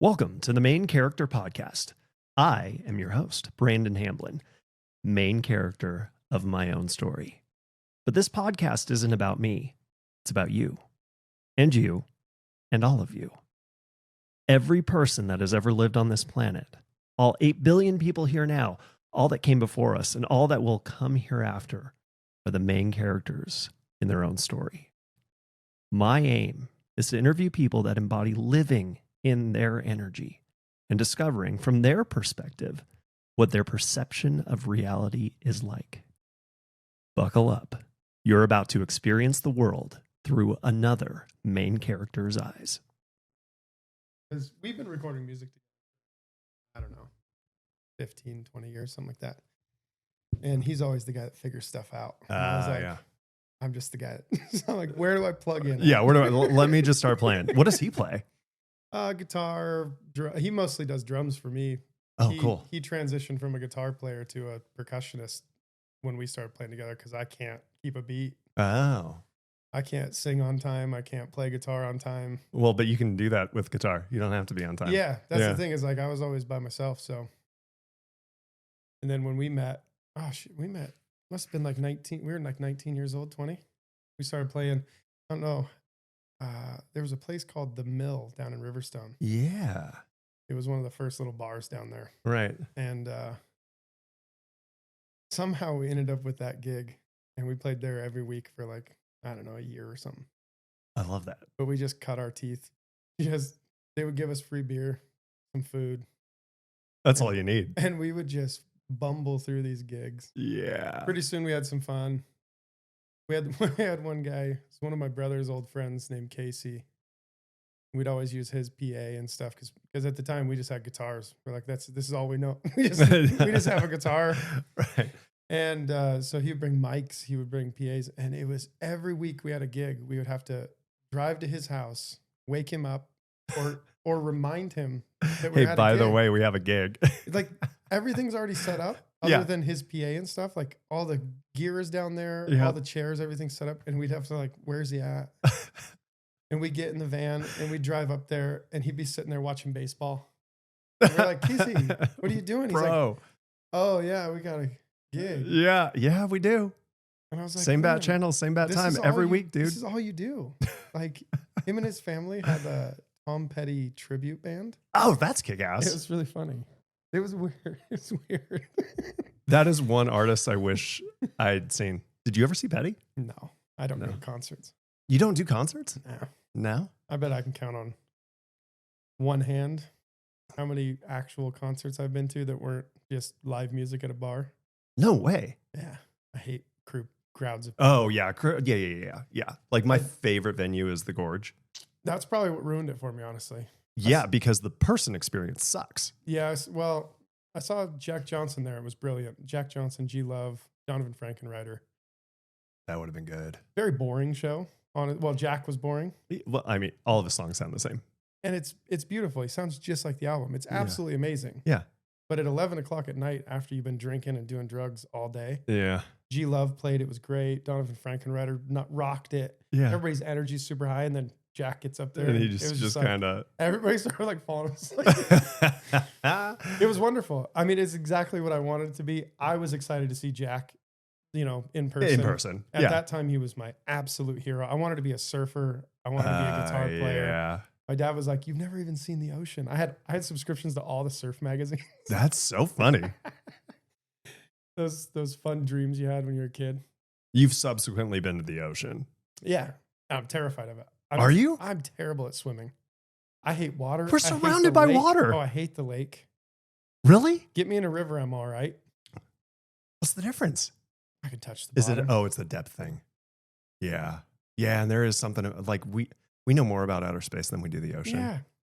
Welcome to the Main Character Podcast. I am your host, Brandon Hamblin, main character of my own story. But this podcast isn't about me. It's about you, and all of you. Every person that has ever lived on this planet, all 8 billion people here now, all that came before us, and all that will come hereafter are the main characters in their own story. My aim is to interview people that embody living in their energy and discovering from their perspective what their perception of reality is like. Buckle up. You're about to experience the world through another main character's eyes. Because we've been recording music together, I don't know, 15, 20 years, something like that. And he's always the guy that figures stuff out. And I was like, Yeah. I'm just the guy that, so I'm like, where do I plug in? Yeah, let me just start playing. What does he play? Guitar. He mostly does drums for me. Oh, cool. He transitioned from a guitar player to a percussionist when we started playing together because I can't keep a beat. Oh. I can't sing on time. I can't play guitar on time. Well, but you can do that with guitar. You don't have to be on time. Yeah, that's the thing is like I was always by myself. So, and then when we met, must have been like 19. We were like 19 years old, 20. We started playing. I don't know. There was a place called The Mill down in Riverstone. Yeah. It was one of the first little bars down there. Right. And somehow we ended up with that gig, and we played there every week for like, I don't know, a year or something. I love that. But we just cut our teeth. They would give us free beer, some food. That's all you need. And we would just bumble through these gigs. Yeah. Pretty soon we had some fun. We had one guy, it's one of my brother's old friends named Casey. We'd always use his PA and stuff because at the time we just had guitars. We're like, this is all we know. we just have a guitar. Right. And so he would bring mics, he would bring PAs, and it was every week we had a gig. We would have to drive to his house, wake him up, or remind him that we had by a gig. the way, we have a gig. Like everything's already set up other than his PA and stuff. Like all the gear is down there, all the chairs, everything's set up. And we'd have to like, where's he at? And we get in the van and we drive up there and he'd be sitting there watching baseball. And we're like, Casey, what are you doing? He's Bro. like, oh yeah, we got a gig. Yeah, we do. And I was like, same bat channel, same bat time every week, dude. This is all you do. Like him and his family had a Tom Petty tribute band. Oh, that's kick-ass. It was really funny. It was weird. It's weird. That is one artist I wish I'd seen. Did you ever see Petty? No, I don't go to concerts. You don't do concerts? No. No? I bet I can count on one hand how many actual concerts I've been to that weren't just live music at a bar. No way. Yeah. I hate crowds of people. Oh, yeah. Yeah. Like my favorite venue is the Gorge. That's probably what ruined it for me, honestly. Yeah, because the person experience sucks. Yeah. Well, I saw Jack Johnson there. It was brilliant. Jack Johnson, G Love, Donovan Frankenreiter. That would have been good. Very boring show. Well, Jack was boring. Well, I mean, all of his songs sound the same. And it's beautiful. He sounds just like the album. It's absolutely amazing. Yeah. But at 11 o'clock at night, after you've been drinking and doing drugs all day, yeah, G Love played. It was great. Donovan Frankenreiter rocked it. Yeah. Everybody's energy's super high. And then Jack gets up there. And he just kind of... Everybody started like falling asleep. It was wonderful. I mean, it's exactly what I wanted it to be. I was excited to see Jack, in person. At that time, he was my absolute hero. I wanted to be a surfer. I wanted to be a guitar player. Yeah. My dad was like, "You've never even seen the ocean." I had subscriptions to all the surf magazines. That's so funny. Those fun dreams you had when you were a kid. You've subsequently been to the ocean. Yeah. I'm terrified of it. Are you? I'm terrible at swimming. I hate water. We're surrounded by water. Oh, I hate the lake. Really? Get me in a river, I'm all right. What's the difference? I can touch the bottom. It's the depth thing. Yeah. Yeah, and there is something like we know more about outer space than we do the ocean.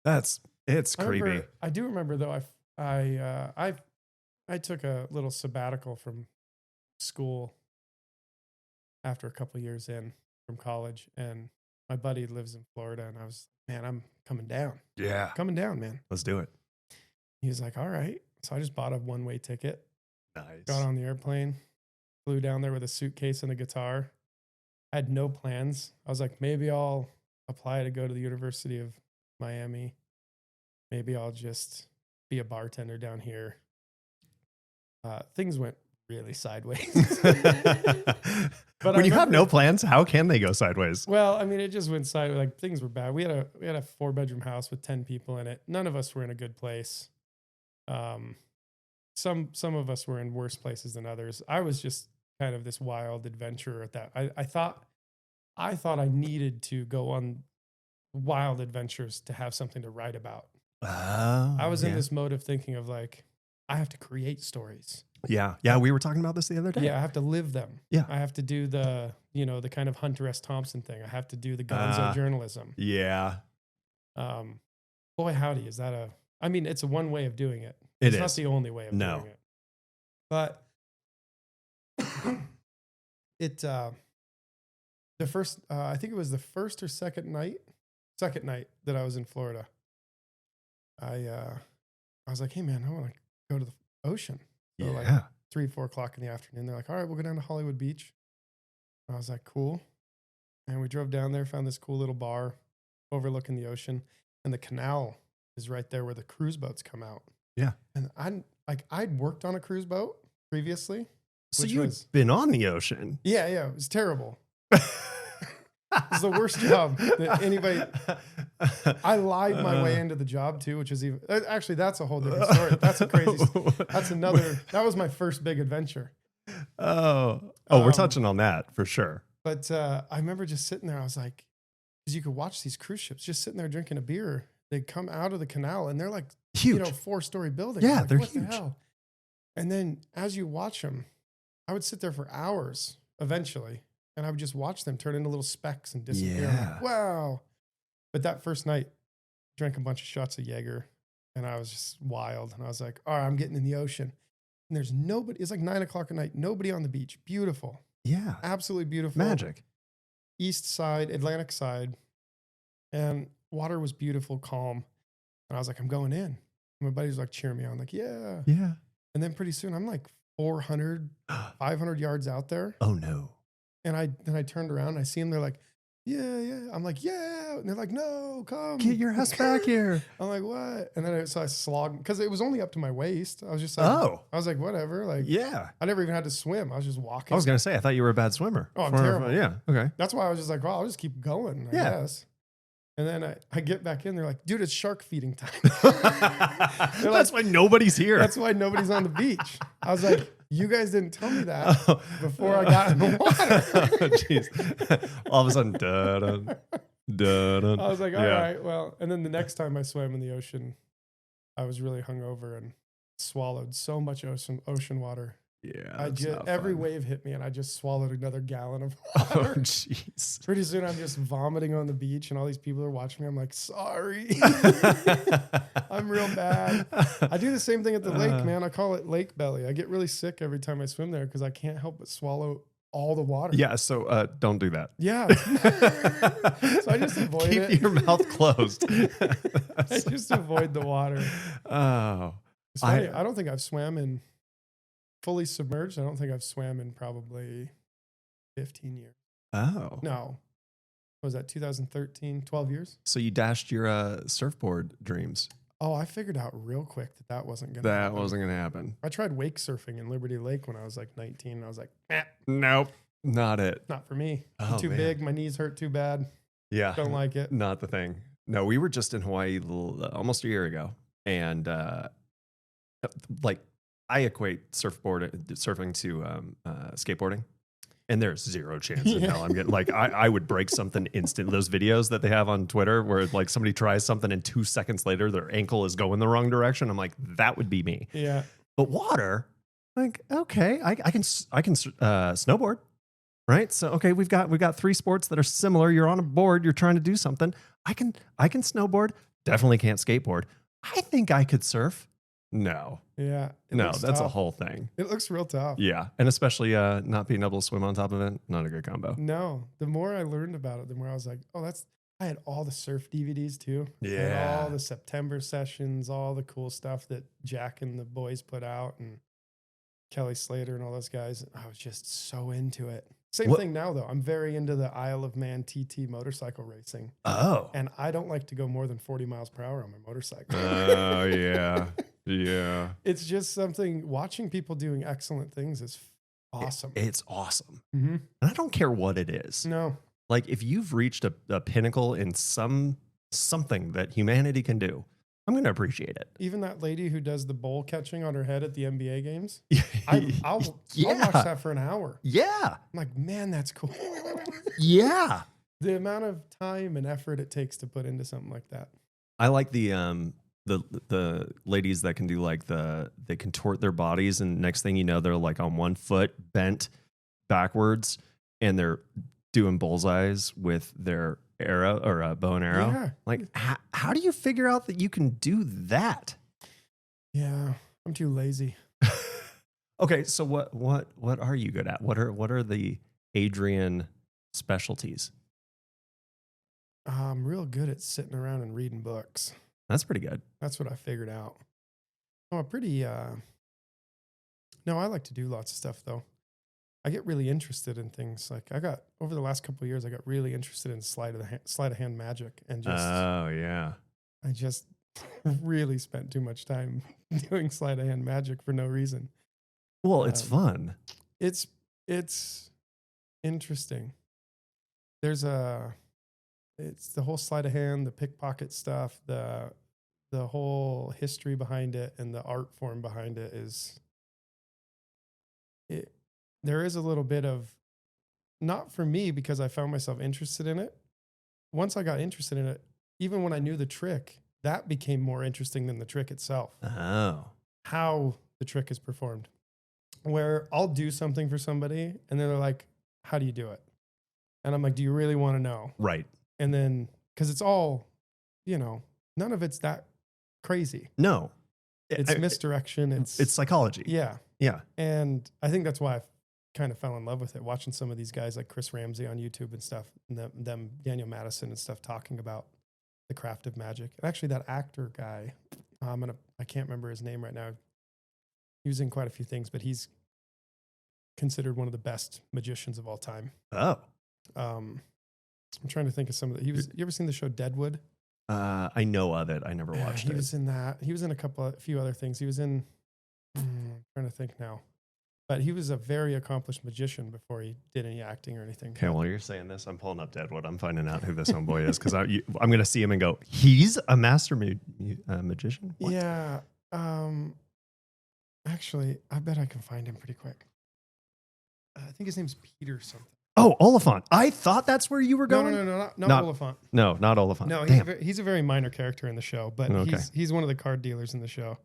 Yeah. It's creepy. I do remember though, I took a little sabbatical from school after a couple of years in from college, and my buddy lives in Florida, and I was, man, I'm coming down. Yeah. Coming down, man. Let's do it. He was like, all right. So I just bought a one-way ticket. Nice. Got on the airplane, flew down there with a suitcase and a guitar. I had no plans. I was like, maybe I'll apply to go to the University of Miami. maybe I'll just be a bartender down here. Things went really sideways. But when you have no plans, how can they go sideways? Well, I mean, it just went sideways. Like things were bad. We had a 4-bedroom house with 10 people in it. None of us were in a good place. Some of us were in worse places than others. I was just kind of this wild adventurer at that. I thought I needed to go on wild adventures to have something to write about. I was in this mode of thinking of like, I have to create stories. Yeah. We were talking about this the other day. Yeah, I have to live them. Yeah. I have to do the kind of Hunter S. Thompson thing. I have to do the gonzo journalism. Yeah. Boy, howdy, is that it's a one way of doing it. It's not the only way of doing it. But the first, I think it was the first or second night that I was in Florida. I was like, hey man, I want to go to the ocean. So like 3-4 o'clock in the afternoon, they're like, all right, we'll go down to Hollywood Beach. And I was like, cool. And we drove down there, found this cool little bar overlooking the ocean, and the canal is right there where the cruise boats come out. Yeah. And I'd worked on a cruise boat previously. So you've been on the ocean. Yeah. It was terrible. It was the worst job that anybody. I lied my way into the job too, which is actually that's a whole different story. That's a crazy. That was my first big adventure. We're touching on that for sure. But I remember just sitting there. I was like, because you could watch these cruise ships just sitting there drinking a beer. They come out of the canal and they're like huge, 4-story buildings. Yeah, like, they're what huge. The hell? And then as you watch them, I would sit there for hours eventually. And I would just watch them turn into little specks and disappear. Yeah. I'm like, wow. But that first night, drank a bunch of shots of Jaeger and I was just wild. And I was like, all right, I'm getting in the ocean. And there's nobody. It's like 9 o'clock at night. Nobody on the beach. Beautiful. Yeah. Absolutely beautiful. Magic. East side, Atlantic side. And water was beautiful, calm. And I was like, I'm going in. And my buddies like cheering me on. Like, yeah. Yeah. And then pretty soon I'm like 400, 500 yards out there. Oh no. And I turned around and I see them. They're like, yeah. I'm like, yeah. And they're like, no, come. Get your ass back here. I'm like, what? And then I slogged because it was only up to my waist. I was just like, I was like, whatever. Like, yeah. I never even had to swim. I was just walking. I was going to say, I thought you were a bad swimmer. Oh, I'm terrible. Yeah. Okay. That's why I was just like, well, I'll just keep going, I guess. And then I get back in. They're like, dude, it's shark feeding time. That's why nobody's here. That's why nobody's on the beach. I was like, you guys didn't tell me that before I got in the water. Jeez. All of a sudden, dun-dun, dun-dun. I was like, all right, well. And then the next time I swam in the ocean, I was really hungover and swallowed so much ocean water. Yeah. Every wave hit me and I just swallowed another gallon of water. Oh, jeez. Pretty soon I'm just vomiting on the beach and all these people are watching me. I'm like, sorry. I'm real bad. I do the same thing at the lake, man. I call it lake belly. I get really sick every time I swim there because I can't help but swallow all the water. Yeah, so don't do that. Yeah. So I just avoid it. Keep your mouth closed. I just avoid the water. Oh. It's funny. I don't think I've swam in fully submerged. I don't think I've swam in probably 15 years. Oh. No. Was that 2013? 12 years? So you dashed your surfboard dreams. Oh, I figured out real quick that wasn't going to happen. That wasn't going to happen. I tried wake surfing in Liberty Lake when I was like 19. And I was like, nope, not it. Not for me. I'm too big. My knees hurt too bad. Yeah. Don't like it. Not the thing. No, we were just in Hawaii almost a year ago. And I equate surfing to skateboarding. And there's zero chance in hell I'm getting I would break something instant. Those videos that they have on Twitter where like somebody tries something and 2 seconds later their ankle is going the wrong direction. I'm like, that would be me. Yeah. But water, like, okay, I can snowboard, right? So okay, we've got 3 sports that are similar. You're on a board, you're trying to do something. I can snowboard. Definitely can't skateboard. I think I could surf. No. Yeah. No, that's a whole thing. It looks real tough. Yeah. And especially not being able to swim on top of it. Not a good combo. No. The more I learned about it, the more I was like, oh, I had all the surf DVDs too. Yeah. I had all the September sessions, all the cool stuff that Jack and the boys put out. And Kelly Slater and all those guys. I was just so into it. Same thing now, though. I'm very into the Isle of Man TT motorcycle racing. Oh. And I don't like to go more than 40 miles per hour on my motorcycle. Oh, yeah. Yeah. It's just something, watching people doing excellent things is awesome. It's awesome. Mm-hmm. And I don't care what it is. No. Like, if you've reached a pinnacle in something that humanity can do, I'm going to appreciate it. Even that lady who does the bowl catching on her head at the NBA games, I'll watch that for an hour. Yeah. I'm like, man, that's cool. Yeah. The amount of time and effort it takes to put into something like that. I like the ladies that can do like they contort their bodies, and next thing you know, they're like on one foot bent backwards, and they're doing bullseyes with their arrow or a bow and arrow. Yeah. Like, how do you figure out that you can do that? Yeah, I'm too lazy. Okay, so what are you good at? What are the Adrian specialties? I'm real good at sitting around and reading books. That's pretty good. That's what I figured out. I'm a pretty no, I like to do lots of stuff though. I get really interested in things. Like over the last couple of years, I got really interested in sleight of hand magic, and just I just really spent too much time doing sleight of hand magic for no reason. Well, it's fun. It's interesting. It's the whole sleight of hand, the pickpocket stuff, the whole history behind it, and the art form behind it there is a little bit of, not for me because I found myself interested in it. Once I got interested in it, even when I knew the trick, that became more interesting than the trick itself. Oh. How the trick is performed. Where I'll do something for somebody and they're like, how do you do it? And I'm like, do you really want to know? Right. And then, because it's all, none of it's that crazy. No. It's misdirection. It's psychology. Yeah. Yeah. And I think that's why I kind of fell in love with it, watching some of these guys like Chris Ramsey on YouTube and stuff, and them Daniel Madison and stuff talking about the craft of magic. And actually that actor guy, I can't remember his name right now. He was in quite a few things, but he's considered one of the best magicians of all time. Oh. I'm trying to think of some of the, you ever seen the show Deadwood? I know of it. I never watched it. He was in that. He was in a few other things. He was in, I'm trying to think now. But he was a very accomplished magician before he did any acting or anything. Okay, while you're saying this, I'm pulling up Deadwood. I'm finding out who this homeboy is because I'm going to see him and go, he's a master magician? What? Yeah. Actually, I bet I can find him pretty quick. I think his name's Peter something. Oh, Oliphant. I thought that's where you were going. No, not Oliphant. No, not Oliphant. No, he's a very minor character in the show, but okay. he's one of the card dealers in the show.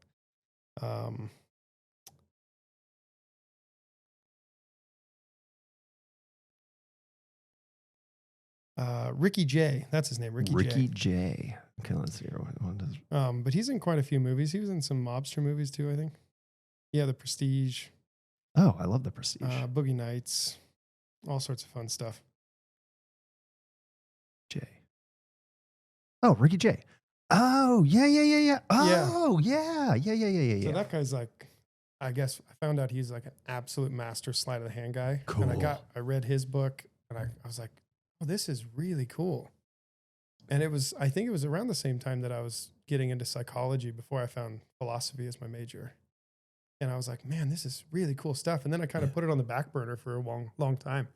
Ricky J. That's his name. Ricky J. Okay, let's see. But he's in quite a few movies. He was in some mobster movies too, I think. Yeah, The Prestige. Oh, I love The Prestige. Boogie Nights. All sorts of fun stuff. J. Oh, Ricky J. Oh, yeah. Oh, yeah. So that guy's like, I guess I found out he's like an absolute master sleight of the hand guy. Cool. And I read his book and I was like, oh, this is really cool. And I think it was around the same time that I was getting into psychology before I found philosophy as my major. And I was like, man, this is really cool stuff. And then I kind of put it on the back burner for a long time.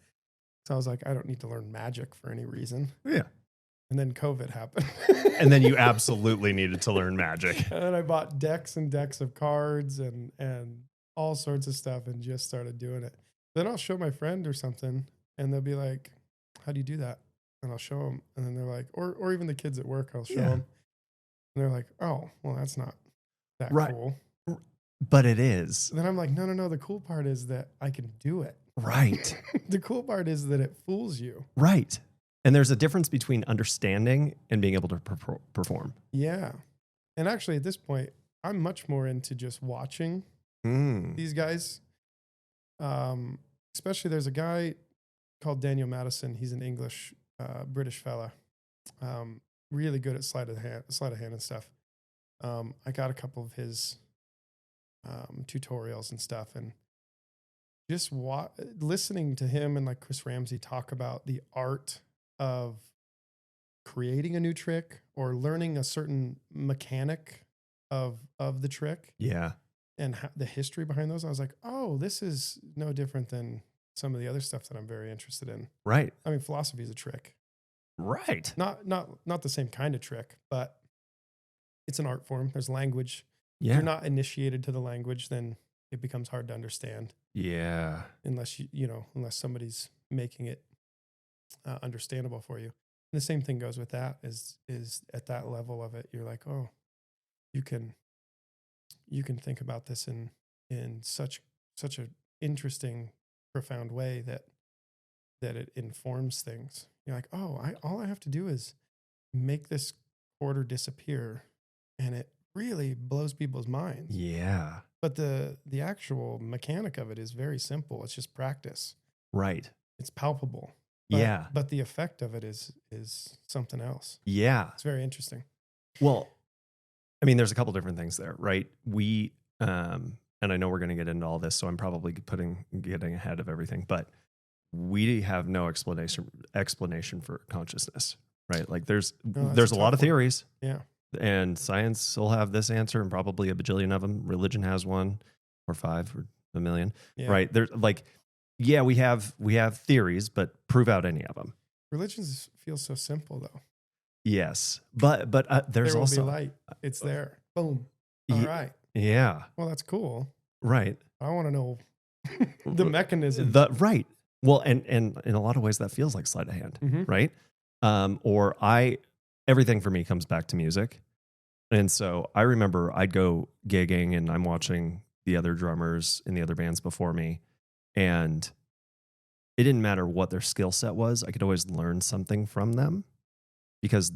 So I was like, I don't need to learn magic for any reason. Yeah. And then COVID happened. And then you absolutely needed to learn magic. And then I bought decks and decks of cards and all sorts of stuff and just started doing it. Then I'll show my friend or something and they'll be like, how do you do that? And I'll show them. And then they're like, or even the kids at work, I'll show them. And they're like, oh, well, that's not that cool. But it is. Then I'm like, no. The cool part is that I can do it. Right. The cool part is that it fools you. Right. And there's a difference between understanding and being able to perform. Yeah. And actually at this point, I'm much more into just watching these guys. Especially there's a guy called Daniel Madison. He's an English, British fella. Really good at sleight of hand and stuff. I got a couple of his tutorials and stuff. And just listening to him and like Chris Ramsey talk about the art of creating a new trick or learning a certain mechanic of the trick. Yeah. And the history behind those, I was like, oh, this is no different than some of the other stuff that I'm very interested in. Right. I mean, philosophy is a trick. Right. Not the same kind of trick, but it's an art form. There's language. Yeah. If you're not initiated to the language, then it becomes hard to understand. Yeah. Unless unless somebody's making it understandable for you. And the same thing goes with that is at that level of it, you're like, oh, you can think about this in such an interesting, profound way that it informs things. You're like, oh, all I have to do is make this quarter disappear, and it really blows people's minds. Yeah. But the actual mechanic of it is very simple. It's just practice. Right. It's palpable. Yeah. But the effect of it is something else. Yeah. It's very interesting. Well, I mean, there's a couple different things there, right? We, and I know we're going to get into all this, so I'm probably getting ahead of everything, but we have no explanation for consciousness, right? Like there's a lot of theories. Yeah. And science will have this answer and probably a bajillion of them. Religion has one or 5 or a million, right? There's like, yeah, we have theories, but prove out any of them. Religions feel so simple though. Yes. But there's there will also be light. It's there. Boom. All right. Yeah. Well, that's cool. Right. I want to know the mechanism. Right. Well, and in a lot of ways that feels like sleight of hand, right? Everything for me comes back to music. And so I remember I'd go gigging and I'm watching the other drummers in the other bands before me. And it didn't matter what their skill set was. I could always learn something from them because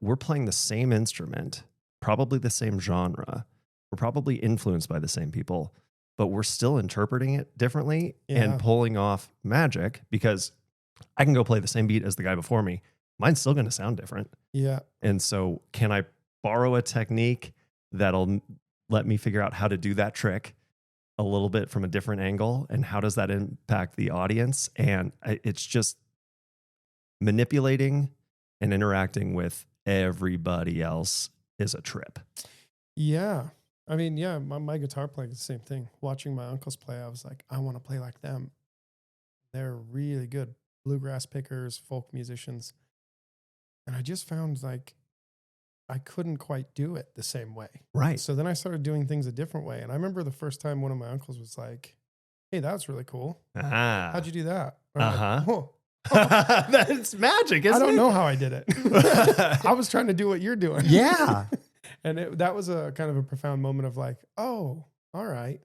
we're playing the same instrument, probably the same genre. We're probably influenced by the same people, but we're still interpreting it differently and pulling off magic because I can go play the same beat as the guy before me. Mine's still going to sound different. Yeah. And so can I borrow a technique that'll let me figure out how to do that trick a little bit from a different angle? And how does that impact the audience? And it's just manipulating and interacting with everybody else is a trip. Yeah. I mean, yeah, my guitar playing is the same thing. Watching my uncles play, I was like, I want to play like them. They're really good bluegrass pickers, folk musicians. And I just found like I couldn't quite do it the same way. Right. So then I started doing things a different way. And I remember the first time one of my uncles was like, hey, that was really cool. How'd you do that? Like, oh. That's magic, isn't it? I don't know how I did it. I was trying to do what you're doing. Yeah. And that was a kind of a profound moment of like, oh, all right.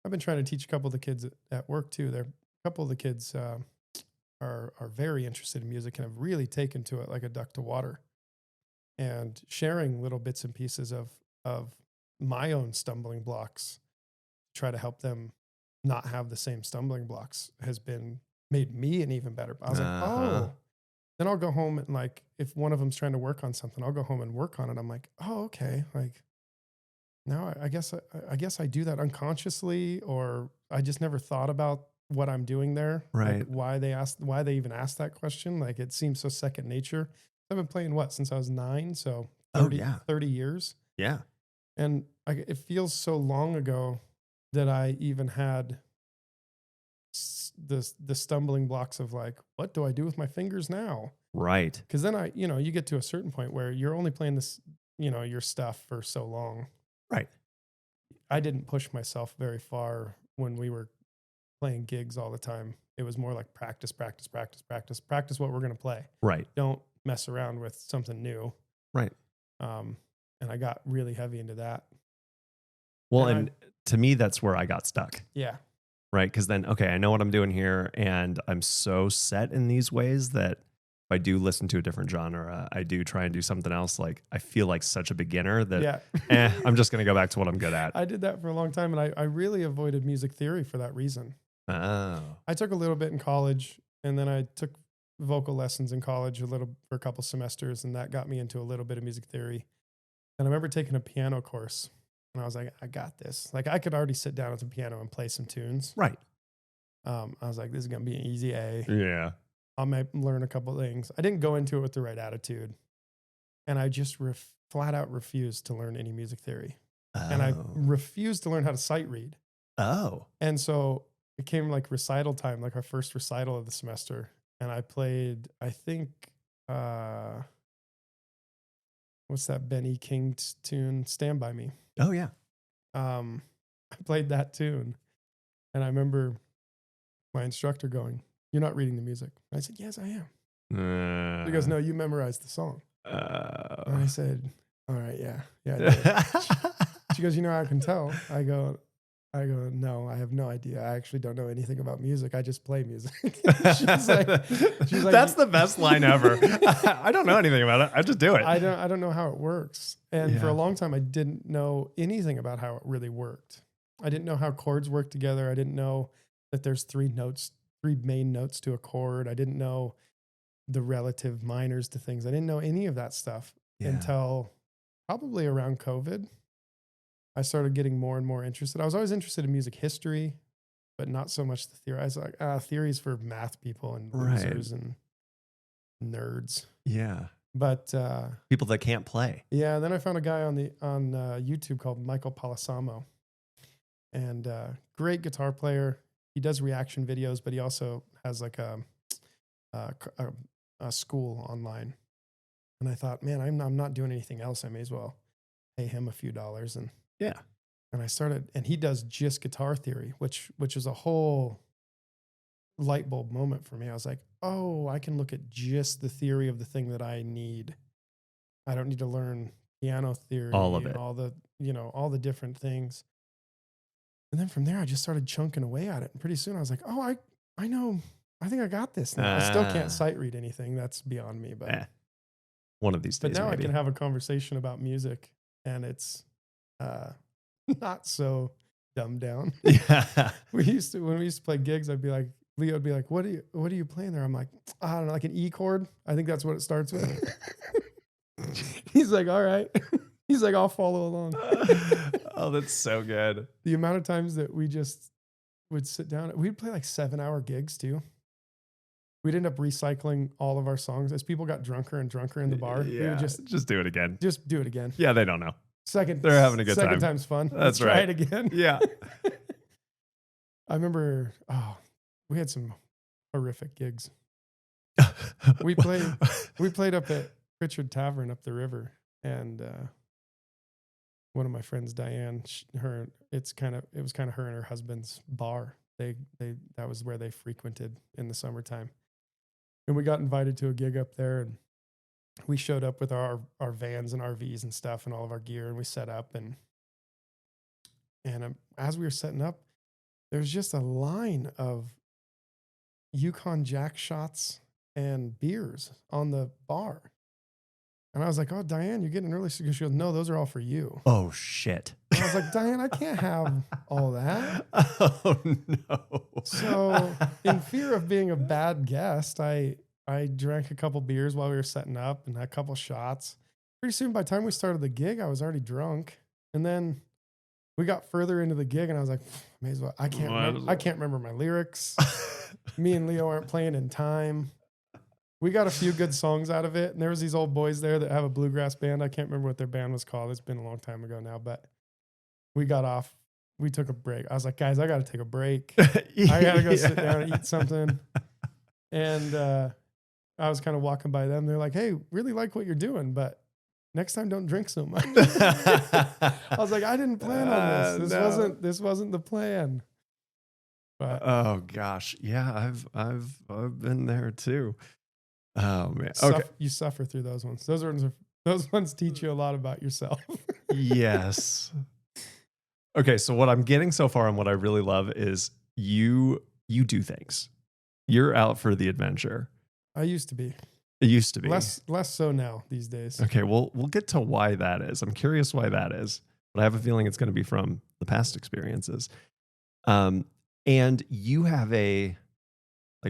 I've been trying to teach a couple of the kids at work too. A couple of the kids are very interested in music and have really taken to it like a duck to water. And sharing little bits and pieces of my own stumbling blocks, try to help them not have the same stumbling blocks has made me an even better. I was like, oh, then I'll go home and like, if one of them's trying to work on something, I'll go home and work on it. I'm like, oh, okay. Like now I guess I do that unconsciously, or I just never thought about what I'm doing there. Right. Like why they even asked that question. Like it seems so second nature. I've been playing since I was 9. So 30 years. Yeah. And it feels so long ago that I even had the stumbling blocks of like, what do I do with my fingers now? Right. Because then you get to a certain point where you're only playing this, your stuff for so long. Right. I didn't push myself very far when we were playing gigs all the time. It was more like practice what we're going to play. Right. Don't mess around with something new. Right. And I got really heavy into that. Well, and to me, that's where I got stuck. Yeah. Right. Because then, okay, I know what I'm doing here, and I'm so set in these ways that if I do listen to a different genre, I do try and do something else. Like I feel like such a beginner that I'm just going to go back to what I'm good at. I did that for a long time, and I really avoided music theory for that reason. Oh. I took a little bit in college, and then I took vocal lessons in college for a couple semesters, and that got me into a little bit of music theory. And I remember taking a piano course, and I was like, I got this. Like I could already sit down at the piano and play some tunes. Right. I was like, this is going to be an easy A. Yeah. I might learn a couple things. I didn't go into it with the right attitude. And I just flat out refused to learn any music theory. Oh. And I refused to learn how to sight read. Oh. And so it came like recital time, like our first recital of the semester. And I played, I think, what's that Benny King tune? Stand By Me. Oh, yeah. I played that tune. And I remember my instructor going, "You're not reading the music." I said, "Yes, I am." He goes, "No, you memorized the song." And I said, "All right, yeah, I did." She goes, "You know how I can tell?" I go, "No, I have no idea. I actually don't know anything about music. I just play music." she's like, "That's the best line ever." I don't know anything about it. I just do it. I don't know how it works. And for a long time, I didn't know anything about how it really worked. I didn't know how chords work together. I didn't know that there's three main notes to a chord. I didn't know the relative minors to things. I didn't know any of that stuff until probably around COVID. I started getting more and more interested. I was always interested in music history, but not so much the theory. I was like, theories for math people and losers and nerds. Yeah. But people that can't play. Yeah. Then I found a guy on YouTube called Michael Polisamo, and great guitar player. He does reaction videos, but he also has like a school online. And I thought, man, I'm not doing anything else. I may as well pay him a few dollars. And and I started, and he does just guitar theory, which is a whole light bulb moment for me. I was like, oh, I can look at just the theory of the thing that I need. I don't need to learn piano theory, all of it, all the different things. And then from there, I just started chunking away at it. And pretty soon I was like, oh, I know, I think I got this now. I still can't sight read anything. That's beyond me. But one of these days. But now maybe. I can have a conversation about music, and it's not so dumbed down. Yeah. When we used to play gigs, I'd be like, Leo would be like, what are you playing there? I'm like, I don't know, like an E chord. I think that's what it starts with. He's like, all right. He's like, I'll follow along. Oh, that's so good. The amount of times that we just would sit down, we'd play like 7-hour gigs too. We'd end up recycling all of our songs as people got drunker and drunker in the bar. Yeah, we would just do it again. Just do it again. Yeah, they don't know. They're having a good time. Second time's fun. That's Let's right. Try it again. Yeah. I remember, we had some horrific gigs. We played up at Pritchard Tavern up the river, and one of my friends, Diane, it was kind of her and her husband's bar. That was where they frequented in the summertime. And we got invited to a gig up there, and we showed up with our vans and RVs and stuff and all of our gear, and we set up, and as we were setting up, there's just a line of Yukon Jack shots and beers on the bar. And I was like, oh, Diane, you're getting early. She goes, no, those are all for you. Oh, shit. And I was like, Diane, I can't have all that. Oh, no. So in fear of being a bad guest, I drank a couple beers while we were setting up and had a couple shots. Pretty soon, by the time we started the gig, I was already drunk. And then we got further into the gig, and I was like, may as well. I can't remember my lyrics. Me and Leo aren't playing in time. We got a few good songs out of it. And there was these old boys there that have a bluegrass band. I can't remember what their band was called. It's been a long time ago now, but we got off. We took a break. I was like, guys, I got to take a break. I got to go sit down and eat something. And I was kind of walking by them. They're like, hey, really like what you're doing, but next time don't drink so much. I was like, I didn't plan on this. This wasn't the plan. But, oh gosh. Yeah, I've been there too. Oh man. Okay. You suffer through those ones. Those ones teach you a lot about yourself. Yes. Okay, so what I'm getting so far and what I really love is you do things. You're out for the adventure. I used to be. It used to be. Less so now these days. Okay, well, we'll get to why that is. I'm curious why that is, but I have a feeling it's going to be from the past experiences. And you have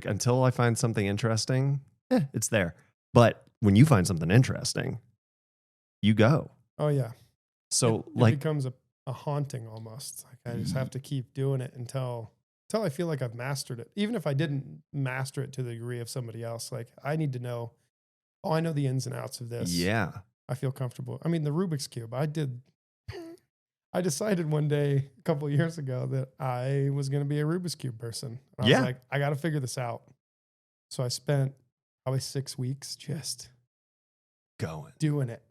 until I find something interesting, it's there. But when you find something interesting, you go. Oh yeah. So it becomes a haunting almost. Like I just have to keep doing it until until I feel like I've mastered it. Even if I didn't master it to the degree of somebody else, like I need to know, oh, I know the ins and outs of this. Yeah. I feel comfortable. I mean, the Rubik's Cube, I decided one day a couple of years ago that I was going to be a Rubik's Cube person. I was like, I got to figure this out. So I spent probably 6 weeks just doing it.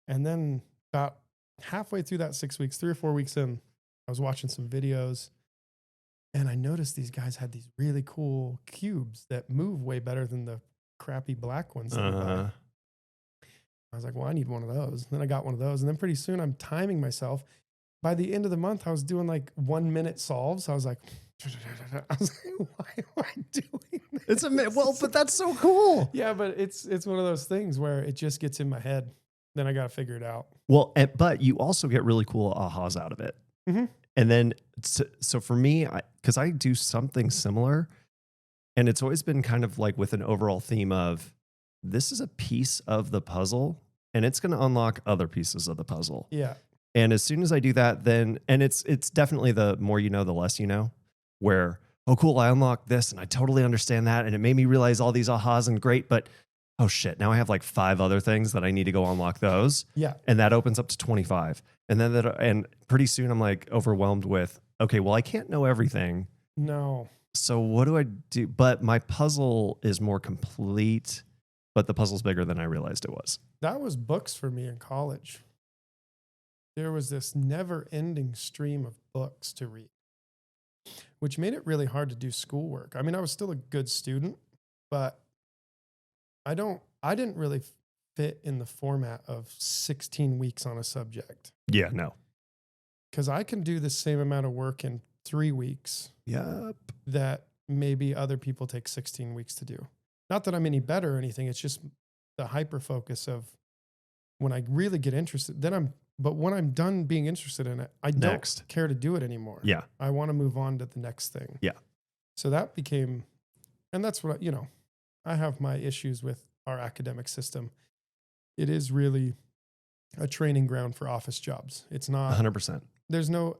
And then about halfway through that 6 weeks, 3 or 4 weeks in, I was watching some videos and I noticed these guys had these really cool cubes that move way better than the crappy black ones. I was like, well, I need one of those. And then I got one of those. And then pretty soon I'm timing myself. By the end of the month, I was doing like 1 minute solves. I was like, why am I doing this? But that's so cool. Yeah, but it's one of those things where it just gets in my head. Then I got to figure it out. Well, but you also get really cool ahas out of it. Mm-hmm. And then, so for me, because I do something similar, and it's always been kind of like with an overall theme of, this is a piece of the puzzle and it's going to unlock other pieces of the puzzle. Yeah. And as soon as I do that, then, and it's definitely the more you know, the less you know, where, oh, cool, I unlocked this and I totally understand that. And it made me realize all these ahas and great, but oh shit, now I have like 5 other things that I need to go unlock those. Yeah. And that opens up to 25. And then and pretty soon I'm like overwhelmed with, okay, well, I can't know everything. No. So what do I do? But my puzzle is more complete. But the puzzle's bigger than I realized it was. That was books for me in college. There was this never-ending stream of books to read, which made it really hard to do schoolwork. I mean, I was still a good student, but I didn't really fit in the format of 16 weeks on a subject. Yeah, no. Because I can do the same amount of work in 3 weeks. Yep. That maybe other people take 16 weeks to do. Not that I'm any better or anything. It's just the hyper focus of when I really get interested, but when I'm done being interested in it, I don't care to do it anymore. Yeah. I want to move on to the next thing. Yeah. So that became, and that's what, I have my issues with our academic system. It is really a training ground for office jobs. It's not 100%. There's no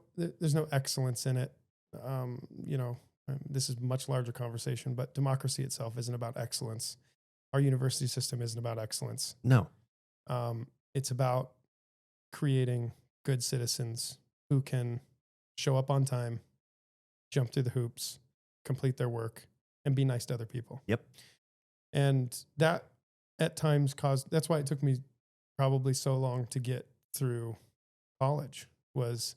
excellence in it. This is a much larger conversation, but democracy itself isn't about excellence. Our university system isn't about excellence. No. It's about creating good citizens who can show up on time, jump through the hoops, complete their work, and be nice to other people. Yep. And that at times that's why it took me probably so long to get through college, was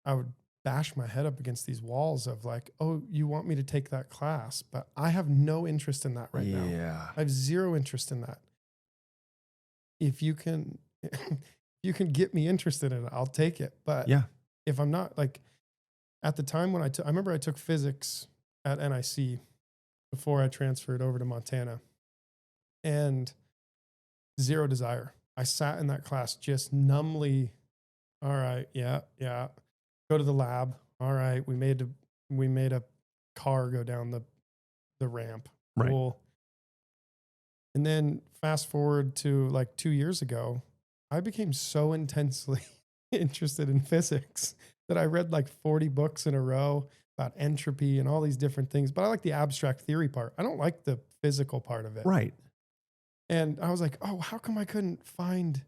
I would bash my head up against these walls of like, oh, you want me to take that class, but I have no interest in that right now. Yeah. I have zero interest in that. If you can get me interested in it, I'll take it. But if I'm not, like, at the time when I remember I took physics at NIC before I transferred over to Montana, and zero desire. I sat in that class just numbly. All right. Yeah. Go to the lab. All right. We made a car go down the ramp. Right. Cool. And then fast forward to like 2 years ago, I became so intensely interested in physics that I read like 40 books in a row about entropy and all these different things. But I like the abstract theory part. I don't like the physical part of it. Right. And I was like, oh, how come I couldn't find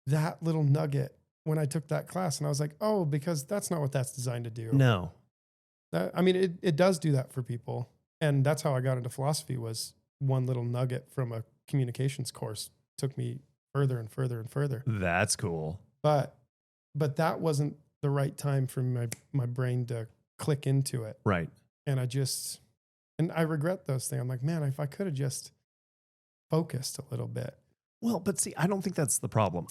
that little nugget when I took that class? And I was like, oh, because that's not what that's designed to do. No. It does do that for people. And that's how I got into philosophy, was one little nugget from a communications course took me further and further and further. That's cool. But that wasn't the right time for my brain to click into it. Right. And I regret those things. I'm like, man, if I could have just focused a little bit. Well, but see, I don't think that's the problem.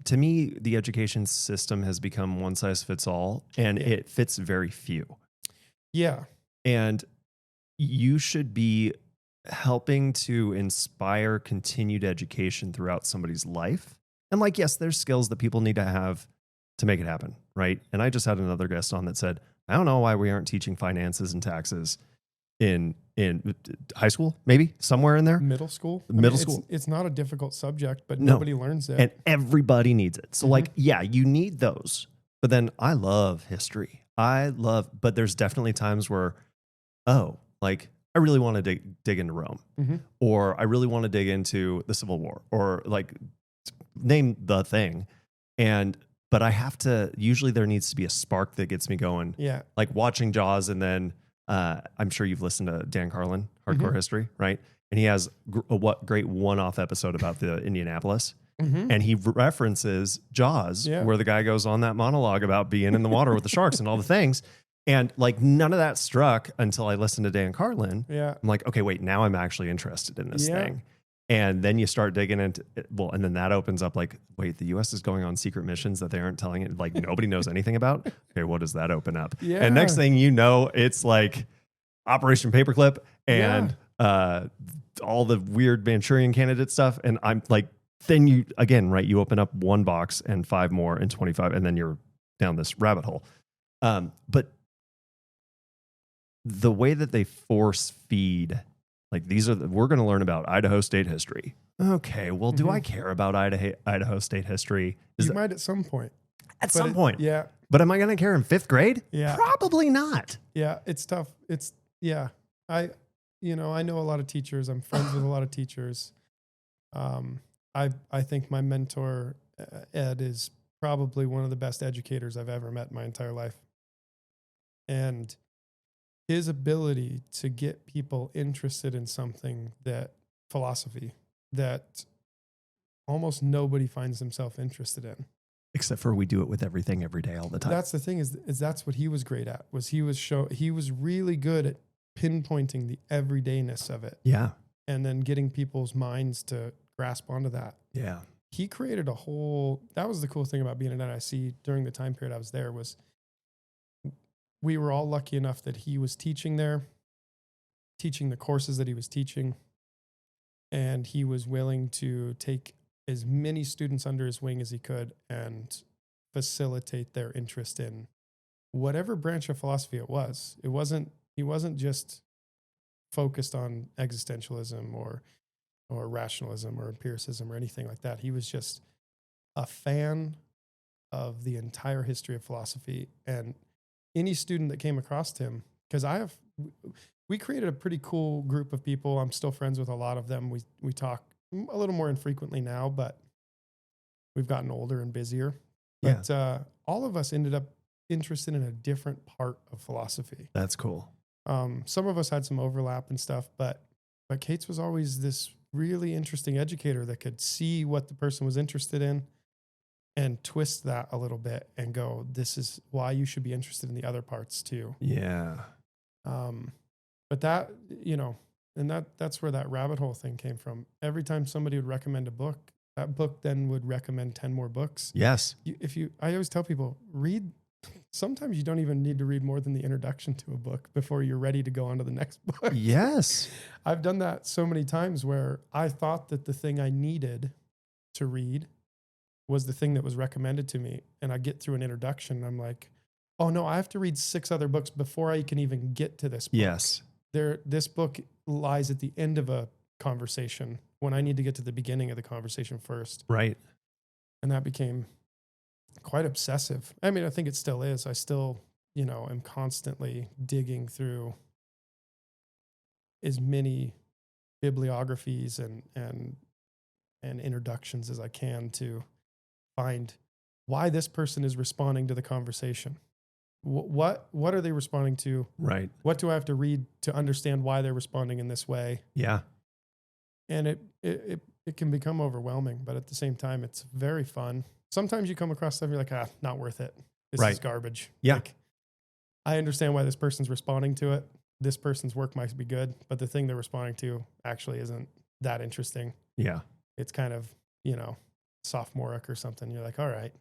To me, the education system has become one size fits all, and it fits very few. Yeah. And you should be helping to inspire continued education throughout somebody's life. And like, yes, there's skills that people need to have to make it happen, right? And I just had another guest on that said, I don't know why we aren't teaching finances and taxes in high school, maybe somewhere in there. Middle school. It's not a difficult subject, but nobody learns it. And everybody needs it. So like, yeah, you need those. But then I love history. but there's definitely times where, like I really want to dig into Rome, or I really want to dig into the Civil War, or like name the thing. But I have to, usually there needs to be a spark that gets me going. Yeah. Like watching Jaws, and then I'm sure you've listened to Dan Carlin, Hardcore History, right? And he has a great one-off episode about the Indianapolis. And he references Jaws, where the guy goes on that monologue about being in the water with the sharks and all the things. And like none of that struck until I listened to Dan Carlin. Yeah. I'm like, okay, wait, now I'm actually interested in this thing. And then you start digging into it. Well, and then that opens up like, wait, the US is going on secret missions that they aren't telling it. Like nobody knows anything about. Okay, what does that open up? Yeah. And next thing you know, it's like Operation Paperclip and all the weird Manchurian Candidate stuff. And I'm like, then you, again, right, you open up one box and 5 more and 25, and then you're down this rabbit hole. But the way that they force feed, like we're going to learn about Idaho State history. Okay, well, do I care about Idaho State history? You might at some point. At some point. Yeah. But am I going to care in 5th grade? Yeah. Probably not. Yeah, it's tough. I know a lot of teachers. I'm friends with a lot of teachers. I think my mentor, Ed, is probably one of the best educators I've ever met in my entire life. And his ability to get people interested in something philosophy that almost nobody finds himself interested in. Except for we do it with everything every day, all the time. That's the thing is that's what he was great at, he was really good at pinpointing the everydayness of it. Yeah. And then getting people's minds to grasp onto that. Yeah. He created that was the cool thing about being at NIC during the time period I was there, was we were all lucky enough that he was teaching there, teaching the courses that he was teaching. And he was willing to take as many students under his wing as he could and facilitate their interest in whatever branch of philosophy it was. He wasn't just focused on existentialism or rationalism or empiricism or anything like that. He was just a fan of the entire history of philosophy. And any student that came across him, because we created a pretty cool group of people. I'm still friends with a lot of them. We talk a little more infrequently now, but we've gotten older and busier. But all of us ended up interested in a different part of philosophy. That's cool. Some of us had some overlap and stuff, but Kate's was always this really interesting educator that could see what the person was interested in and twist that a little bit and go, this is why you should be interested in the other parts too. Yeah. But that, and that's where that rabbit hole thing came from. Every time somebody would recommend a book, that book then would recommend 10 more books. Yes. I always tell people, sometimes you don't even need to read more than the introduction to a book before you're ready to go on to the next book. Yes. I've done that so many times where I thought that the thing I needed to read was the thing that was recommended to me. And I get through an introduction and I'm like, oh no, I have to read 6 other books before I can even get to this book. Yes. This book lies at the end of a conversation when I need to get to the beginning of the conversation first. Right. And that became quite obsessive. I mean, I think it still is. I still, am constantly digging through as many bibliographies and introductions as I can to find why this person is responding to the conversation. What are they responding to? Right. What do I have to read to understand why they're responding in this way? Yeah. And it can become overwhelming, but at the same time, it's very fun. Sometimes you come across stuff, you're like, not worth it. This is garbage. Yeah. Like, I understand why this person's responding to it. This person's work might be good, but the thing they're responding to actually isn't that interesting. Yeah. It's kind of, sophomoric or something. You're like, all right.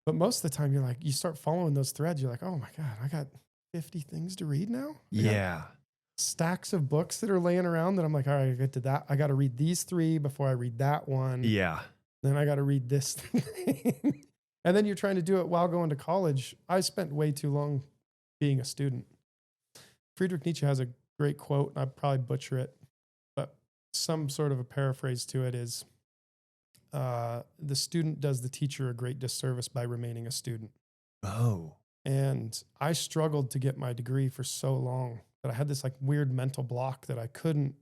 But most of the time you're like, you start following those threads. You're like, oh my God, I got 50 things to read now. Yeah. Stacks of books that are laying around that I'm like, all right, I get to that. I got to read these 3 before I read that one. Yeah. Then I got to read this thing. And then you're trying to do it while going to college. I spent way too long being a student. Friedrich Nietzsche has a great quote, and I probably butcher it, but some sort of a paraphrase to it is, the student does the teacher a great disservice by remaining a student. Oh. And I struggled to get my degree for so long that I had this like weird mental block that I couldn't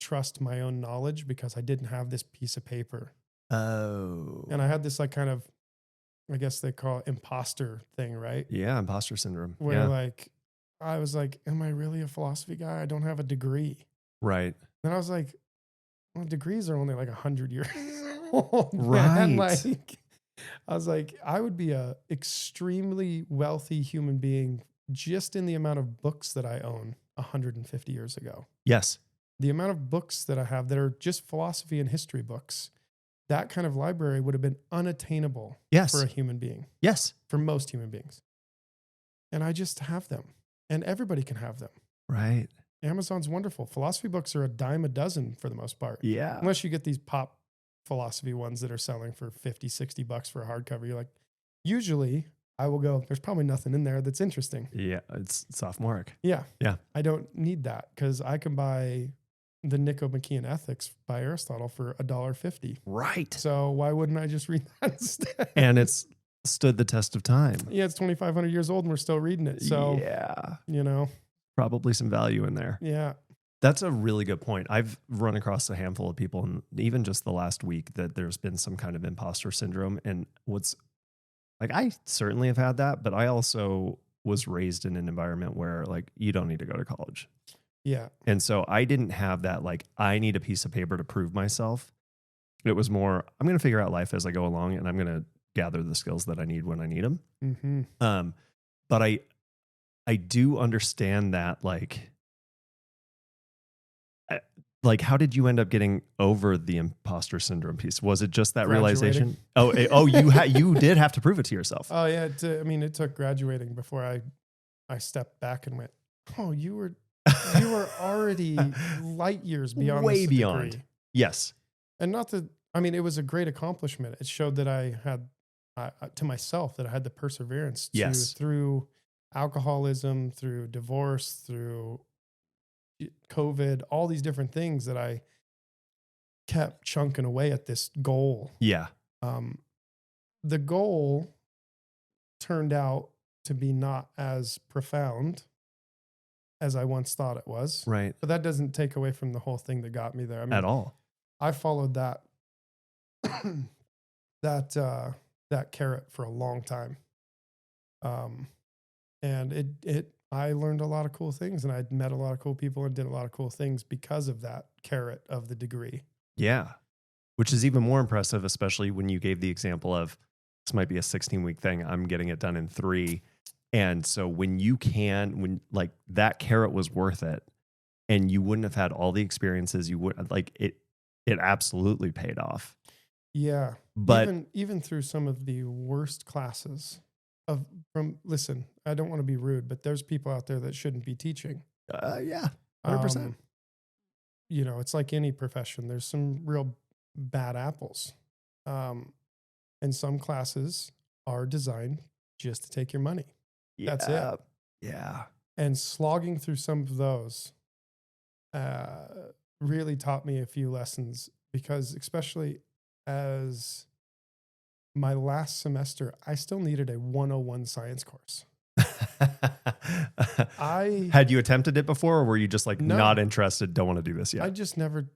trust my own knowledge because I didn't have this piece of paper. Oh. And I had this like kind of, I guess they call it imposter thing, right? Yeah, imposter syndrome. Where like, I was like, am I really a philosophy guy? I don't have a degree. Right. And I was like, well, degrees are only like 100 years old. Right. Man. Like, I was like, I would be a extremely wealthy human being just in the amount of books that I own 150 years ago. Yes. The amount of books that I have that are just philosophy and history books, that kind of library would have been unattainable for a human being. Yes. For most human beings. And I just have them. And everybody can have them. Right. Amazon's wonderful. Philosophy books are a dime a dozen for the most part. Yeah. Unless you get these pop philosophy ones that are selling for $50, $60 for a hardcover. You're like, usually I will go, there's probably nothing in there that's interesting. Yeah. It's sophomoric. Yeah. Yeah. I don't need that because I can buy the Nicomachean Ethics by Aristotle for $1.50. Right. So why wouldn't I just read that instead? And it's stood the test of time. Yeah, it's 2,500 years old and we're still reading it. So, yeah, you know, probably some value in there. Yeah. That's a really good point. I've run across a handful of people, and even just the last week, that there's been some kind of imposter syndrome. And what's like, I certainly have had that, but I also was raised in an environment where like, you don't need to go to college. Yeah. And so I didn't have that, like, I need a piece of paper to prove myself. It was more, I'm going to figure out life as I go along, and I'm going to gather the skills that I need when I need them. Mm-hmm. But I do understand that, like, how did you end up getting over the imposter syndrome piece? Was it just that realization? You did have to prove it to yourself. Oh yeah. It took graduating before I stepped back and went, oh, you were already light years beyond way this beyond. Degree. Yes. And not that, it was a great accomplishment. It showed that I had, to myself, that I had the perseverance to, through alcoholism, through divorce, through COVID, all these different things, that I kept chunking away at this goal. Yeah. The goal turned out to be not as profound as I once thought it was. Right. But that doesn't take away from the whole thing that got me there. At all. I followed that that carrot for a long time. And I learned a lot of cool things, and I met a lot of cool people and did a lot of cool things because of that carrot of the degree. Yeah. Which is even more impressive, especially when you gave the example of, this might be a 16-week thing, I'm getting it done in 3. And so when like, that carrot was worth it, and you wouldn't have had all the experiences, you would like it absolutely paid off. Yeah. But even through some of the worst classes listen, I don't want to be rude, but there's people out there that shouldn't be teaching. Yeah. 100%. It's like any profession. There's some real bad apples. And some classes are designed just to take your money. Yeah. That's it. Yeah. And slogging through some of those really taught me a few lessons, because especially as my last semester, I still needed a 101 science course. Had you attempted it before, or were you just like, no, not interested, don't want to do this yet? I just never,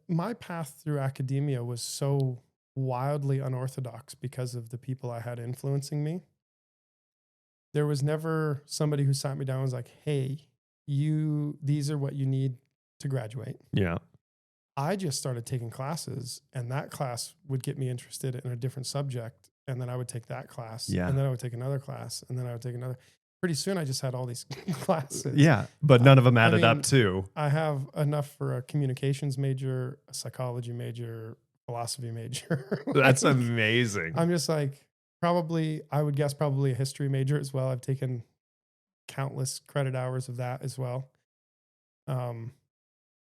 my path through academia was so wildly unorthodox because of the people I had influencing me. There was never somebody who sat me down and was like, hey, these are what you need to graduate. Yeah. I just started taking classes, and that class would get me interested in a different subject. And then I would take that class. Yeah. And then I would take another class, and then I would take another. Pretty soon I just had all these classes. Yeah. But none of them added up too. I have enough for a communications major, a psychology major, philosophy major. That's amazing. I'm just like, I would guess probably a history major as well. I've taken countless credit hours of that as well.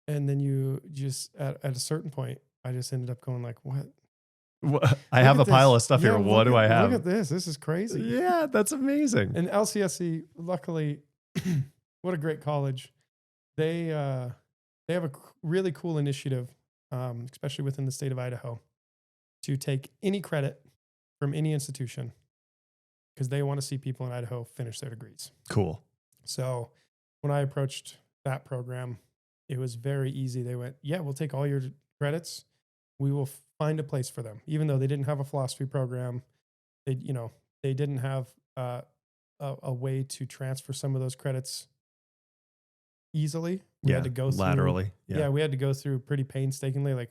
And then you just, at a certain point, I just ended up going like, what? I have a pile of stuff here. What do I have? Look at this. This is crazy. Yeah, that's amazing. And LCSC, luckily, what a great college. They have a really cool initiative, especially within the state of Idaho, to take any credit from any institution because they want to see people in Idaho finish their degrees. Cool. So when I approached that program, it was very easy. They went, yeah, we'll take all your credits. We will find a place for them. Even though they didn't have a philosophy program, they didn't have a way to transfer some of those credits easily. We had to go through laterally. Yeah, we had to go through pretty painstakingly, like,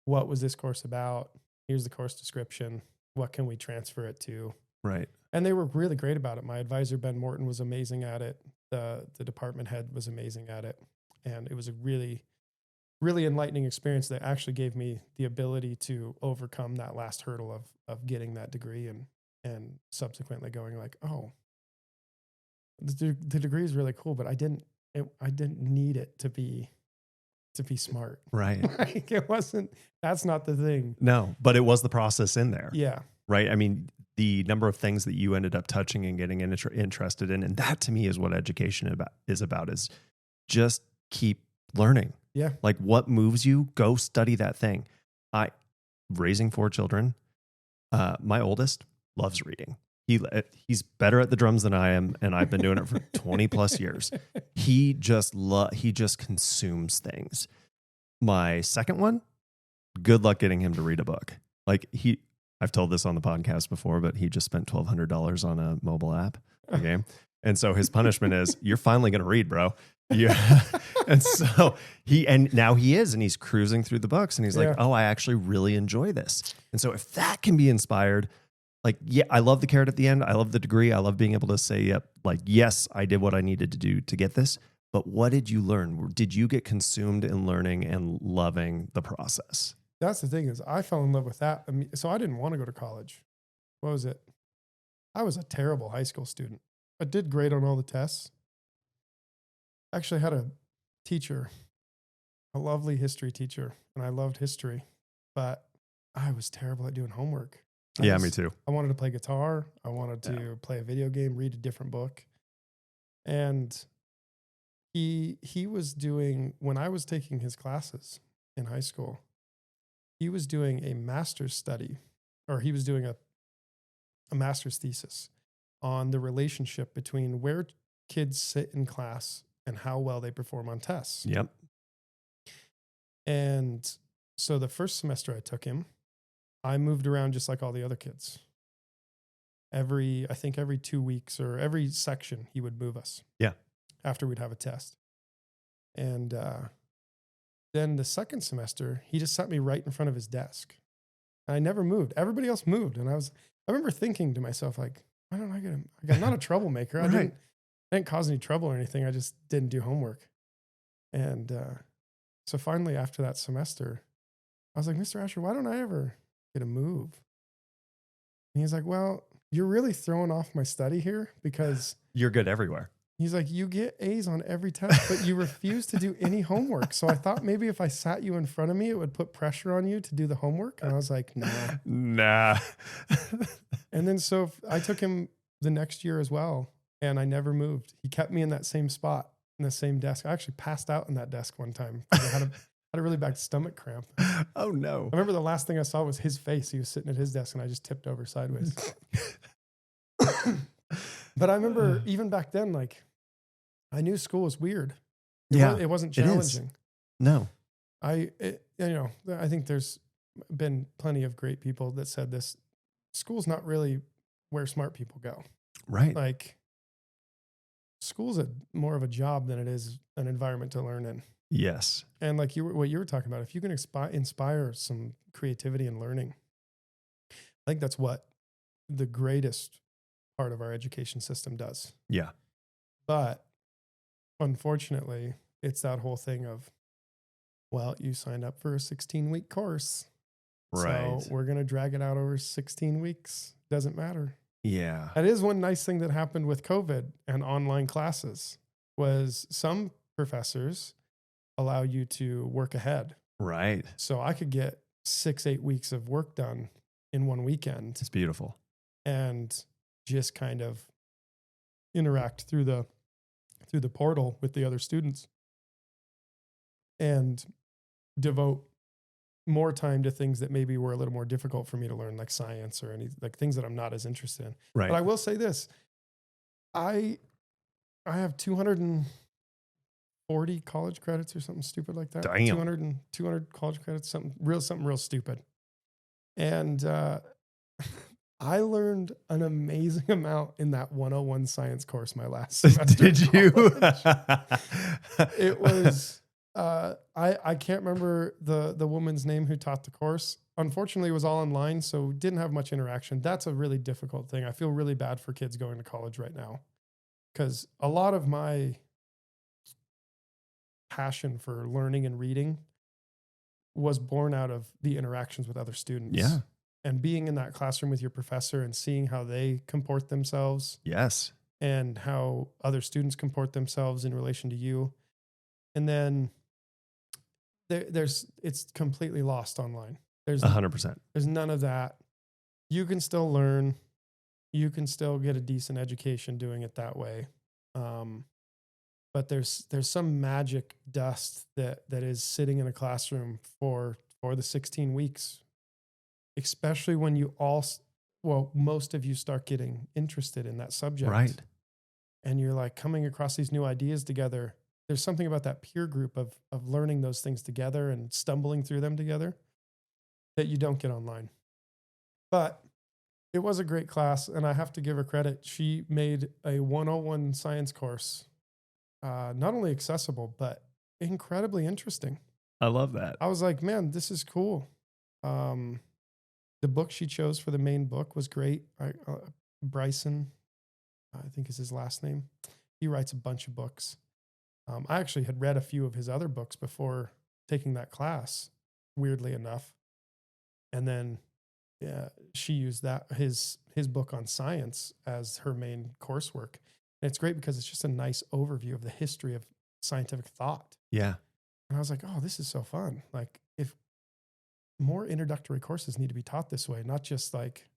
what was this course about? Here's the course description. What can we transfer it to? Right. And they were really great about it. My advisor, Ben Morton, was amazing at it. The department head was amazing at it. And it was a really, really enlightening experience that actually gave me the ability to overcome that last hurdle of getting that degree and subsequently going like, oh, the degree is really cool, but I didn't need it to be smart. Right. Like, it wasn't, that's not the thing. No, but it was the process in there. Yeah. Right. I mean, the number of things that you ended up touching and getting interested in. And that to me is what education is about, is just keep learning. Yeah. Like, what moves you, go study that thing. Raising 4 children, my oldest loves reading. He's better at the drums than I am, and I've been doing it for 20 plus years. He just consumes things. My second one, good luck getting him to read a book. Like, I've told this on the podcast before, but he just spent $1,200 on a mobile app game. And so his punishment is, you're finally going to read, bro. Yeah. And so now he is, and he's cruising through the books, and he's like, oh, I actually really enjoy this. And so if that can be inspired, like, yeah, I love the carrot at the end. I love the degree. I love being able to say, yep, like, yes, I did what I needed to do to get this. But what did you learn? Did you get consumed in learning and loving the process? That's the thing, is I fell in love with that. I mean, so I didn't want to go to college. What was it? I was a terrible high school student. I did great on all the tests. Actually had a teacher, a lovely history teacher, and I loved history, but I was terrible at doing homework. Me too. I wanted to play guitar. I wanted to play a video game, read a different book. And he was doing, when I was taking his classes in high school, he was doing a master's study, or he was doing a master's thesis on the relationship between where kids sit in class and how well they perform on tests. Yep. And so the first semester I took him, I moved around just like all the other kids. I think every 2 weeks or every section, he would move us. Yeah. After we'd have a test. And then the second semester, he just sat me right in front of his desk. And I never moved. Everybody else moved. And I remember thinking to myself, like, why don't I get him? I'm not a troublemaker. Right. I didn't cause any trouble or anything. I just didn't do homework. And so finally, after that semester, I was like, Mr. Asher, why don't I ever get a move? And he's like, well, you're really throwing off my study here, because you're good everywhere. He's like, you get A's on every test, but you refuse to do any homework. So I thought maybe if I sat you in front of me, it would put pressure on you to do the homework. And I was like, nah. And then so I took him the next year as well, and I never moved. He kept me in that same spot, in the same desk. I actually passed out in that desk one time. I had a really bad stomach cramp. Oh no. I remember the last thing I saw was his face. He was sitting at his desk, and I just tipped over sideways. But I remember even back then, like, I knew school was weird. It wasn't challenging. No. I think there's been plenty of great people that said this. School's not really where smart people go. Right. Like, school's more of a job than it is an environment to learn in. Yes. And like what you were talking about, if you can inspire some creativity and learning, I think that's what the greatest part of our education system does. Yeah. But unfortunately, it's that whole thing of, well, you signed up for a 16-week course. Right. So we're going to drag it out over 16 weeks. Doesn't matter. Yeah. That is one nice thing that happened with COVID and online classes, was some professors allow you to work ahead. Right. So I could get 6-8 weeks of work done in one weekend. It's beautiful. And just kind of interact through the portal with the other students and devote more time to things that maybe were a little more difficult for me to learn, like science or any like things that I'm not as interested in. Right. But I will say this, I have 240 college credits or something stupid like that. Damn. 200 college credits, something real stupid. And I learned an amazing amount in that 101 science course my last semester. Did you? It was, I can't remember the woman's name who taught the course. Unfortunately, it was all online, so didn't have much interaction. That's a really difficult thing. I feel really bad for kids going to college right now because a lot of my passion for learning and reading was born out of the interactions with other students. Yeah. And being in that classroom with your professor and seeing how they comport themselves. Yes. And how other students comport themselves in relation to you. And then it's completely lost online. There's 100%. There's none of that. You can still learn. You can still get a decent education doing it that way. But there's some magic dust that is sitting in a classroom for the 16 weeks, especially when most of you start getting interested in that subject. Right. And you're like coming across these new ideas together. There's something about that peer group of learning those things together and stumbling through them together that you don't get online. But it was a great class, and I have to give her credit. She made a 101 science course not only accessible, but incredibly interesting. I love that. I was like, man, this is cool. The book she chose for the main book was great. Bryson, I think is his last name. He writes a bunch of books. I actually had read a few of his other books before taking that class, weirdly enough. And then she used his book on science as her main coursework. And it's great because it's just a nice overview of the history of scientific thought. Yeah. And I was like, oh, this is so fun. Like, if more introductory courses need to be taught this way, not just like,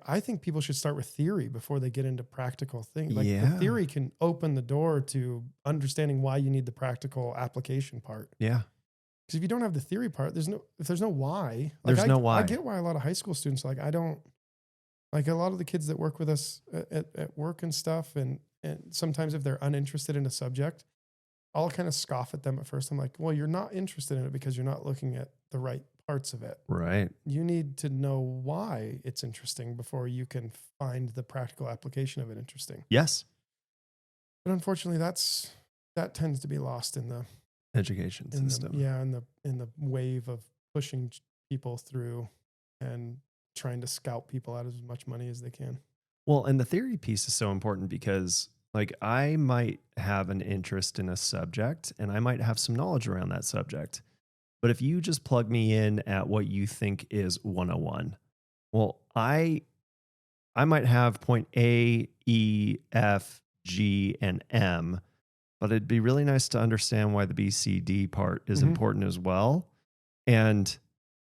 I think people should start with theory before they get into practical things. Like the theory can open the door to understanding why you need the practical application part. Yeah. Because if you don't have the theory part, if there's no why, there's no why. I get why a lot of high school students, like, I don't, like a lot of the kids that work with us at work and stuff. And sometimes if they're uninterested in a subject, I'll kind of scoff at them at first. I'm like, well, you're not interested in it because you're not looking at the right parts of it. Right. You need to know why it's interesting before you can find the practical application of it interesting. Yes. But unfortunately, that tends to be lost in the education system. In the wave of pushing people through and trying to scout people out of as much money as they can. Well, and the theory piece is so important because, like, I might have an interest in a subject and I might have some knowledge around that subject. But if you just plug me in at what you think is 101, well, I might have point A, E, F, G, and M, but it'd be really nice to understand why the B, C, D part is important as well. And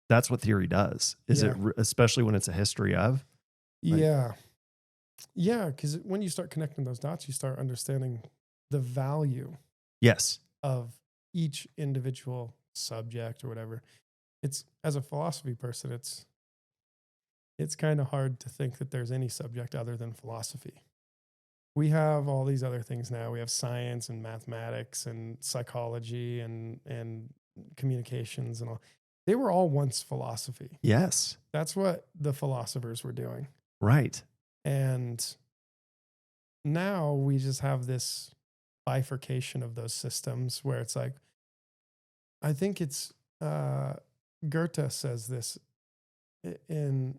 that's what theory does, especially when it's a history of. Yeah. Yeah, because when you start connecting those dots, you start understanding the value of each individual subject or whatever. It's, as a philosophy person, it's kind of hard to think that there's any subject other than philosophy. We have all these other things now. We have science and mathematics and psychology and communications and all. They were all once philosophy. Yes. That's what the philosophers were doing. Right. And now we just have this bifurcation of those systems where it's like, I think it's Goethe says this in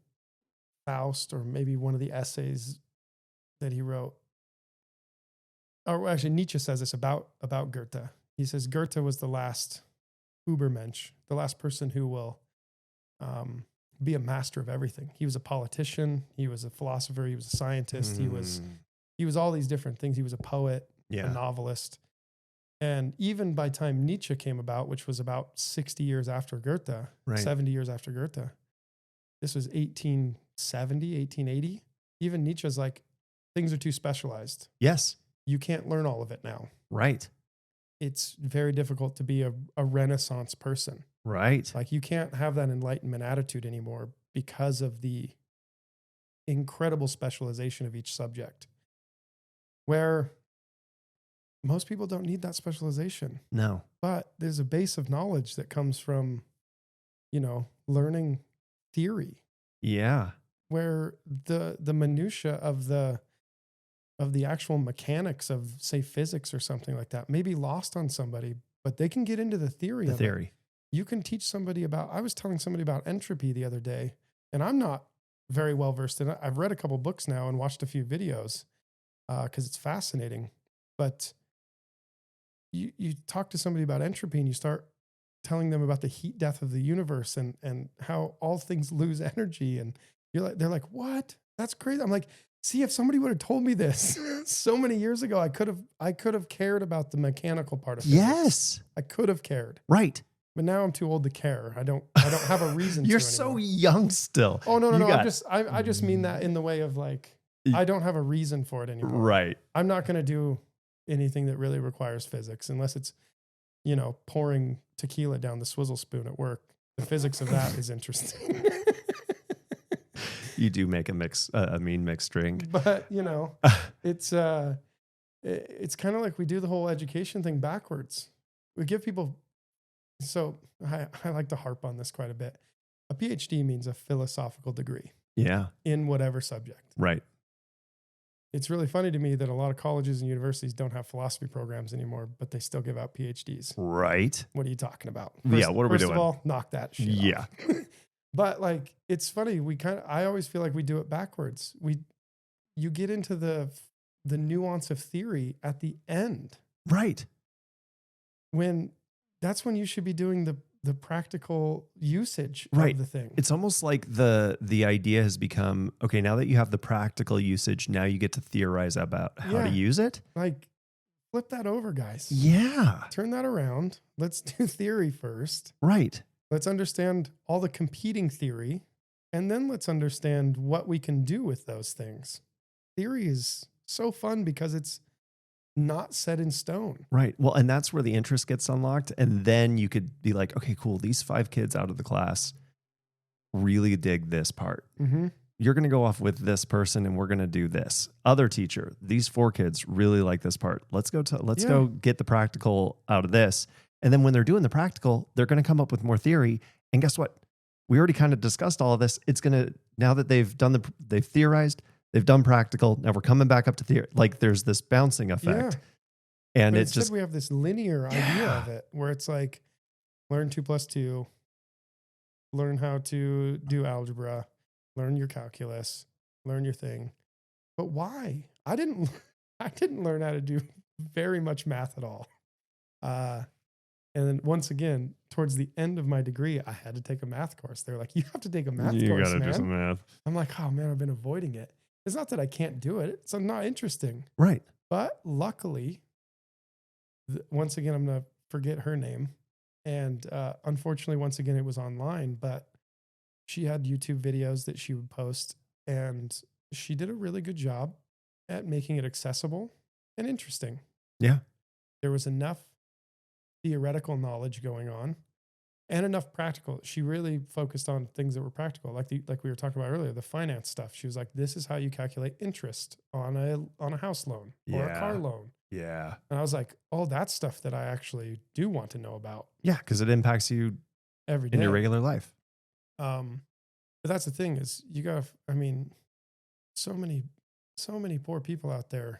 Faust, or maybe one of the essays that he wrote. Or actually, Nietzsche says this about Goethe. He says Goethe was the last Übermensch, the last person who will be a master of everything. He was a politician. He was a philosopher. He was a scientist. He was all these different things. He was a poet, a novelist. And even by the time Nietzsche came about, which was about 60 years after Goethe, 70 years after Goethe, this was 1870, 1880. Even Nietzsche's like, things are too specialized. Yes. You can't learn all of it now. Right. It's very difficult to be a Renaissance person. Right. Like you can't have that enlightenment attitude anymore because of the incredible specialization of each subject, where most people don't need that specialization. No. But there's a base of knowledge that comes from, learning theory. Yeah. Where the minutia of the actual mechanics of, say, physics or something like that may be lost on somebody, but they can get into the theory of it. You can teach somebody about, I was telling somebody about entropy the other day, and I'm not very well versed in it. I've read a couple books now and watched a few videos because it's fascinating. But you talk to somebody about entropy and you start telling them about the heat death of the universe and how all things lose energy. And they're like, what? That's crazy. I'm like, see, if somebody would have told me this so many years ago, I could have cared about the mechanical part of it. Yes. I could have cared. Right. But now I'm too old to care. I don't have a reason You're to so young still. Oh, no. I just mean that in the way of like, I don't have a reason for it anymore. Right. I'm not going to do anything that really requires physics unless it's, pouring tequila down the swizzle spoon at work. The physics of that is interesting. You do make a mean mixed drink. But, it's kind of like we do the whole education thing backwards. We give people, so I like to harp on this quite a bit. A PhD means a philosophical degree. Yeah. In whatever subject. Right. It's really funny to me that a lot of colleges and universities don't have philosophy programs anymore, but they still give out PhDs. Right. What are you talking about? What are we doing? First of all, knock that shit Yeah. off. But like, it's funny. I always feel like we do it backwards. You get into the nuance of theory at the end. Right. That's when you should be doing the practical usage of the thing. It's almost like the idea has become, okay, now that you have the practical usage, now you get to theorize about how to use it. Like, flip that over, guys. Yeah. Turn that around. Let's do theory first. Right. Let's understand all the competing theory, and then let's understand what we can do with those things. Theory is so fun because it's not set in stone. Right. Well, and that's where the interest gets unlocked. And then you could be like, okay, cool. These 5 kids out of the class really dig this part. Mm-hmm. You're going to go off with this person and we're going to do this. Other teacher, these 4 kids really like this part. Let's go get the practical out of this. And then when they're doing the practical, they're going to come up with more theory. And guess what? We already kind of discussed all of this. It's going to, now that they've theorized, they've done practical. Now we're coming back up to theory. Like there's this bouncing effect. Yeah. And instead we have this linear idea of it where it's like, learn 2 + 2, learn how to do algebra, learn your calculus, learn your thing. But why? I didn't learn how to do very much math at all. And then once again, towards the end of my degree, I had to take a math course. They're like, you have to take a math course, man. You got to do some math. I'm like, oh man, I've been avoiding it. It's not that I can't do it. It's not interesting. Right. But luckily, once again, I'm going to forget her name. And unfortunately, once again, it was online, but she had YouTube videos that she would post. And she did a really good job at making it accessible and interesting. Yeah. There was enough theoretical knowledge going on and enough practical. She really focused on things that were practical, like we were talking about earlier, the finance stuff. She was like, this is how you calculate interest on a house loan or a car loan. Yeah. And I was like, oh, that's stuff that I actually do want to know about. Yeah, because it impacts you every day in your regular life. But that's the thing is so many poor people out there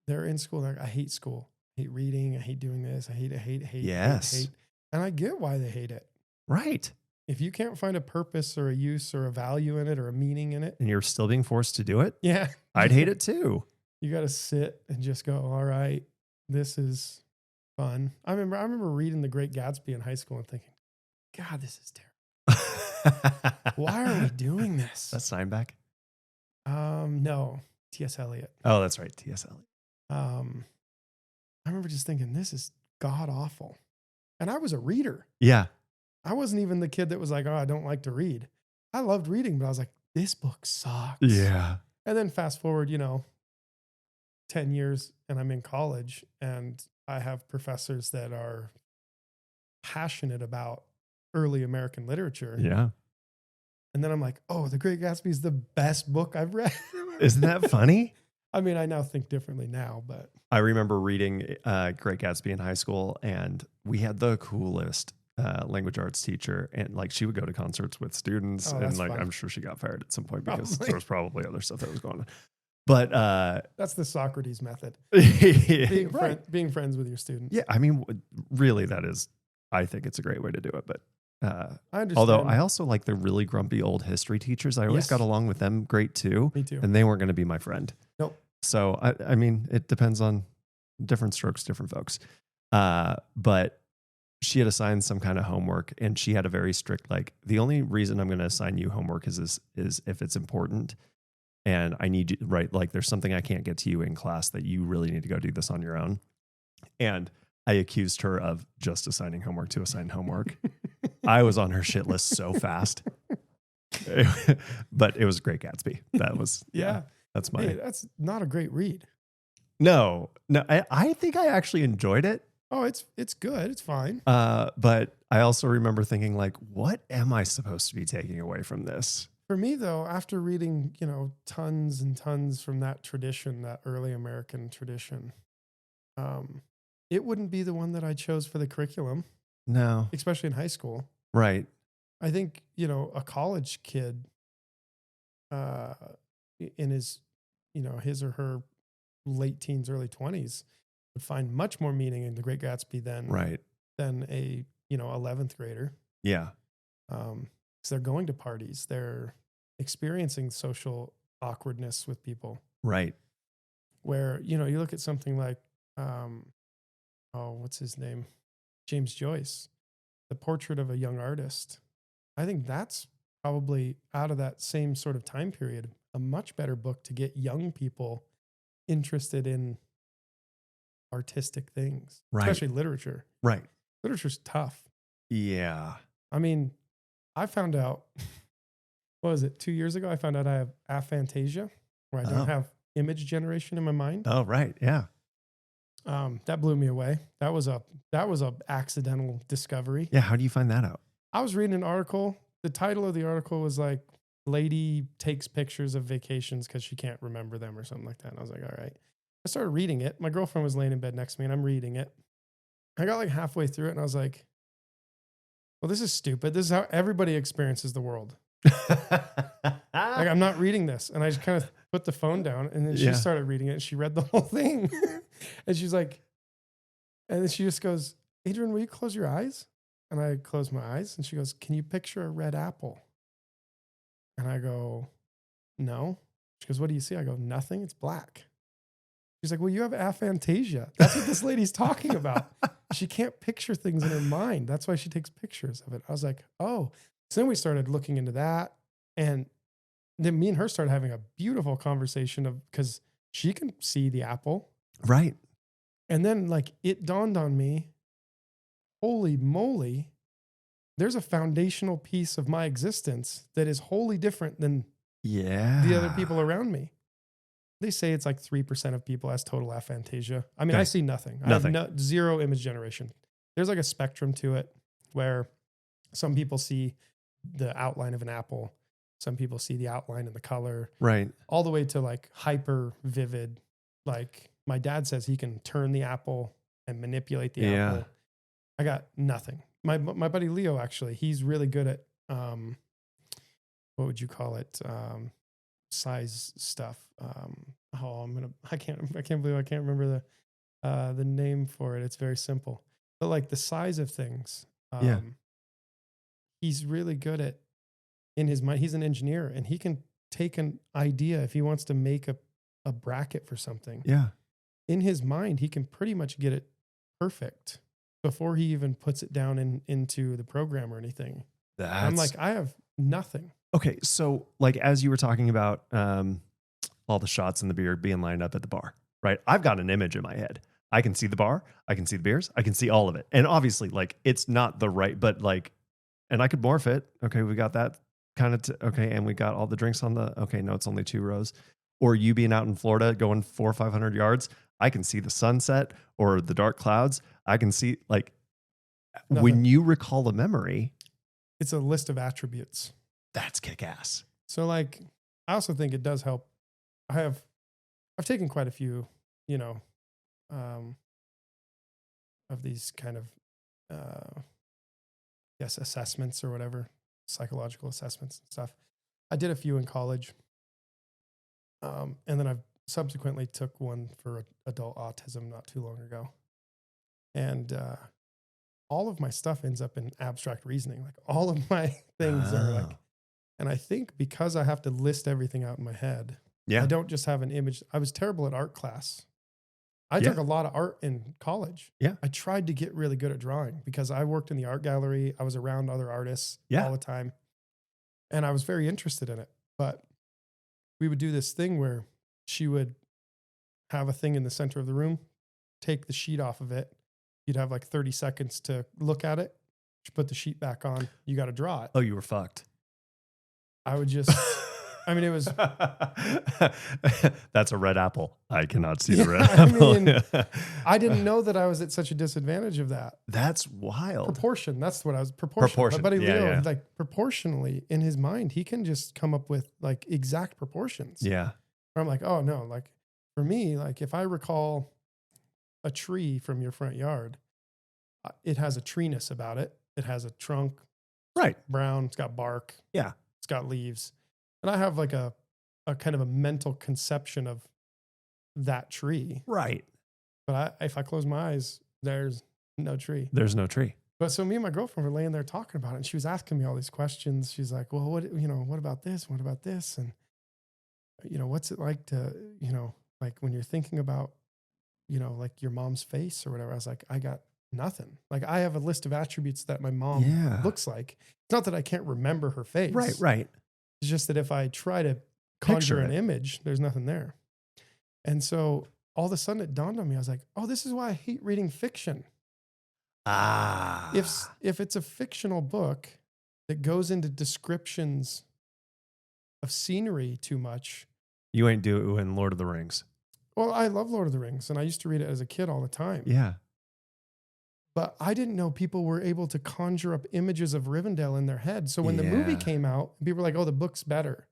they're in school. They're like, I hate school. I hate reading. I hate doing this. I hate. Yes. Hate. And I get why they hate it. Right. If you can't find a purpose or a use or a value in it or a meaning in it. And you're still being forced to do it. Yeah. I'd hate it too. You got to sit and just go, all right, this is fun. I remember reading The Great Gatsby in high school and thinking, God, this is terrible. Why are we doing this? That's Steinbeck? No. T.S. Eliot. Oh, that's right. T.S. Eliot. I remember just thinking, this is god awful. And I was a reader. Yeah. I wasn't even the kid that was like, oh, I don't like to read. I loved reading, but I was like, this book sucks. Yeah. And then fast forward, 10 years and I'm in college and I have professors that are passionate about early American literature. Yeah. And then I'm like, oh, The Great Gatsby is the best book I've read. Isn't that funny? I mean, I now think differently now, but I remember reading Great Gatsby in high school, and we had the coolest language arts teacher, and like she would go to concerts with students, and like fun. I'm sure she got fired at some point because there was probably other stuff that was going on. But that's the Socrates method. Being friends with your students. Yeah, I mean, really, that is. I think it's a great way to do it, but. I understand. Although I also like the really grumpy old history teachers. I always got along with them great too. Me too. And they weren't going to be my friend. Nope. So, I mean, it depends on different strokes, different folks. But she had assigned some kind of homework, and she had a very strict, like, the only reason I'm going to assign you homework is if it's important and I need you, right? Like there's something I can't get to you in class that you really need to go do this on your own. And I accused her of just assigning homework to assign homework. I was on her shit list so fast. But it was Great Gatsby. That was, that's my. Hey, that's not a great read. No, I think I actually enjoyed it. Oh, it's good. It's fine. But I also remember thinking, like, what am I supposed to be taking away from this? For me, though, after reading, tons and tons from that tradition, that early American tradition, it wouldn't be the one that I chose for the curriculum. No. Especially in high school. Right. I think, a college kid in his, his or her late teens, early 20s would find much more meaning in The Great Gatsby than a, 11th grader. Yeah. Because they're going to parties. They're experiencing social awkwardness with people. Right. Where, you look at something like, what's his name? James Joyce, The Portrait of a Young Artist. I think that's probably, out of that same sort of time period, a much better book to get young people interested in artistic things, especially literature. Right. Literature's tough. Yeah. I mean, I found out, what was it, 2 years ago? I found out I have aphantasia, where I don't have image generation in my mind. Oh, right. Yeah. That blew me away. That was a accidental discovery. Yeah. How do you find that out? I was reading an article. The title of the article was like, lady takes pictures of vacations because she can't remember them or something like that. And I was like, all right. I started reading it. My girlfriend was laying in bed next to me and I'm reading it. I got like halfway through it and I was like, well, this is stupid. This is how everybody experiences the world. Like, I'm not reading this. And I just kind of put the phone down and then she started reading it and she read the whole thing. And she's like, and then she just goes, Adrian, will you close your eyes? And I close my eyes and she goes, can you picture a red apple? And I go, no. She goes, what do you see? I go, nothing. It's black. She's like, well, you have aphantasia. That's what this lady's talking about. She can't picture things in her mind. That's why she takes pictures of it. I was like, oh. So then we started looking into that. And then me and her started having a beautiful conversation because she can see the apple. Right. And then like it dawned on me, holy moly, there's a foundational piece of my existence that is wholly different than the other people around me. They say it's like 3% of people has total aphantasia. I mean, I see nothing. I have zero image generation. There's like a spectrum to it where some people see the outline of an apple. Some people see the outline and the color. Right. All the way to like hyper vivid. Like my dad says he can turn the apple and manipulate the apple. I got nothing. My buddy Leo, actually, he's really good at, what would you call it? Size stuff. I can't believe I can't remember the name for it. It's very simple, but like the size of things. He's really good at, in his mind, he's an engineer and he can take an idea if he wants to make a bracket for something. Yeah. In his mind, he can pretty much get it perfect before he even puts it down into the program or anything. I'm like, I have nothing. Okay. So like, as you were talking about all the shots and the beer being lined up at the bar, right? I've got an image in my head. I can see the bar. I can see the beers. I can see all of it. And obviously like, it's not the right, but like, and I could morph it. Okay. We got that kind of, okay. And we got all the drinks on okay. No, it's only 2 rows. Or you being out in Florida going 400 or 500 yards. I can see the sunset or the dark clouds. I can see like, When you recall a memory, it's a list of attributes. That's kick-ass. So like, I also think it does help. I've taken quite a few, of these kind of, assessments or whatever, psychological assessments and stuff. I did a few in college. And then I've subsequently took one for adult autism not too long ago. And all of my stuff ends up in abstract reasoning. Like all of my things are like, and I think because I have to list everything out in my head, I don't just have an image. I was terrible at art class. I took a lot of art in college. Yeah. I tried to get really good at drawing because I worked in the art gallery. I was around other artists all the time. And I was very interested in it. But we would do this thing where she would have a thing in the center of the room, take the sheet off of it. You'd have like 30 seconds to look at it. She put the sheet back on. You got to draw it. Oh, you were fucked. I would just... I mean, it was... That's a red apple. I cannot see the red apple. I mean, I didn't know that I was at such a disadvantage of that. That's wild. Proportion. That's what I was... Proportion. My buddy Leo, like proportionally in his mind, he can just come up with like exact proportions. Yeah. Where I'm like, oh no, like for me, like if I recall a tree from your front yard, it has a treeness about it. It has a trunk. Right. Brown. It's got bark. Yeah. It's got leaves. And I have like a kind of a mental conception of that tree. Right. But if I close my eyes, there's no tree. There's no tree. But so me and my girlfriend were laying there talking about it, and she was asking me all these questions. She's like, well, what about this? What about this? And, what's it like to, like when you're thinking about, like your mom's face or whatever. I was like, I got nothing. Like I have a list of attributes that my mom looks like. It's not that I can't remember her face. Right. It's just that if I try to conjure an image, there's nothing there. And so all of a sudden it dawned on me. I was like, oh, this is why I hate reading fiction. If it's a fictional book that goes into descriptions of scenery too much. You ain't doing Lord of the Rings. Well, I love Lord of the Rings, and I used to read it as a kid all the time. Yeah. But I didn't know people were able to conjure up images of Rivendell in their head. So when the movie came out, people were like, oh, the book's better.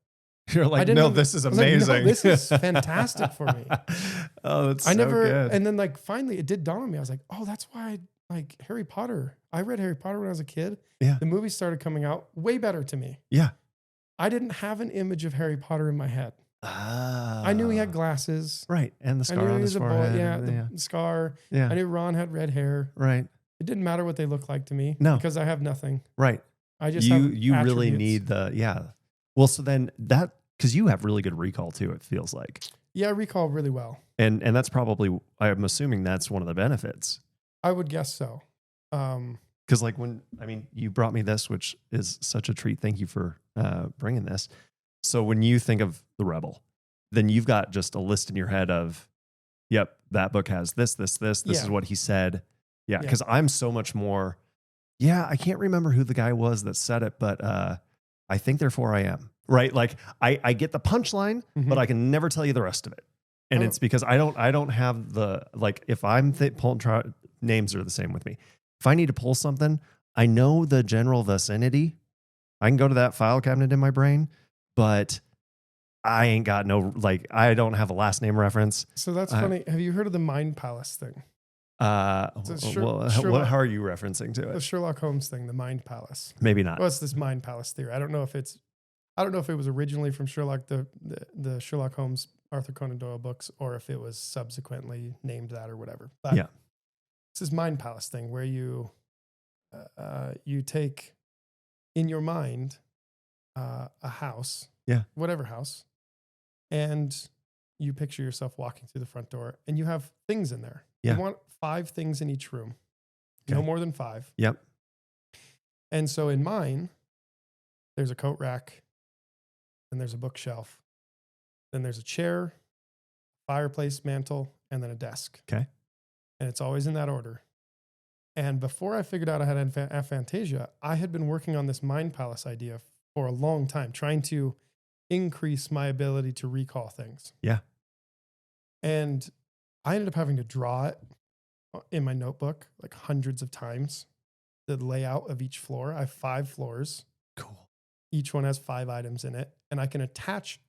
You're like, no, this is amazing. Like, no, this is fantastic for me. Oh, that's so good. And then like finally it did dawn on me. I was like, oh, that's why I like Harry Potter. I read Harry Potter when I was a kid. Yeah. The movie started coming out way better to me. Yeah. I didn't have an image of Harry Potter in my head. I knew he had glasses. Right. And the scar I knew on he his was forehead. a boy. The scar. Yeah. I knew Ron had red hair. Right. It didn't matter what they looked like to me. No. Because I have nothing. Right. I just you really need Well, so then that, because you have really good recall too, it feels like. Yeah, I recall really well. And that's probably, I'm assuming that's one of the benefits. I would guess so. Because like you brought me this, which is such a treat. Thank you for bringing this. So when you think of The Rebel, then you've got just a list in your head of, yep, that book has this. This is what he said. Yeah. Because I'm so much more, I can't remember who the guy was that said it, but I think therefore I am. Right. Like I get the punchline, but I can never tell you the rest of it. And it's because I don't have the, like, if I'm pulling names are the same with me. If I need to pull something, I know the general vicinity. I can go to that file cabinet in my brain, but I ain't got I don't have a last name reference. So that's funny. Have you heard of the Mind Palace thing? How are you referencing to it? The Sherlock Holmes thing, the Mind Palace. Maybe not. Well, it's this Mind Palace theory. I don't know if it was originally from Sherlock, the Sherlock Holmes, Arthur Conan Doyle books, or if it was subsequently named that or whatever. But it's this Mind Palace thing where you take in your mind a house, whatever house, and you picture yourself walking through the front door, and you have things in there. Yeah. You want 5 things in each room, no more than 5. Yep. And so in mine, there's a coat rack, and there's a bookshelf, then there's a chair, fireplace mantle, and then a desk. Okay. And it's always in that order. And before I figured out I had aphantasia, I had been working on this Mind Palace idea for a long time, trying to increase my ability to recall things. Yeah. And I ended up having to draw it in my notebook like hundreds of times the layout of each floor. I have 5 floors. Cool. Each one has 5 items in it, and I can attach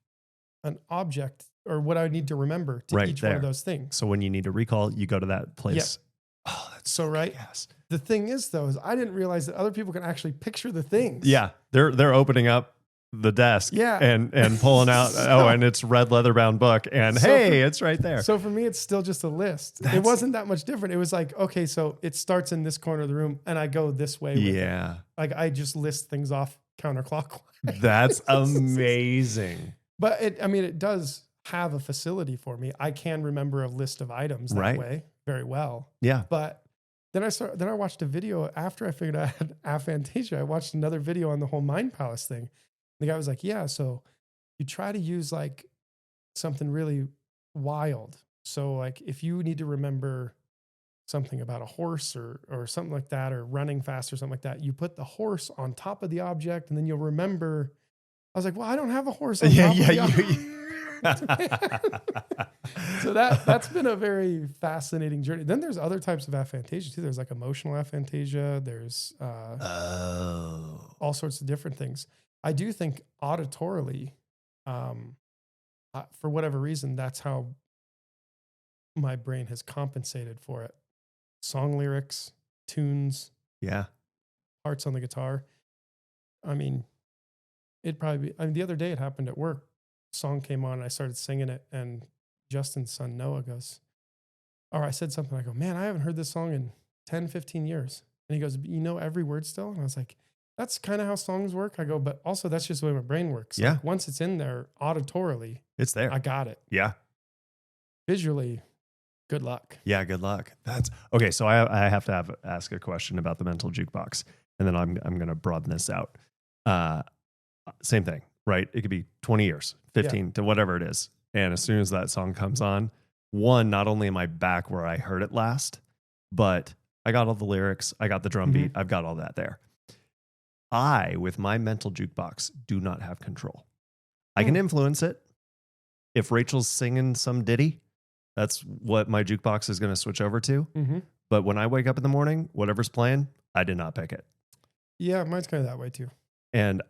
an object or what I need to remember to each one of those things. So when you need to recall, you go to that place. Yep. Oh, that's so right. Yes. The thing is, though, is I didn't realize that other people can actually picture the things. Yeah, they're opening up the desk. Yeah. and pulling out. And it's red leather bound book, and it's right there. So for me, it's still just a list. It wasn't that much different. It was like, okay, so it starts in this corner of the room, and I go this way. Yeah. Like I just list things off counterclockwise. That's amazing. But it does have a facility for me. I can remember a list of items that way very well. Yeah. But then I watched a video after I figured out I had aphantasia. I watched another video on the whole mind palace thing. The guy was like, yeah, so you try to use like something really wild. So like if you need to remember something about a horse or something like that, or running fast or something like that, you put the horse on top of the object and then you'll remember. I was like, well, I don't have a horse on top of the object. So that's been a very fascinating journey. Then there's other types of aphantasia too. There's like emotional aphantasia. There's all sorts of different things. I do think auditorily, for whatever reason, that's how my brain has compensated for it. Song lyrics, tunes, parts on the guitar. I mean, the other day it happened at work. Song came on and I started singing it, and Justin's son Noah goes, or I said something, I go, man, I haven't heard this song in 10, 15 years. And he goes, you know every word still? And I was like, that's kind of how songs work. I go, but also that's just the way my brain works. Yeah. Like once it's in there auditorily, it's there. I got it. Yeah. Visually, good luck. Yeah, good luck. That's okay. So I have to ask a question about the mental jukebox, and then I'm going to broaden this out. Same thing, right? It could be 20 years, 15 to whatever it is. And as soon as that song comes on, not only am I back where I heard it last, but I got all the lyrics, I got the drum beat, I've got all that there. I, with my mental jukebox, do not have control. I can influence it. If Rachel's singing some ditty, that's what my jukebox is going to switch over to. But when I wake up in the morning, whatever's playing, I did not pick it. Yeah, mine's kind of that way too. And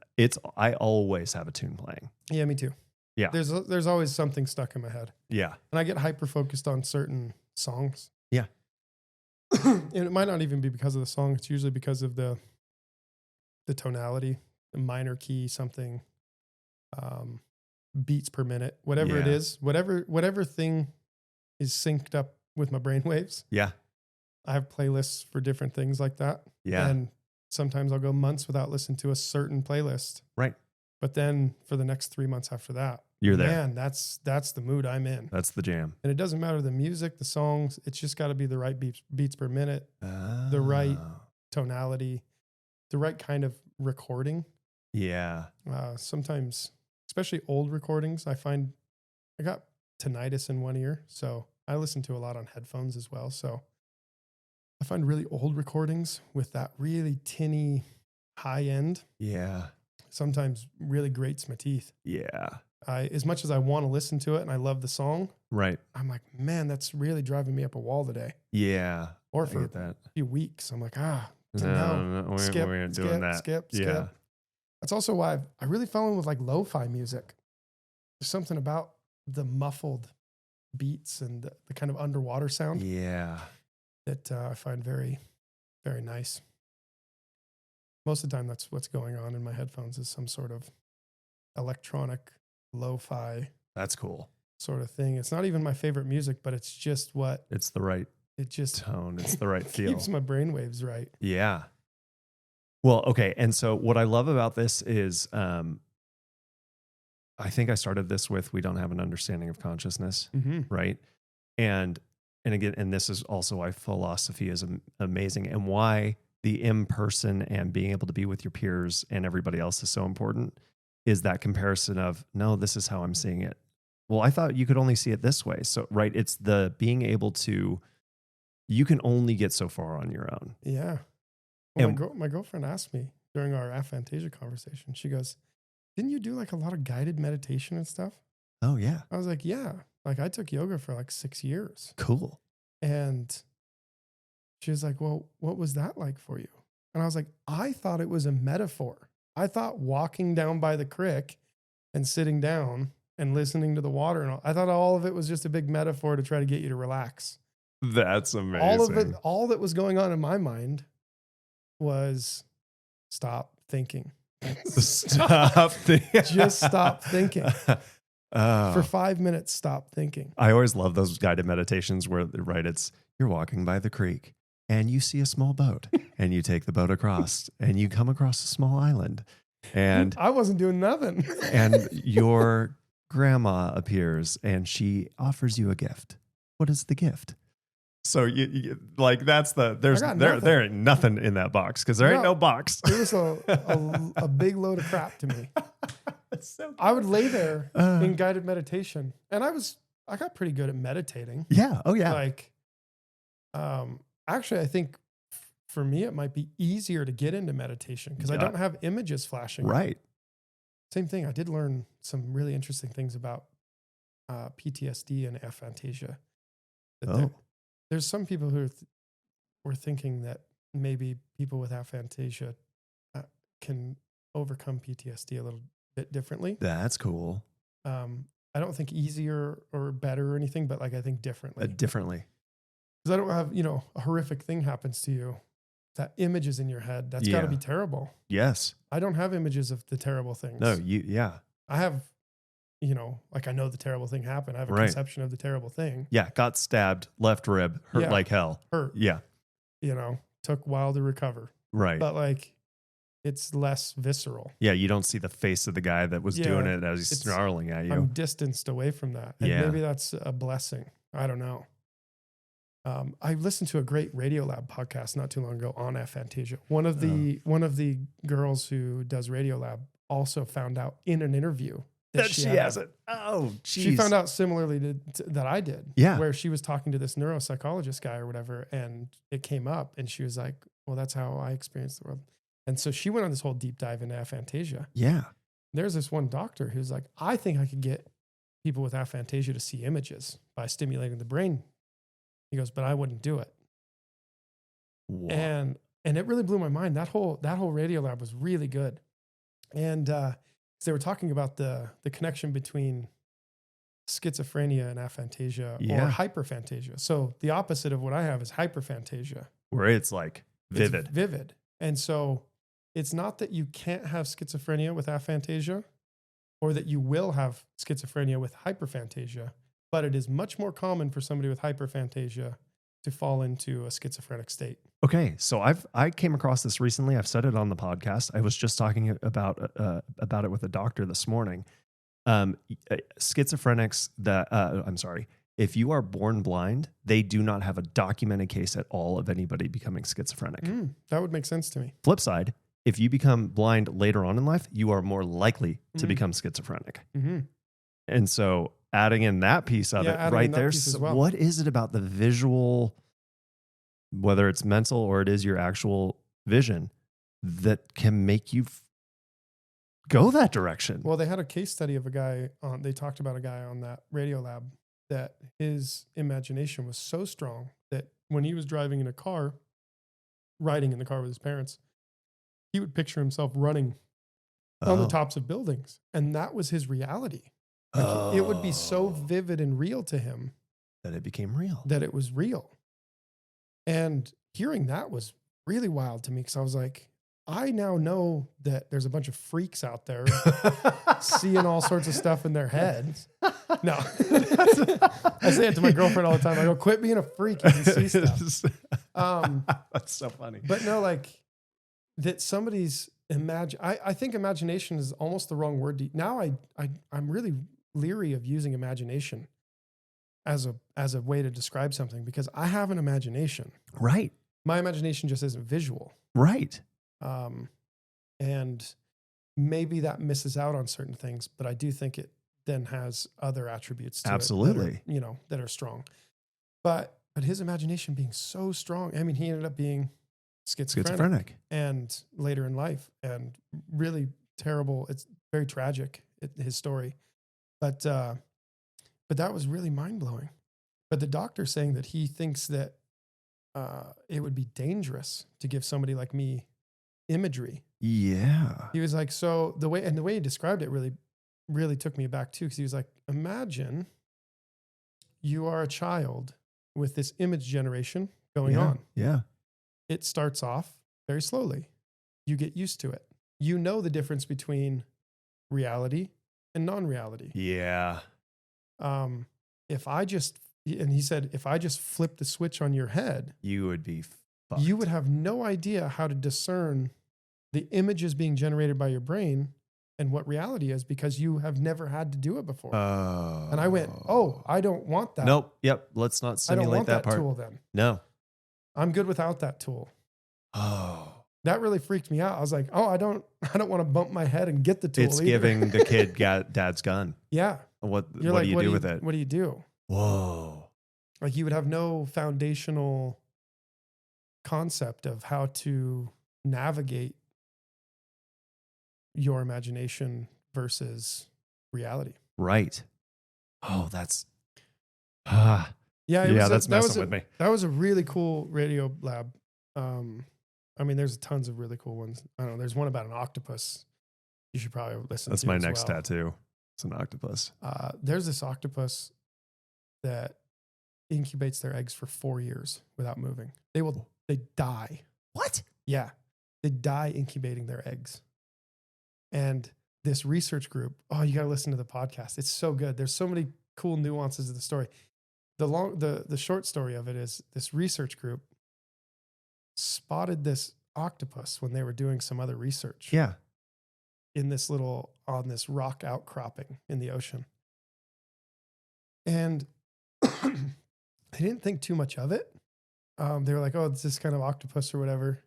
I always have a tune playing. Yeah, me too. Yeah. There's always something stuck in my head. Yeah. And I get hyper focused on certain songs. Yeah. And it might not even be because of the song. It's usually because of the tonality, the minor key, something, beats per minute, whatever it is, whatever thing is synced up with my brain waves. Yeah. I have playlists for different things like that. Yeah. And sometimes I'll go months without listening to a certain playlist. Right. But then for the next 3 months after that, you're there. Man, that's the mood I'm in. That's the jam. And it doesn't matter the music, the songs. It's just got to be the right beats per minute, the right tonality, the right kind of recording. Yeah. Sometimes, especially old recordings, I find I got tinnitus in one ear, so I listen to a lot on headphones as well. So I find really old recordings with that really tinny high end. Yeah. Sometimes really grates my teeth. Yeah. As much as I want to listen to it and I love the song, right? I'm like, man, that's really driving me up a wall today. Yeah. Or for a few weeks, I'm like, no, skip, we ain't doing that. Skip. That's also why I really fell in with like lo-fi music. There's something about the muffled beats and the kind of underwater sound. Yeah. That I find very, very nice. Most of the time, that's what's going on in my headphones is some sort of electronic lo-fi. That's cool. Sort of thing. It's not even my favorite music, but it's just what it's the right. It just tone. It's the right feel. Keeps my brainwaves right. Yeah. Well, okay. And so what I love about this is, I think I started this with, we don't have an understanding of consciousness, right? And again, and this is also why philosophy is amazing, and why the in-person and being able to be with your peers and everybody else is so important, is that comparison of, no, this is how I'm seeing it. Well, I thought you could only see it this way. So, right. It's the being able to, you can only get so far on your own. Yeah. Well, my girlfriend asked me during our aphantasia conversation, she goes, didn't you do like a lot of guided meditation and stuff? Oh yeah. I was like, yeah. Like I took yoga for like 6 years. Cool. And she was like, well, what was that like for you? And I was like, I thought it was a metaphor. I thought walking down by the creek and sitting down and listening to the water and all, I thought all of it was just a big metaphor to try to get you to relax. That's amazing. All of it, all that was going on in my mind was stop thinking. Stop thinking. Just stop thinking. For 5 minutes, stop thinking. I always love those guided meditations where, right, it's you're walking by the creek and you see a small boat and you take the boat across and you come across a small island and I wasn't doing nothing. and your grandma appears and she offers you a gift. What is the gift? So you like that's the there ain't nothing in that box because there ain't no box. It was a big load of crap to me. So I would lay there in guided meditation, and I got pretty good at meditating. Yeah. Oh yeah. Like, actually, I think for me it might be easier to get into meditation because I don't have images flashing. Right. Same thing. I did learn some really interesting things about PTSD and aphantasia. There's some people who were thinking that maybe people with aphantasia can overcome PTSD a little bit differently. That's cool. I don't think easier or better or anything, but like I think differently. Differently. Because I don't have, a horrific thing happens to you. That image is in your head. That's got to be terrible. Yes. I don't have images of the terrible things. No, I have, like I know the terrible thing happened. I have a conception of the terrible thing. Yeah. Got stabbed, left rib, hurt like hell. Hurt. Yeah. Took a while to recover. Right. But like, it's less visceral. Yeah. You don't see the face of the guy that was doing it as he's snarling at you. I'm distanced away from that. And maybe that's a blessing. I don't know. I listened to a great Radiolab podcast not too long ago on aphantasia. One of the girls who does Radiolab also found out in an interview that she has it. Oh, geez. She found out similarly that I did. Yeah. Where she was talking to this neuropsychologist guy or whatever, and it came up, and she was like, well, that's how I experienced the world. And so she went on this whole deep dive into aphantasia. Yeah. There's this one doctor who's like, I think I could get people with aphantasia to see images by stimulating the brain. He goes, but I wouldn't do it. Wow. And it really blew my mind. That whole Radiolab was really good. And they were talking about the connection between schizophrenia and aphantasia or hyperphantasia. So the opposite of what I have is hyperphantasia. Where it's like vivid. It's vivid. And so it's not that you can't have schizophrenia with aphantasia or that you will have schizophrenia with hyperphantasia, but it is much more common for somebody with hyperphantasia to fall into a schizophrenic state. Okay, so I came across this recently. I've said it on the podcast. I was just talking about it with a doctor this morning. Schizophrenics if you are born blind, they do not have a documented case at all of anybody becoming schizophrenic. That would make sense to me. Flip side, if you become blind later on in life, you are more likely to become schizophrenic. Mm-hmm. And so adding in that piece of it right there. So what is it about the visual, whether it's mental or it is your actual vision, that can make you go that direction? Well, they had a case study of a guy they talked about a guy on that Radiolab that his imagination was so strong that when he was riding in the car with his parents, he would picture himself running on the tops of buildings. And that was his reality. Like it would be so vivid and real to him that it became real, that it was real. And hearing that was really wild to me because I was like, I now know that there's a bunch of freaks out there seeing all sorts of stuff in their heads. No, I say it to my girlfriend all the time. I go, quit being a freak. You can see stuff. That's so funny. But no, like that somebody's I think imagination is almost the wrong word. Now I'm really leery of using imagination as a way to describe something because I have an imagination. Right. My imagination just isn't visual. Right. And maybe that misses out on certain things, but I do think it then has other attributes to Absolutely. it that are strong. But his imagination being so strong, I mean, he ended up being schizophrenic and later in life, and really terrible. It's very tragic, his story, but that was really mind blowing. But the doctor saying that he thinks that it would be dangerous to give somebody like me imagery. Yeah. He was like, so the way he described it really, really took me aback too. Cause he was like, imagine you are a child with this image generation going on. Yeah. It starts off very slowly. You get used to it. You know the difference between reality and non-reality. Yeah. And he said, if I just flip the switch on your head, You would be fucked. you would have no idea how to discern the images being generated by your brain and what reality is because you have never had to do it before. And I went, oh, I don't want that. Nope. Yep. Let's not I don't simulate want that part. tool then. No. I'm good without that tool. Oh. That really freaked me out. I was like, oh, I don't want to bump my head and get the tool. It's either. giving the kid dad's gun. Yeah. What You're do like, you do with it? What do you do? Whoa. Like you would have no foundational concept of how to navigate your imagination versus reality. Right. Oh, that's Yeah, that's messing with me. That was a really cool radio lab. I mean, there's tons of really cool ones. I don't know. There's one about an octopus. You should probably listen. That's to my as next well. tattoo. It's an octopus. There's this octopus that incubates their eggs for 4 years without moving. They die. What? Yeah, they die incubating their eggs. And this research group, oh, you got to listen to the podcast. It's so good. There's so many cool nuances of the story. The short story of it is this research group spotted this octopus when they were doing some other research. Yeah. On this rock outcropping in the ocean. And they didn't think too much of it. They were like, oh, it's this kind of octopus or whatever.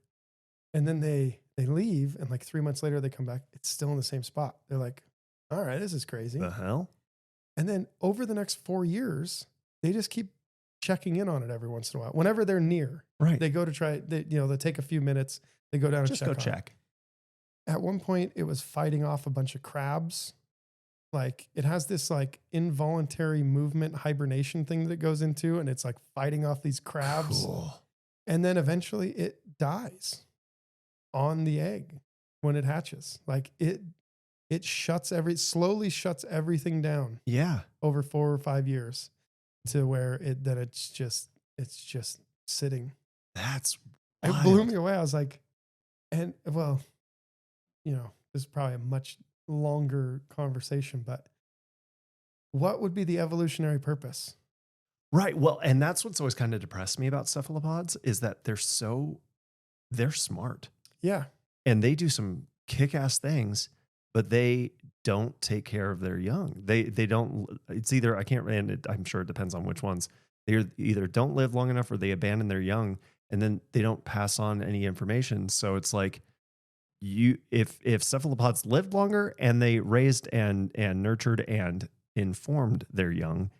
And then they leave, and like 3 months later, they come back. It's still in the same spot. They're like, all right, this is crazy. The hell? And then over the next 4 years, they just keep checking in on it every once in a while. Whenever they're near, right? They go to try. They take a few minutes. They go down just and go check. At one point, it was fighting off a bunch of crabs. Like it has this like involuntary movement hibernation thing that it goes into, and it's like fighting off these crabs. Cool. And then eventually it dies on the egg when it hatches. Like it slowly shuts everything down. Yeah. Over 4 or 5 years to where it's just sitting. That's wild. It blew me away. I was like, this is probably a much longer conversation, but what would be the evolutionary purpose? Right. Well, and that's what's always kind of depressed me about cephalopods is that they're smart. Yeah. And they do some kick-ass things, but they don't take care of their young. They don't, it's either, I'm sure it depends on which ones. They either don't live long enough or they abandon their young, and then they don't pass on any information. So it's like if cephalopods lived longer and they raised and nurtured and informed their young,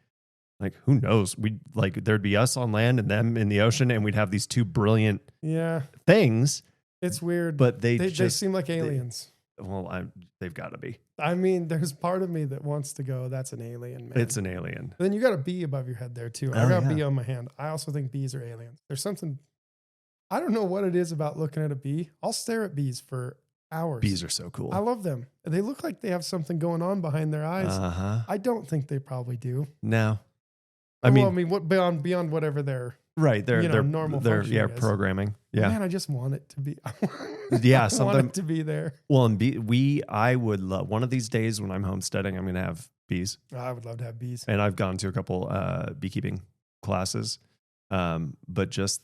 like who knows? There'd be us on land and them in the ocean, and we'd have these two brilliant things. It's weird, but they seem like aliens. They've got to be. I mean, there's part of me that wants to go, that's an alien, man. It's an alien. But then you got a bee above your head there too. I got a bee on my hand. I also think bees are aliens. There's something, I don't know what it is about looking at a bee. I'll stare at bees for hours. Bees are so cool. I love them. They look like they have something going on behind their eyes. I don't think they probably do. No. What beyond whatever they're right. They're normal. They're programming. Yeah. Man, I just want it to be. Yeah, I want it to be there. Well, and I would love one of these days when I'm homesteading. I'm going to have bees. I would love to have bees. And I've gone to a couple beekeeping classes, but just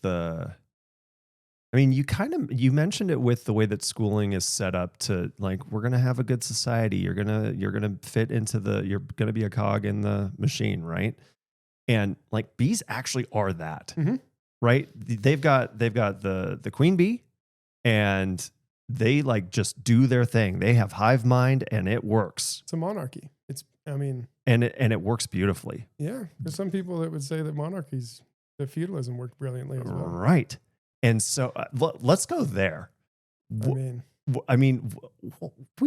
you mentioned it with the way that schooling is set up to like, we're going to have a good society. You're going to fit into you're going to be a cog in the machine. Right. And like bees actually are that, right? They've got the queen bee, and they like just do their thing. They have hive mind, and it works. It's a monarchy. And it works beautifully. Yeah. There's some people that would say that feudalism worked brilliantly as well. Right. And so let's go there. We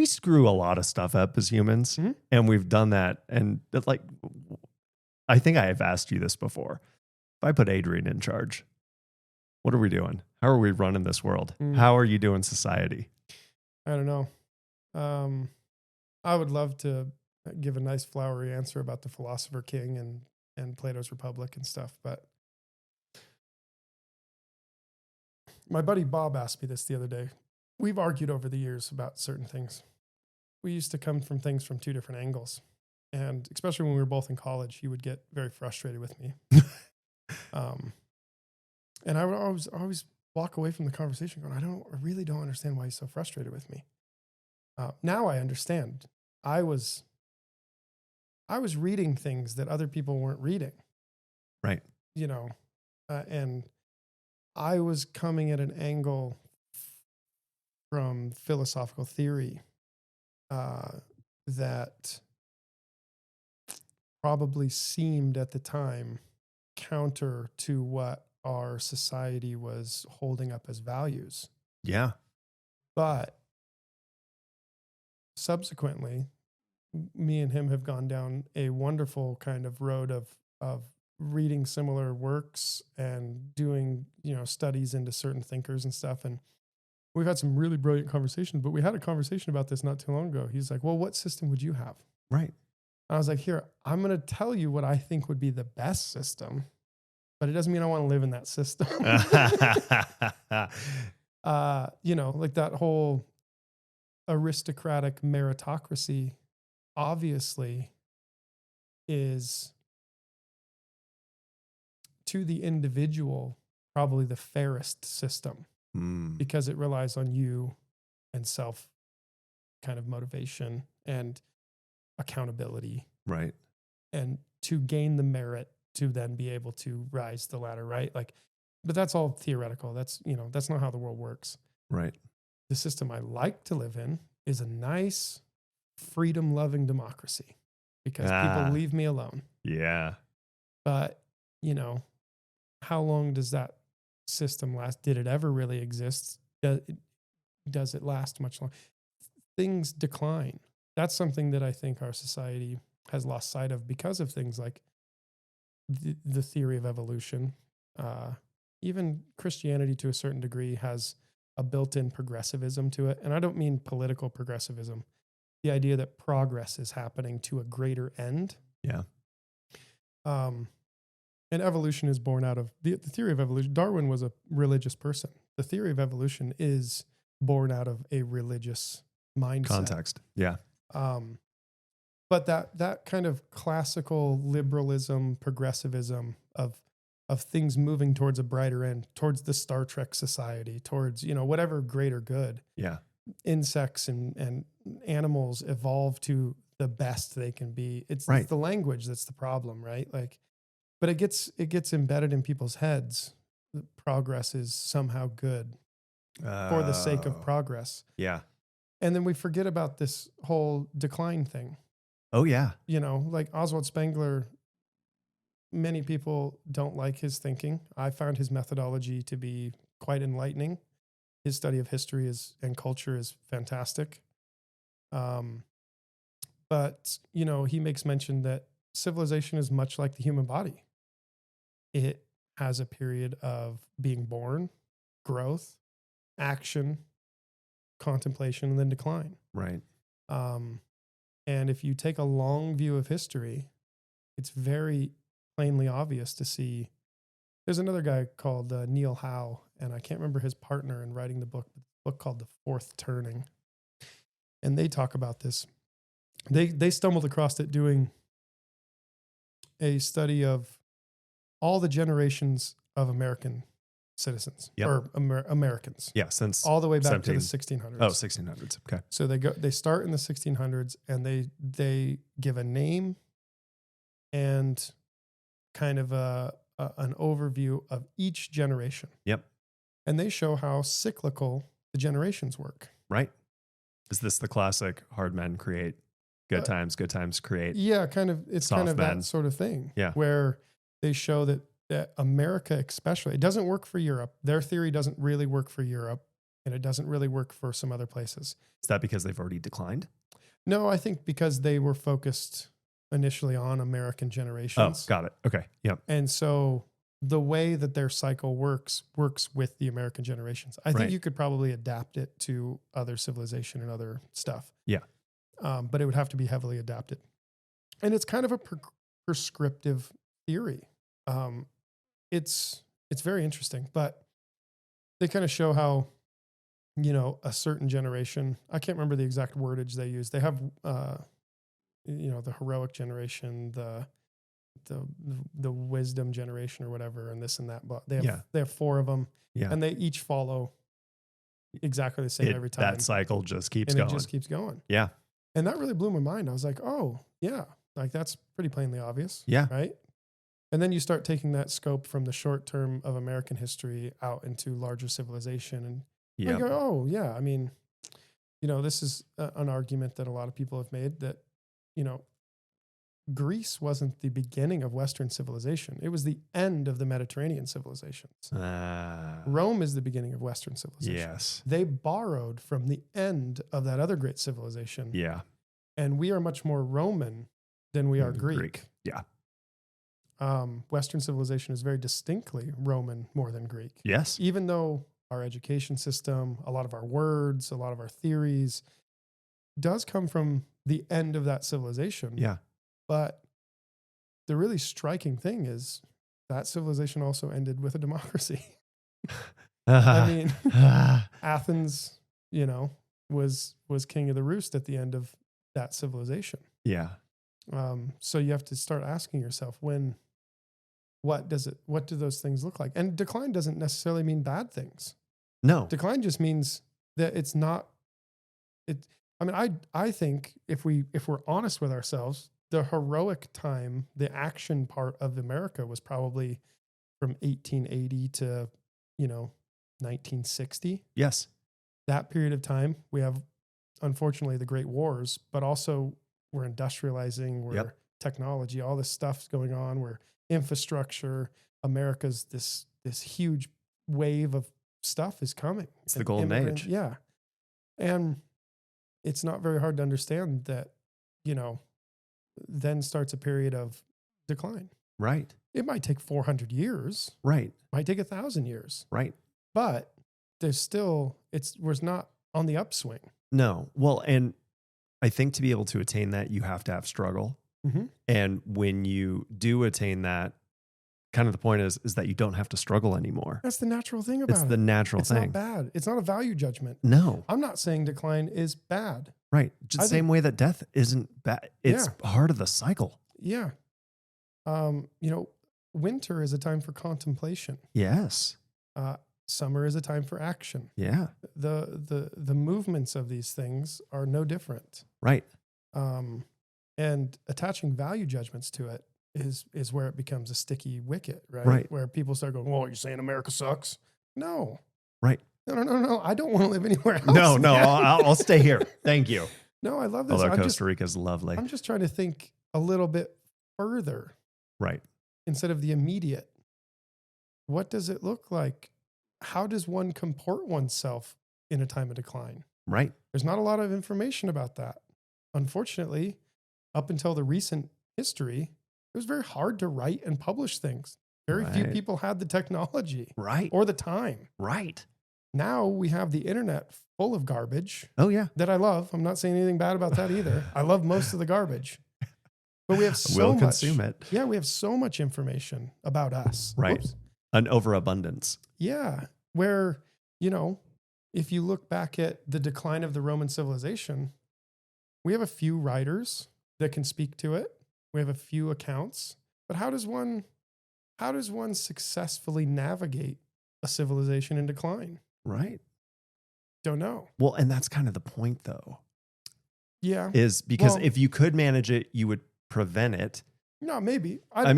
screw a lot of stuff up as humans, and we've done that. And like, I think I have asked you this before. If I put Adrian in charge, What are we doing? How are we running this world? How are you doing society? I don't know. I would love to give a nice flowery answer about the Philosopher King and Plato's Republic and stuff, but my buddy Bob asked me this the other day. We've argued over the years about certain things. We used to come from things from two different angles. And especially when we were both in college, he would get very frustrated with me. And I would always walk away from the conversation going, I really don't understand why he's so frustrated with me. Now I understand. I was reading things that other people weren't reading. Right. And I was coming at an angle from philosophical theory that probably seemed at the time counter to what our society was holding up as values. Yeah. But subsequently, me and him have gone down a wonderful kind of road of reading similar works and doing, studies into certain thinkers and stuff. And we've had some really brilliant conversations, but we had a conversation about this not too long ago. He's like, well, what system would you have? Right. I was like, here, I'm going to tell you what I think would be the best system, but it doesn't mean I want to live in that system. Like that whole aristocratic meritocracy obviously is, to the individual, probably the fairest system because it relies on you and self kind of motivation and accountability. Right. And to gain the merit to then be able to rise the ladder, right? But that's all theoretical. That's not how the world works. Right. The system I like to live in is a nice, freedom-loving democracy because people leave me alone. Yeah. But, how long does that system last? Did it ever really exist? Does it last much longer? Things decline. That's something that I think our society has lost sight of because of things like the theory of evolution. Even Christianity, to a certain degree, has a built-in progressivism to it. And I don't mean political progressivism. The idea that progress is happening to a greater end. Yeah. And evolution is born out of the theory of evolution. Darwin was a religious person. The theory of evolution is born out of a religious mindset. Context. Yeah. But that kind of classical liberalism, progressivism of things moving towards a brighter end, towards the Star Trek society, towards, whatever greater good. Yeah. Insects and animals evolve to the best they can be. It's the language that's the problem, right? But it gets embedded in people's heads that progress is somehow good for the sake of progress. Yeah. And then we forget about this whole decline thing. Oh, yeah. Like Oswald Spengler, many people don't like his thinking. I found his methodology to be quite enlightening. His study of history and culture is fantastic. But, he makes mention that civilization is much like the human body. It has a period of being born, growth, action, contemplation, and then decline. Right. And if you take a long view of history, it's very plainly obvious to see. There's another guy called Neil Howe, and I can't remember his partner in writing the book called The Fourth Turning. And they talk about this. They stumbled across it doing a study of all the generations of American citizens or Americans. Yeah, since all the way back to the 1600s. Oh, 1600s. Okay. So they start in the 1600s and they give a name and kind of an overview of each generation. Yep. And they show how cyclical the generations work. Right. Is this the classic hard men create good times create? Yeah, kind of. It's kind of men. That sort of thing. Yeah. Where they show that America especially, it doesn't work for Europe. Their theory doesn't really work for Europe, and it doesn't really work for some other places. Is that because they've already declined? No, I think because they were focused initially on American generations. Oh, got it. Okay. Yep. And so the way that their cycle works with the American generations. I think you could probably adapt it to other civilization and other stuff. Yeah. But it would have to be heavily adapted. And it's kind of a prescriptive theory. It's very interesting, but they kind of show how, a certain generation, I can't remember the exact wordage they use. They have, the heroic generation, the wisdom generation or whatever, and this and that, but they have 4 of them, and they each follow exactly the same every time. That cycle just keeps and going. It just keeps going. Yeah. And that really blew my mind. I was like, oh yeah, like that's pretty plainly obvious. Yeah. Right. And then you start taking that scope from the short term of American history out into larger civilization. And you go, oh yeah. I mean, this is an argument that a lot of people have made that, Greece wasn't the beginning of Western civilization. It was the end of the Mediterranean civilizations. Rome is the beginning of Western civilization. Yes. They borrowed from the end of that other great civilization. Yeah. And we are much more Roman than we are Greek. Yeah. Western civilization is very distinctly Roman more than Greek. Yes. Even though our education system, a lot of our words, a lot of our theories does come from the end of that civilization. Yeah. But the really striking thing is that civilization also ended with a democracy. I mean, Athens, was king of the roost at the end of that civilization. Yeah. So you have to start asking yourself what do those things look like? And decline doesn't necessarily mean bad things. No. Decline just means that it's not, I think if we're honest with ourselves, the heroic time, the action part of America was probably from 1880 to, 1960. Yes. That period of time, we have, unfortunately, the Great Wars, but also we're industrializing, we're technology, all this stuff's going on, we're infrastructure. America's this huge wave of stuff is coming. It's the golden age. Yeah. And it's not very hard to understand that, then starts a period of decline. Right. It might take 400 years. Right. Might take 1,000 years. Right. But there's still, we're not on the upswing. No. Well, and I think to be able to attain that, you have to have struggle. Mm-hmm. And when you do attain that, kind of the point is that you don't have to struggle anymore. That's the natural thing about it. It's the natural thing. It's not bad. It's not a value judgment. No. I'm not saying decline is bad. Right. Just the same way that death isn't bad. It's part of the cycle. Yeah. Winter is a time for contemplation. Yes. Summer is a time for action. Yeah. The movements of these things are no different. Right. And attaching value judgments to it is where it becomes a sticky wicket, right? Right. Where people start going, well, you're saying America sucks? No. Right. No. I don't want to live anywhere else. No. I'll stay here. Thank you. No, I love this. Although Costa Rica's lovely. I'm just trying to think a little bit further. Right. Instead of the immediate. What does it look like? How does one comport oneself in a time of decline? Right. There's not a lot of information about that. Unfortunately, up until the recent history, it was very hard to write and publish things. Very few people had the technology. Right. Or the time. Right. Now we have the internet full of garbage. Oh, yeah. That I love. I'm not saying anything bad about that either. I love most of the garbage. But we have so much. Consume it. Yeah, we have so much information about us. Right. Whoops. An overabundance. Yeah. Where, if you look back at the decline of the Roman civilization, we have a few writers that can speak to it. We have a few accounts. But how does one successfully navigate a civilization in decline? Right. Don't know. Well, and that's kind of the point, though. Yeah. Is because if you could manage it, you would prevent it. No, maybe. I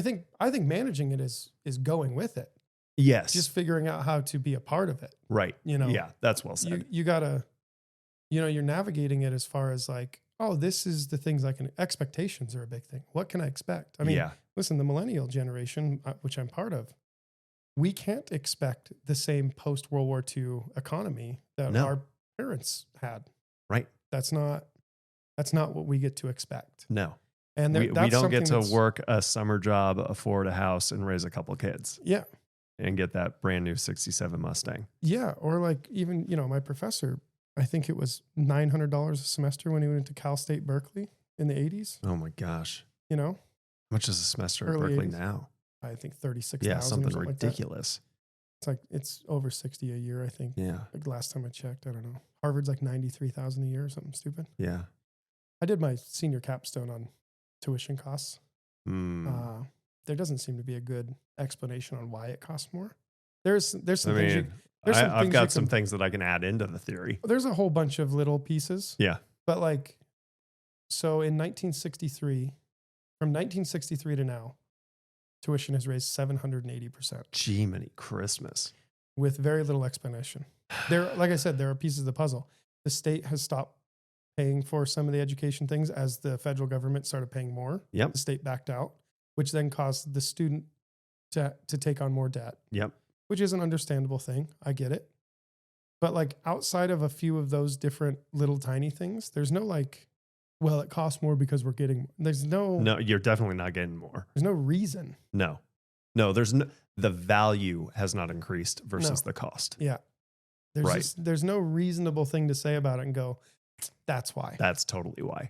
think managing it is going with it. Yes. Just figuring out how to be a part of it. Right. Yeah, that's well said. You gotta, you're navigating it as far as like, oh, this is the things expectations are a big thing. What can I expect? I mean, listen, the millennial generation, which I'm part of, we can't expect the same post-World War II economy that our parents had. Right. That's not what we get to expect. No. And we don't get to work a summer job, afford a house, and raise a couple kids. Yeah. And get that brand new 67 Mustang. Yeah. Or like even, my professor, I think it was $900 a semester when he went to Cal State Berkeley in the 80s. Oh my gosh. How much is a semester at Berkeley 80s. now? I think 36,000. Yeah, something ridiculous. It's over 60 a year, I think. Yeah. Like last time I checked, I don't know. Harvard's like 93,000 a year or something stupid. Yeah. I did my senior capstone on tuition costs. There doesn't seem to be a good explanation on why it costs more. There's some things. I've got some things that I can add into the theory. There's a whole bunch of little pieces. Yeah. But so in 1963, from 1963 to now, tuition has raised 780%. Gee, many Christmas. With very little explanation. Like I said, there are pieces of the puzzle. The state has stopped paying for some of the education things as the federal government started paying more. Yep. The state backed out, which then caused the student to take on more debt. Yep. Which is an understandable thing. I get it. But outside of a few of those different little tiny things, there's no it costs more because we're getting, No, you're definitely not getting more. There's no reason. No, the value has not increased versus the cost. Yeah. There's no reasonable thing to say about it and go, that's why. That's totally why.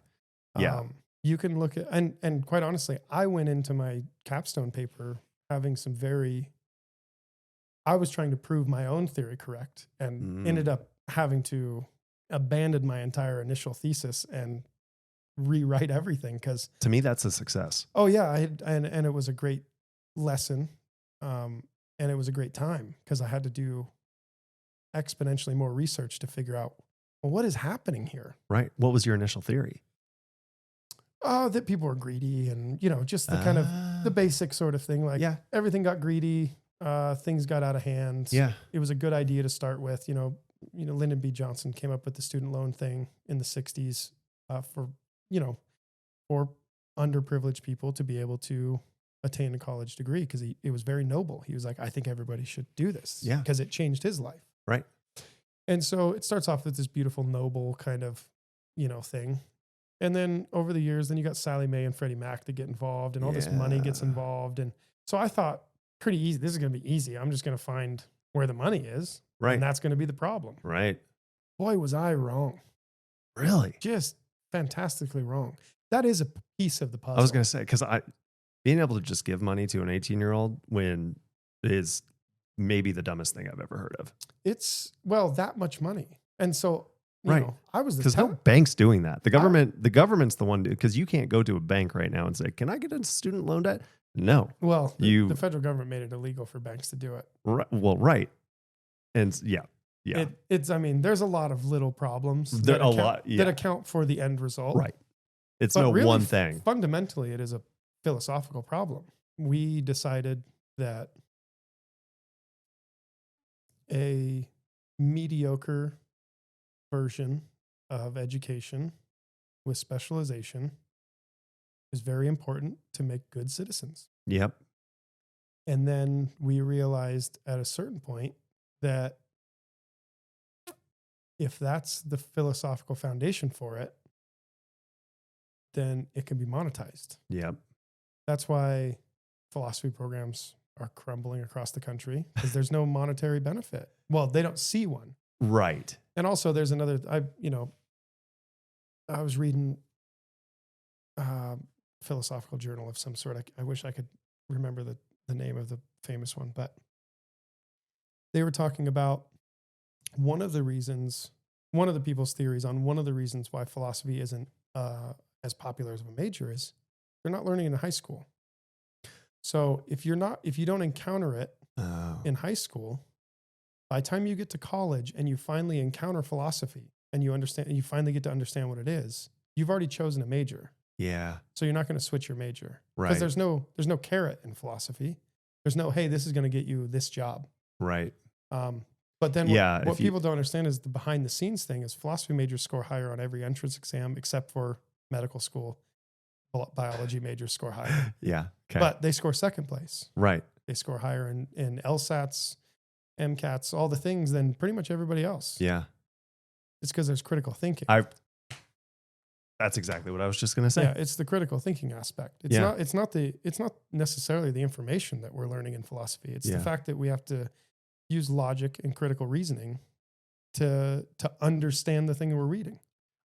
Yeah. You can look at, and quite honestly, I went into my capstone paper having I was trying to prove my own theory correct and ended up having to abandon my entire initial thesis and rewrite everything. Cause to me, that's a success. Oh yeah. And it was a great lesson. And it was a great time because I had to do exponentially more research to figure out, well, what is happening here? Right. What was your initial theory? That people were greedy and, just the kind of the basic sort of thing. Everything got greedy. Things got out of hand. Yeah. It was a good idea to start with, Lyndon B. Johnson came up with the student loan thing in the 60s for underprivileged people to be able to attain a college degree because it was very noble. He was like, I think everybody should do this because it changed his life. Right. And so it starts off with this beautiful, noble kind of, thing. And then over the years, then you got Sally Mae and Freddie Mac that get involved and all this money gets involved. And so I thought pretty easy. This is going to be easy. I'm just going to find where the money is. Right. And that's going to be the problem. Right. Boy, was I wrong. Really? Just fantastically wrong. That is a piece of the puzzle. I was going to say, because being able to just give money to an 18-year-old when is maybe the dumbest thing I've ever heard of. It's, that much money. And so, I was because no bank's doing that. The government's the one, because you can't go to a bank right now and say, can I get a student loan debt? No. Well, the federal government made it illegal for banks to do it. Right. Well, right. And yeah. There's a lot of little problems that account for the end result. Right. It's no really, one thing. Fundamentally, it is a philosophical problem. We decided that a mediocre version of education with specialization is very important to make good citizens. Yep. And then we realized at a certain point that if that's the philosophical foundation for it, then it can be monetized. Yep. That's why philosophy programs are crumbling across the country because there's no monetary benefit. Well, they don't see one. Right. And also there's another, I was reading a philosophical journal of some sort. I wish I could remember the name of the famous one, but they were talking about one of the people's theories on one of the reasons why philosophy isn't as popular as a major is they're not learning in high school. So if you don't encounter it in high school, by the time you get to college and you finally encounter philosophy and you finally get to understand what it is, you've already chosen a major. Yeah. So you're not going to switch your major. Right. Because there's no carrot in philosophy. There's no, hey, this is going to get you this job. Right. But then what people don't understand is the behind the scenes thing is philosophy majors score higher on every entrance exam except for medical school. Biology majors score higher. Yeah. Okay. But they score second place. Right. They score higher in LSATs, MCATs, all the things than pretty much everybody else. Yeah. It's because there's critical thinking. I That's exactly what I was just going to say. Yeah, it's the critical thinking aspect. It's not necessarily the information that we're learning in philosophy. It's the fact that we have to use logic and critical reasoning to understand the thing we're reading.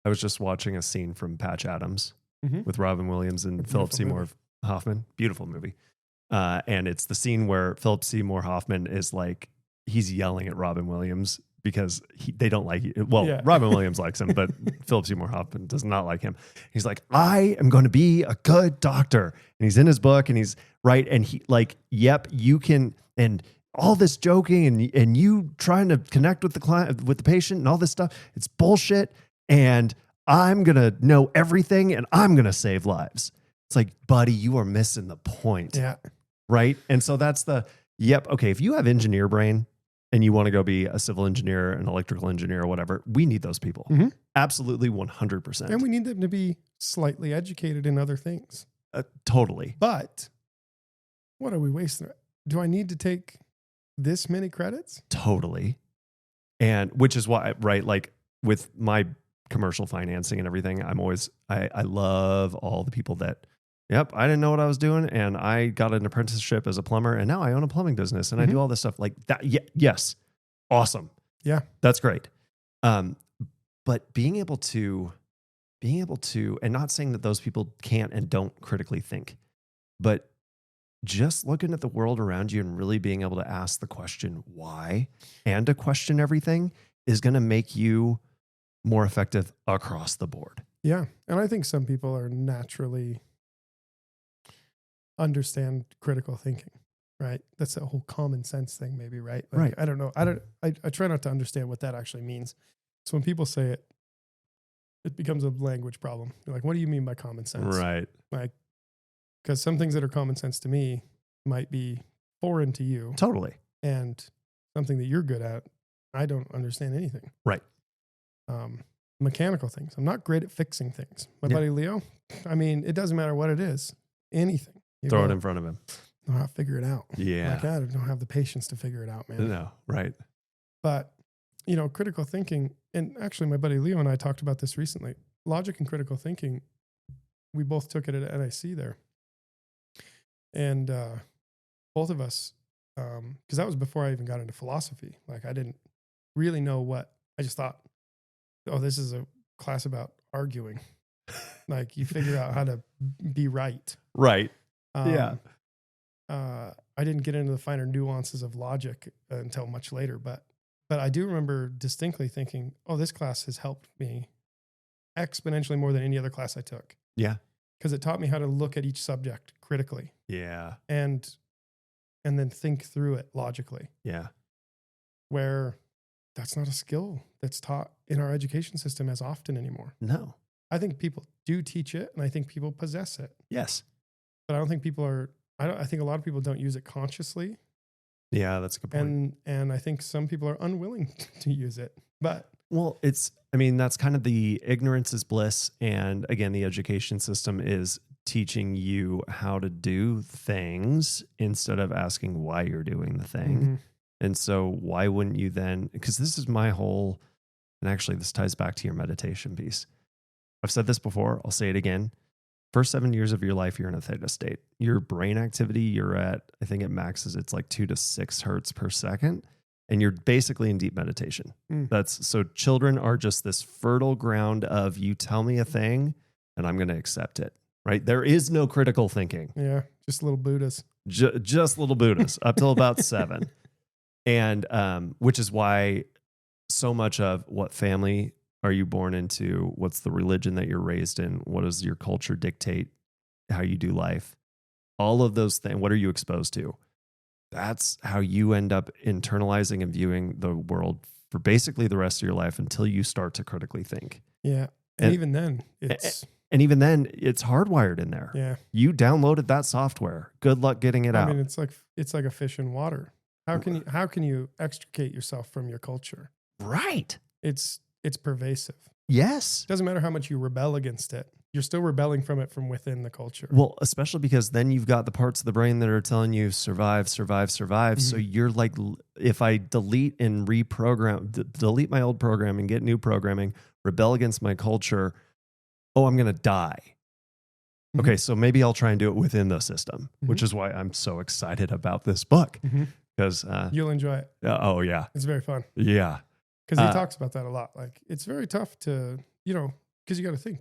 I was just watching a scene from Patch Adams with Robin Williams and Philip Seymour Hoffman. Beautiful movie. And it's the scene where Philip Seymour Hoffman is like, he's yelling at Robin Williams because they don't like you. Well, Robin Williams likes him, but Philip Seymour Hoffman does not like him. He's like, I am going to be a good doctor. And he's in his book and he's right. And he like, yep, you can, and all this joking and you trying to connect with the client, with the patient and all this stuff, it's bullshit. And I'm going to know everything and I'm going to save lives. It's like, buddy, you are missing the point. Yeah. Right. And so that's okay. If you have engineer brain and you want to go be a civil engineer, an electrical engineer or whatever, we need those people. Absolutely 100%. And we need them to be slightly educated in other things. Totally. But what are we wasting? Do I need to take this many credits? Totally. And which is why, right, like with my commercial financing and everything, I love all the people that, yep, I didn't know what I was doing and I got an apprenticeship as a plumber and now I own a plumbing business and I do all this stuff like that. Yes. Awesome. Yeah. That's great. But being able to, and not saying that those people can't and don't critically think, but just looking at the world around you and really being able to ask the question why and to question everything is going to make you more effective across the board. Yeah. And I think some people are naturally understand critical thinking, right? That's a whole common sense thing maybe, right? Like, right. I don't know. I try not to understand what that actually means. So when people say it, it becomes a language problem. You're like, what do you mean by common sense? Right. Like, because some things that are common sense to me might be foreign to you. Totally. And something that you're good at, I don't understand anything. Right. Mechanical things. I'm not great at fixing things. My buddy Leo, I mean, it doesn't matter what it is. Anything. Throw it in front of him. Know how to figure it out. Yeah. Like, I don't have the patience to figure it out, man. No, right. But, critical thinking, and actually my buddy Leo and I talked about this recently. Logic and critical thinking, we both took it at NIC there. And both of us, because that was before I even got into philosophy. Like, I didn't really know I just thought, oh, this is a class about arguing. Like, you figure out how to be right. Right. I didn't get into the finer nuances of logic until much later, but I do remember distinctly thinking, oh, this class has helped me exponentially more than any other class I took. Yeah. Because it taught me how to look at each subject critically. Yeah. And then think through it logically. Yeah. Where that's not a skill that's taught in our education system as often anymore. No. I think people do teach it and I think people possess it. Yes. But I don't think I think a lot of people don't use it consciously. Yeah, that's a good point. And I think some people are unwilling to use it. But that's kind of the ignorance is bliss. And again, the education system is teaching you how to do things instead of asking why you're doing the thing. Mm-hmm. And so why wouldn't you then, because this is my whole, and actually this ties back to your meditation piece. I've said this before, I'll say it again. First 7 years of your life, you're in a theta state. Your brain activity, you're at, I think it maxes, it's like 2 to 6 hertz per second. And you're basically in deep meditation. So children are just this fertile ground of you tell me a thing and I'm going to accept it, right? There is no critical thinking. Yeah, just little Buddhas. Just little Buddhas up till about 7. And which is why so much of what family are you born into, what's the religion that you're raised in, what does your culture dictate how you do life, all of those things, what are you exposed to? That's how you end up internalizing and viewing the world for basically the rest of your life until you start to critically think. Yeah. And even then, it's hardwired in there. Yeah. You downloaded that software. Good luck getting it out. I mean, it's like a fish in water. How can you extricate yourself from your culture? Right. It's pervasive. Yes. Doesn't matter how much you rebel against it. You're still rebelling from it from within the culture. Well, especially because then you've got the parts of the brain that are telling you survive, survive, survive. Mm-hmm. So you're like, if I delete and delete my old program and get new programming, rebel against my culture, oh, I'm going to die. Okay, so maybe I'll try and do it within the system, which is why I'm so excited about this book. Because you'll enjoy it. Oh, yeah. It's very fun. Yeah. Because he talks about that a lot. Like, it's very tough to, because you got to think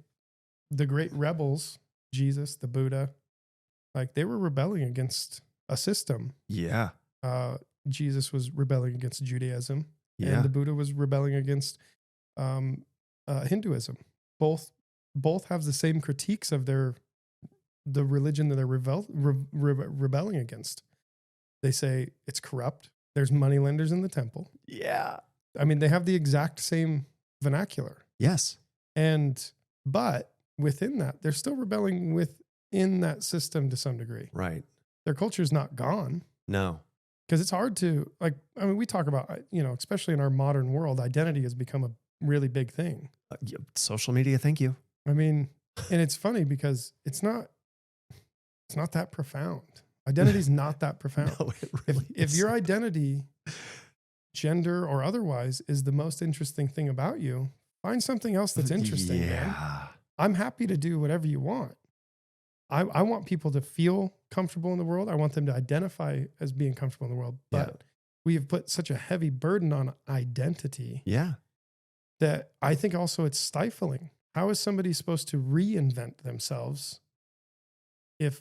the great rebels, Jesus, the Buddha, like they were rebelling against a system. Yeah. Jesus was rebelling against Judaism. Yeah. And the Buddha was rebelling against Hinduism. Both have the same critiques of the religion that they're rebelling against. They say it's corrupt. There's moneylenders in the temple. Yeah. I mean, they have the exact same vernacular. Yes. But within that, they're still rebelling within that system to some degree. Right. Their culture is not gone. No. Because it's hard to, we talk about, especially in our modern world, identity has become a really big thing. Social media, thank you. I mean, and it's funny because it's not that profound. Identity is not that profound. No, it really if your identity, gender or otherwise, is the most interesting thing about you, find something else that's interesting. Yeah. Man. I'm happy to do whatever you want. I want people to feel comfortable in the world. I want them to identify as being comfortable in the world. But we have put such a heavy burden on identity. Yeah. That I think also it's stifling. How is somebody supposed to reinvent themselves if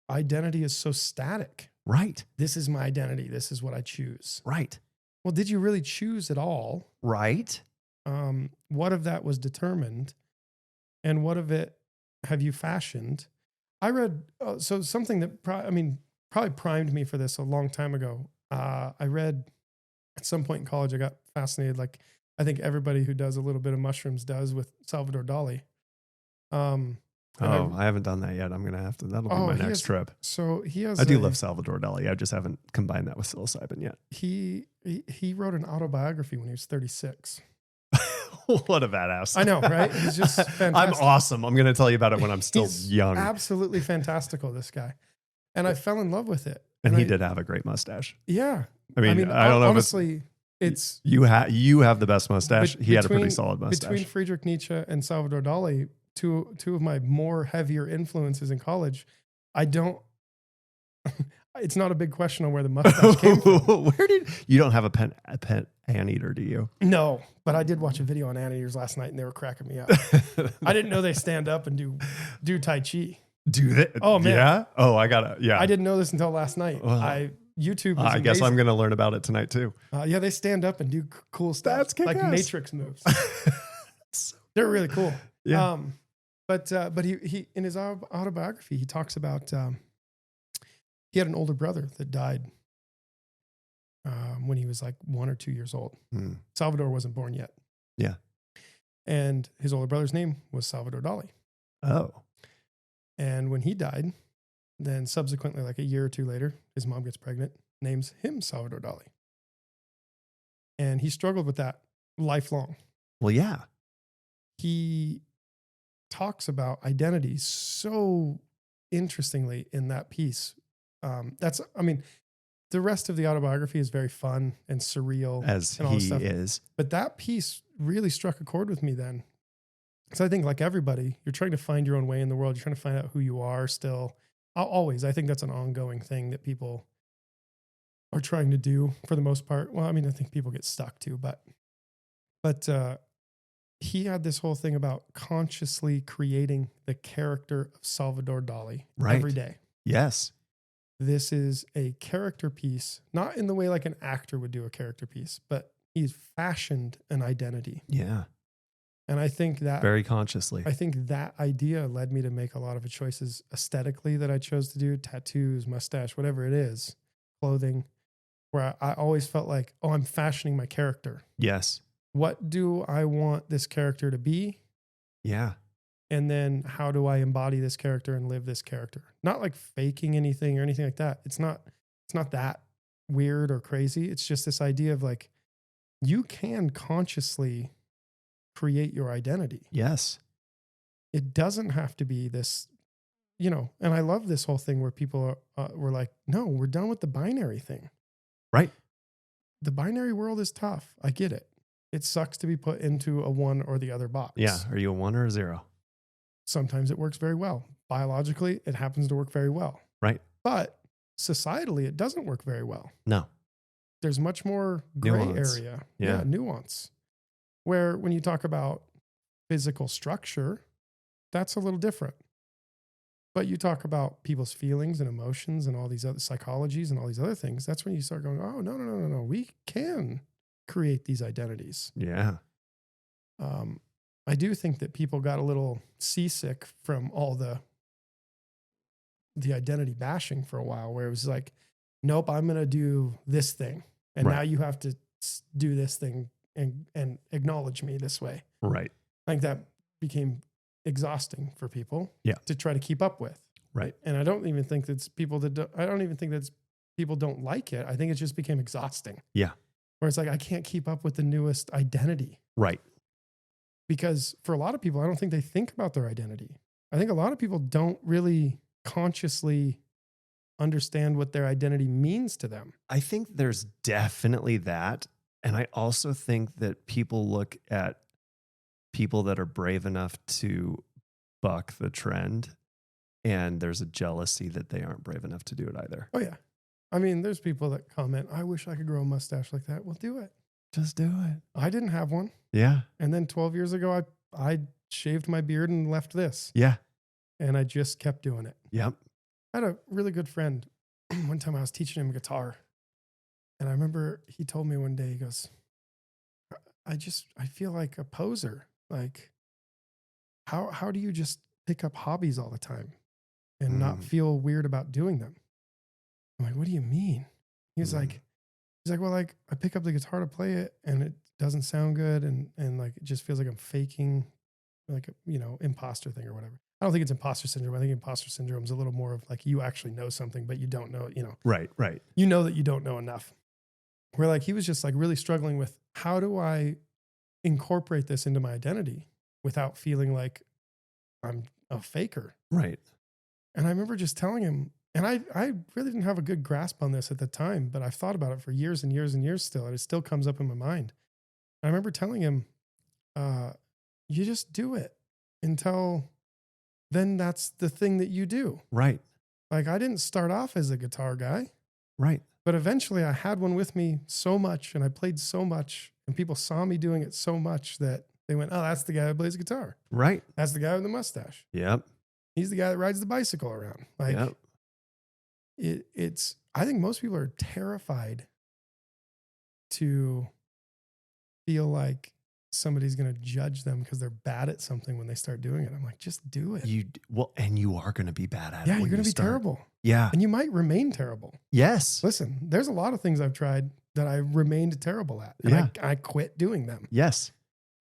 identity is so static? Right. This is my identity. This is what I choose. Right. Well, did you really choose at all? Right. What of that was determined? And what of it have you fashioned? I read, so something that probably primed me for this a long time ago. I read at some point in college, I got fascinated, like I think everybody who does a little bit of mushrooms does, with Salvador Dali. I haven't done that yet. I'm going to have to. That'll be my next trip. So he has. I do love Salvador Dali. I just haven't combined that with psilocybin yet. He wrote an autobiography when he was 36. What a badass. I know, right? He's just fantastic. I'm awesome. I'm going to tell you about it when I'm still young. Absolutely fantastical, this guy. And I fell in love with it. And he did have a great mustache. Yeah. I mean I don't know honestly, it's you have the best mustache. He had a pretty solid mustache. Between Friedrich Nietzsche and Salvador Dali, two of my more heavier influences in college, it's not a big question on where the mustache came from. You don't have a pet anteater, do you? No, but I did watch a video on anteaters last night and they were cracking me up. I didn't know they stand up and do Tai Chi. Do they? Oh man. Yeah. Oh, I didn't know this until last night. YouTube. I guess I'm going to learn about it tonight too. Yeah, they stand up and do cool stuff. That's kick-ass. Like Matrix moves. They're really cool. Yeah. But he in his autobiography, he talks about he had an older brother that died when he was like 1 or 2 years old. Salvador wasn't born yet. Yeah. And his older brother's name was Salvador Dali. Oh. And when he died, then subsequently, like a year or two later, his mom gets pregnant, names him Salvador Dali. And he struggled with that lifelong. Well, yeah. He talks about identity so interestingly in that piece. The rest of the autobiography is very fun and surreal. As and all he stuff. is. But that piece really struck a chord with me then. So I think like everybody, you're trying to find your own way in the world. You're trying to find out who you are still. Always. I think that's an ongoing thing that people are trying to do for the most part. Well, I mean, I think people get stuck too, but he had this whole thing about consciously creating the character of Salvador Dali every day. Yes. This is a character piece, not in the way like an actor would do a character piece, but he's fashioned an identity. Yeah. And I think that very consciously, I think that idea led me to make a lot of the choices aesthetically that I chose to do: tattoos, mustache, whatever it is, clothing, where I always felt like, oh, I'm fashioning my character. Yes. What do I want this character to be? Yeah. And then how do I embody this character and live this character? Not like faking anything or anything like that. It's not that weird or crazy. It's just this idea of like, you can consciously create your identity. Yes. It doesn't have to be this, and I love this whole thing where people were like, no, we're done with the binary thing. Right. The binary world is tough. I get it. It sucks to be put into a one or the other box. Yeah. Are you a 1 or a 0? sometimes it works very well. Biologically, it happens to work very well. Right. But societally, it doesn't work very well. No. There's much more gray Nuance. area. Yeah. Nuance. Where when you talk about physical structure, that's a little different. But you talk about people's feelings and emotions and all these other psychologies and all these other things, that's when you start going, oh, no. We can create these identities. Yeah. I do think that people got a little seasick from all the identity bashing for a while, where it was like, nope, I'm going to do this thing. And now you have to do this thing and acknowledge me this way. Right. I think that became exhausting for people to try to keep up with. Right. And I don't even think that's people people don't like it. I think it just became exhausting. Yeah. Where it's like, I can't keep up with the newest identity. Right. Because for a lot of people, I don't think they think about their identity. I think a lot of people don't really consciously understand what their identity means to them. I think there's definitely that. And I also think that people look at people that are brave enough to buck the trend, and there's a jealousy that they aren't brave enough to do it either. Oh, yeah. I mean, there's people that comment, I wish I could grow a mustache like that. Well, do it. Just do it. I didn't have one. Yeah. And then 12 years ago, I shaved my beard and left this. Yeah. And I just kept doing it. Yep. I had a really good friend. One time I was teaching him guitar. And I remember he told me one day, he goes, I feel like a poser. Like, how do you just pick up hobbies all the time and not feel weird about doing them? I'm like, what do you mean? He's like, well, like I pick up the guitar to play it and it doesn't sound good. And like, it just feels like I'm faking like, imposter thing or whatever. I don't think it's imposter syndrome. I think imposter syndrome is a little more of like, you actually know something, but you don't know, Right. You know that you don't know enough. Where like, he was just like really struggling with, how do I incorporate this into my identity without feeling like I'm a faker? Right. And I remember just telling him, and I really didn't have a good grasp on this at the time, but I've thought about it for years and years and years still, and it still comes up in my mind. I remember telling him, you just do it until then that's the thing that you do. Right. Like I didn't start off as a guitar guy. Right. But eventually I had one with me so much and I played so much and people saw me doing it so much that they went, oh, that's the guy that plays guitar. Right. That's the guy with the mustache. Yep. He's the guy that rides the bicycle around. Like it's, I think most people are terrified to feel like somebody's going to judge them because they're bad at something when they start doing it. I'm like, just do it. And you are going to be bad at it. Yeah, you're going to be terrible. Yeah. And you might remain terrible. Yes. Listen, there's a lot of things I've tried that I remained terrible at. And I quit doing them. Yes.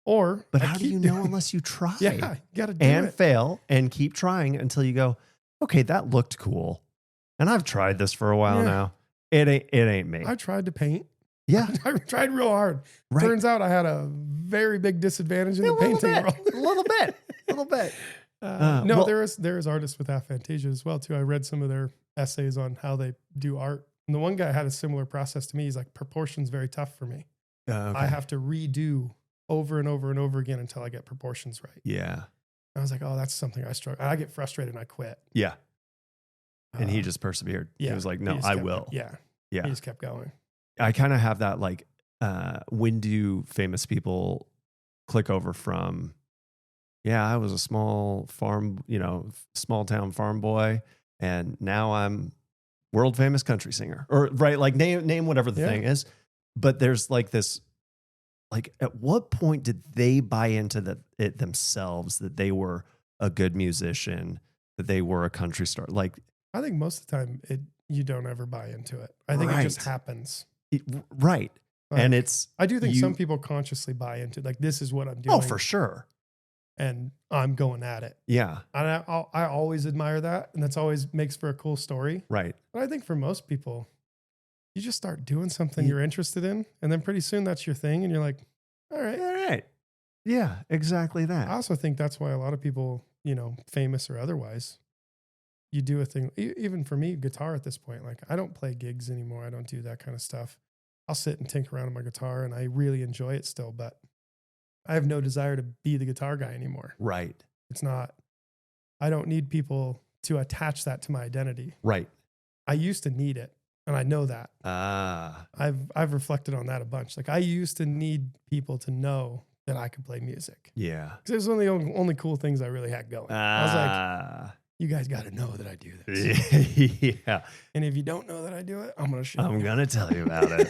But how do you know unless you try? Yeah, you got to do it. And fail and keep trying until you go, okay, that looked cool. And I've tried this for a while now. It ain't me. I tried to paint. Yeah. I tried real hard. Right. Turns out I had a very big disadvantage in the painting world. A little bit. There is artists with aphantasia as well too. I read some of their essays on how they do art. And the one guy had a similar process to me. He's like, proportion's very tough for me. Okay. I have to redo over and over and over again until I get proportions right. Yeah. And I was like, oh, that's something I struggle. I get frustrated and I quit. Yeah. And he just persevered. Yeah. He was like, no, I will. Yeah. He just kept going. I kind of have that like, when do famous people click over from, I was a small farm, small town farm boy, and now I'm world famous country singer, or right. Like name whatever the thing is. But there's like this, like at what point did they buy into it themselves, that they were a good musician, that they were a country star? Like, I think most of the time you don't ever buy into it. I think it just happens. Right. Like, and I do think some people consciously buy into like, this is what I'm doing. Oh, for sure. And I'm going at it. Yeah. And I always admire that. And that's always makes for a cool story. Right. But I think for most people, you just start doing something you're interested in. And then pretty soon that's your thing. And you're like, all right. Yeah, exactly that. I also think that's why a lot of people, famous or otherwise, you do a thing. Even for me, guitar at this point, like I don't play gigs anymore. I don't do that kind of stuff. I'll sit and tinker around on my guitar and I really enjoy it still, but I have no desire to be the guitar guy anymore. Right. It's not, I don't need people to attach that to my identity. Right. I used to need it. And I know that. I've reflected on that a bunch. Like I used to need people to know that I could play music. Yeah. Because it was one of the only cool things I really had going. I was like, you guys got to know that I do this. Yeah. And if you don't know that I do it, I'm going to show you. I'm going to tell you about it.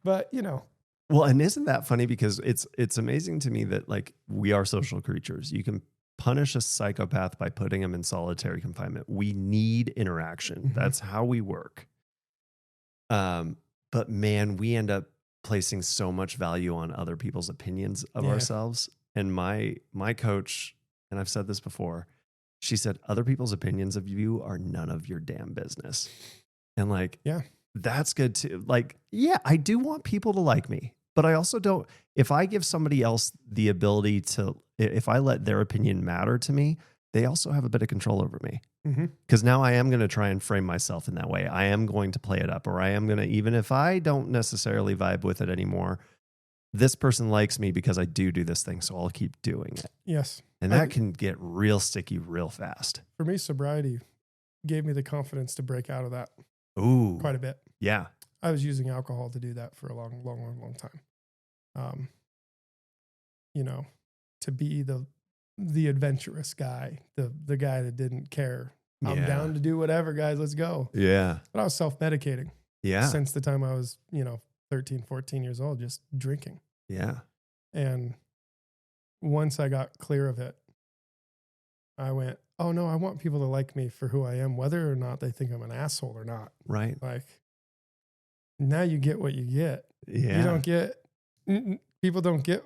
But, you know. Well, and isn't that funny? Because it's amazing to me that like we are social creatures. You can punish a psychopath by putting him in solitary confinement. We need interaction. Mm-hmm. That's how we work. But man, we end up placing so much value on other people's opinions of ourselves. And my coach, and I've said this before, she said, other people's opinions of you are none of your damn business. And like, that's good too. Like, I do want people to like me, but I also don't, if I give somebody else the ability to, if I let their opinion matter to me, they also have a bit of control over me. Because now I am going to try and frame myself in that way. I am going to play it up, or I am going to, even if I don't necessarily vibe with it anymore, this person likes me because I do this thing. So I'll keep doing it. Yes. And that can get real sticky real fast. For me, sobriety gave me the confidence to break out of that. Ooh. Quite a bit. Yeah. I was using alcohol to do that for a long time. You know, to be the adventurous guy, the guy that didn't care. I'm down to do whatever, guys. Let's go. Yeah. But I was self-medicating. Yeah. Since the time I was, 13, 14 years old, just drinking. Yeah. And once I got clear of it, I went, oh no, I want people to like me for who I am, whether or not they think I'm an asshole or not. Right. Like now you get what you get. Yeah. You don't get, people don't get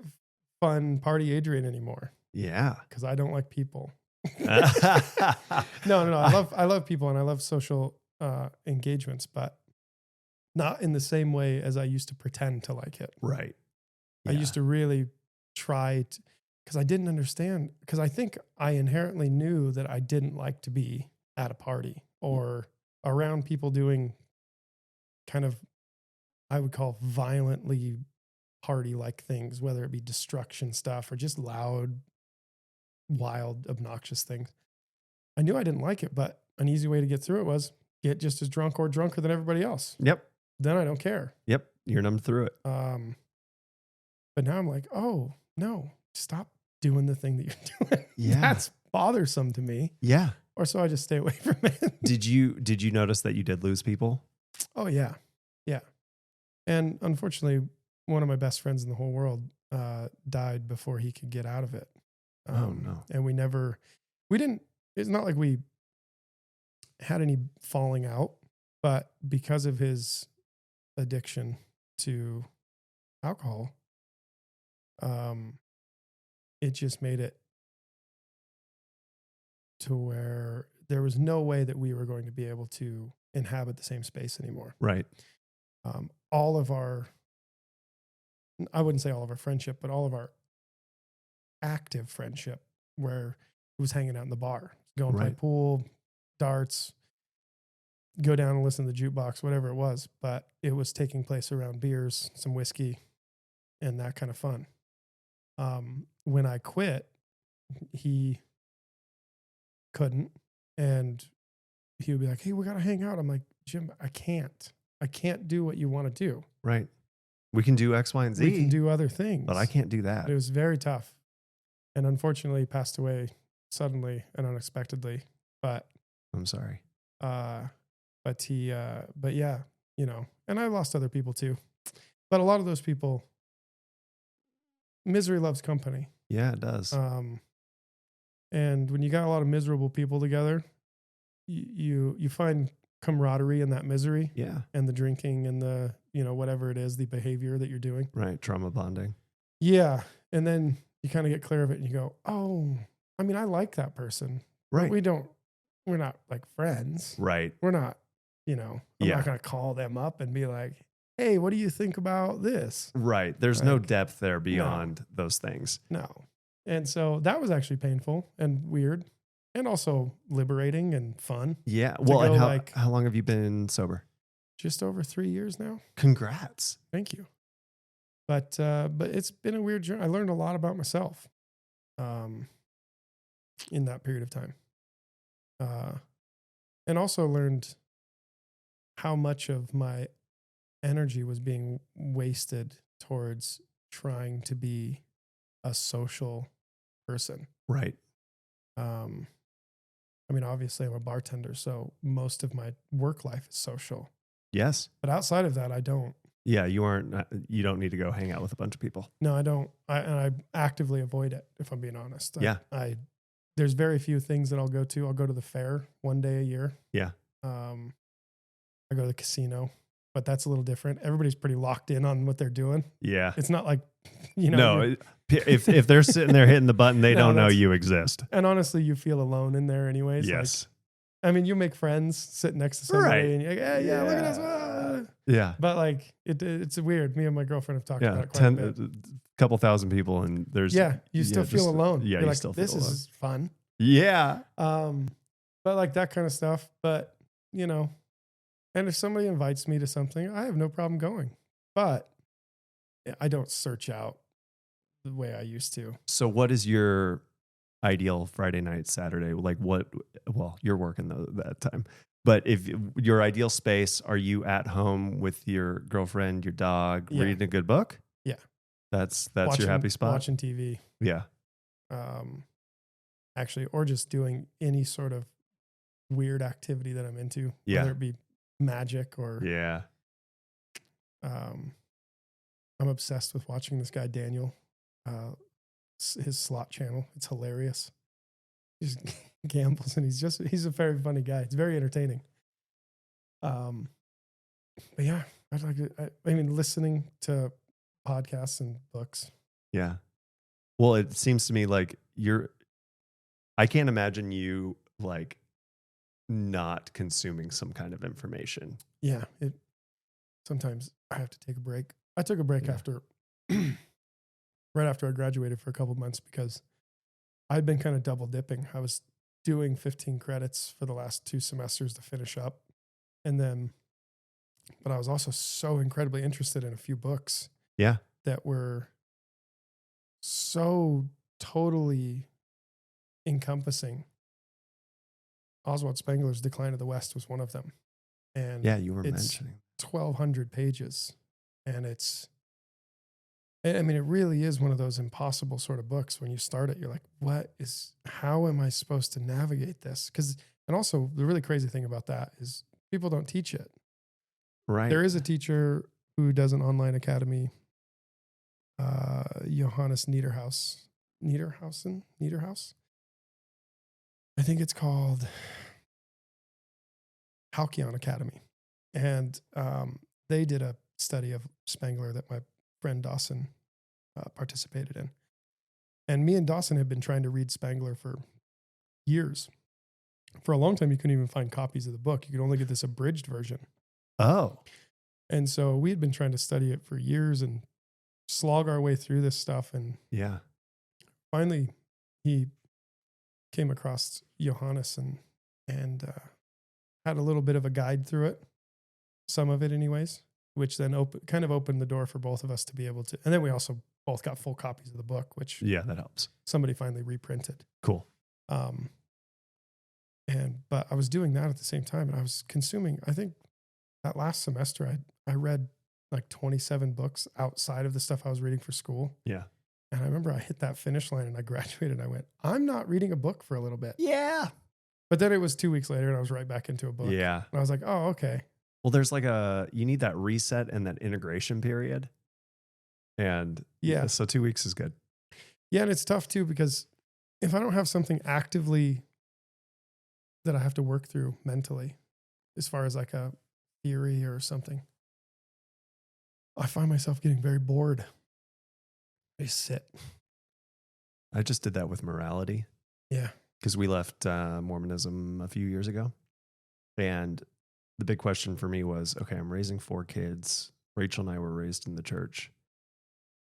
fun party Adrian anymore. Yeah. Because I don't like people. No. I love people and I love social engagements, but not in the same way as I used to pretend to like it. Right. Yeah. I used to really try to, because I didn't understand, because I think I inherently knew that I didn't like to be at a party or around people doing kind of, I would call violently party-like things, whether it be destruction stuff or just loud, wild, obnoxious things. I knew I didn't like it, but an easy way to get through it was get just as drunk or drunker than everybody else. Yep. Then I don't care. Yep. You're numb through it. But now I'm like, oh no, stop doing the thing that you're doing. Yeah. That's bothersome to me. Yeah. Or so I just stay away from it. Did you notice that you did lose people? Oh yeah. Yeah. And unfortunately, one of my best friends in the whole world died before he could get out of it. Oh no. And it's not like we had any falling out, but because of his addiction to alcohol, it just made it to where there was no way that we were going to be able to inhabit the same space anymore. Right. All of our, I wouldn't say all of our friendship, but all of our active friendship, where it was hanging out in the bar, go and play pool, darts, go down and listen to the jukebox, whatever it was. But it was taking place around beers, some whiskey, and that kind of fun. When I quit, he couldn't, and he would be like, hey, we got to hang out. I'm like, Jim, I can't do what you want to do. Right. We can do X, Y, and Z. We can do other things. But I can't do that. It was very tough. And unfortunately, he passed away suddenly and unexpectedly. But I'm sorry. But yeah, and I lost other people too. But a lot of those people, misery loves company. Yeah, it does. And when you got a lot of miserable people together, you find camaraderie in that misery. Yeah. And the drinking and the, whatever it is, the behavior that you're doing. Right. Trauma bonding. Yeah. And then you kind of get clear of it and you go, oh, I mean, I like that person. Right. We're not like friends. Right. We're not, I'm not going to call them up and be like, hey, what do you think about this? Right. There's no depth there beyond those things. No. And so that was actually painful and weird and also liberating and fun. Yeah. Well, and how long have you been sober? Just over 3 years now. Congrats. Thank you. But it's been a weird journey. I learned a lot about myself. in that period of time. And also learned how much of my energy was being wasted towards trying to be a social person. Right. I mean, obviously I'm a bartender, so most of my work life is social. Yes. But outside of that, I don't. Yeah, you don't need to go hang out with a bunch of people. No, I don't. I actively avoid it, if I'm being honest. Yeah. There's very few things that I'll go to. I'll go to the fair one day a year. Yeah. I go to the casino, but that's a little different. Everybody's pretty locked in on what they're doing. Yeah. It's not like, No, if they're sitting there hitting the button, they don't know you exist. And honestly, you feel alone in there anyways. Yes. Like, I mean, you make friends sitting next to somebody, right. and you're like, yeah, look at us. Ah. Yeah. But like, it's weird. Me and my girlfriend have talked about it quite a bit. Couple thousand people, and there's you still feel alone. Yeah, you're you like, still feel this alone. is fun. Yeah. But like that kind of stuff. But and if somebody invites me to something, I have no problem going. But I don't search out the way I used to. So what is your ideal Friday night, Saturday? Like well, you're working that time. But if your ideal space, are you at home with your girlfriend, your dog, reading a good book? Yeah. That's your happy spot? Watching TV. Yeah. Actually, or just doing any sort of weird activity that I'm into, whether it be magic or I'm obsessed with watching this guy Daniel, his slot channel. It's hilarious. He just gambles, and he's a very funny guy. It's very entertaining. But yeah, I mean, listening to podcasts and books. Yeah. Well, it seems to me like I can't imagine you like not consuming some kind of information. Yeah. Sometimes I have to take a break. I took a break after, right after I graduated for a couple months because I'd been kind of double dipping. I was doing 15 credits for the last 2 semesters to finish up. But I was also so incredibly interested in a few books. Yeah. That were so totally encompassing. Oswald Spengler's Decline of the West was one of them. And yeah, you were mentioning 1,200 pages. And it really is one of those impossible sort of books. When you start it, you're like, how am I supposed to navigate this? And also the really crazy thing about that is people don't teach it. Right. There is a teacher who does an online academy, Johannes Niederhaus. I think it's called Halcyon Academy. And they did a study of Spengler that my friend Dawson participated in. And me and Dawson had been trying to read Spengler for years. For a long time, you couldn't even find copies of the book. You could only get this abridged version. Oh. And so we had been trying to study it for years and slog our way through this stuff. And yeah, finally he came across Johannes and had a little bit of a guide through it, some of it anyways, which then kind of opened the door for both of us to be able to. And then we also both got full copies of the book, which that helps. Somebody finally reprinted. Cool. But I was doing that at the same time, and I was consuming, I think that last semester I read like 27 books outside of the stuff I was reading for school. Yeah. And I remember I hit that finish line and I graduated and I went, I'm not reading a book for a little bit. Yeah. But then it was 2 weeks later and I was right back into a book. Yeah. And I was like, oh, okay. Well, there's you need that reset and that integration period. And so 2 weeks is good. Yeah. And it's tough too, because if I don't have something actively that I have to work through mentally, as far as like a theory or something, I find myself getting very bored. I sit. I just did that with morality. Yeah. Because we left Mormonism a few years ago. And the big question for me was, okay, I'm raising 4 kids. Rachel and I were raised in the church.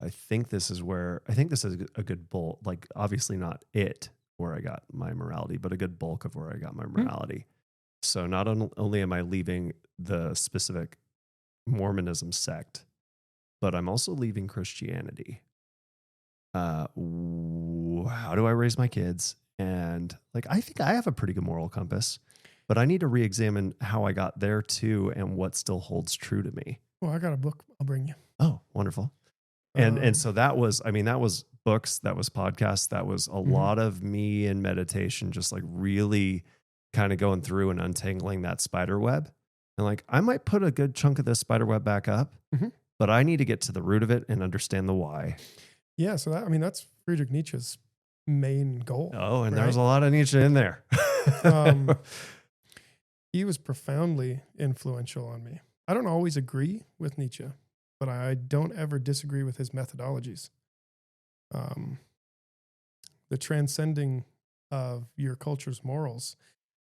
I think this is a good bulk, like obviously not where I got my morality, but a good bulk of where I got my morality. Mm-hmm. So not only am I leaving the specific Mormonism sect, but I'm also leaving Christianity. How do I raise my kids? And like, I think I have a pretty good moral compass, but I need to re-examine how I got there too and what still holds true to me. Well, I got a book I'll bring you. Oh, wonderful. And so that was books, that was podcasts, that was a lot of me in meditation, just like really kind of going through and untangling that spider web. And like, I might put a good chunk of this spider web back up, but I need to get to the root of it and understand the why. Yeah. So that's Friedrich Nietzsche's main goal. Oh, and there's a lot of Nietzsche in there. He was profoundly influential on me. I don't always agree with Nietzsche, but I don't ever disagree with his methodologies. The transcending of your culture's morals.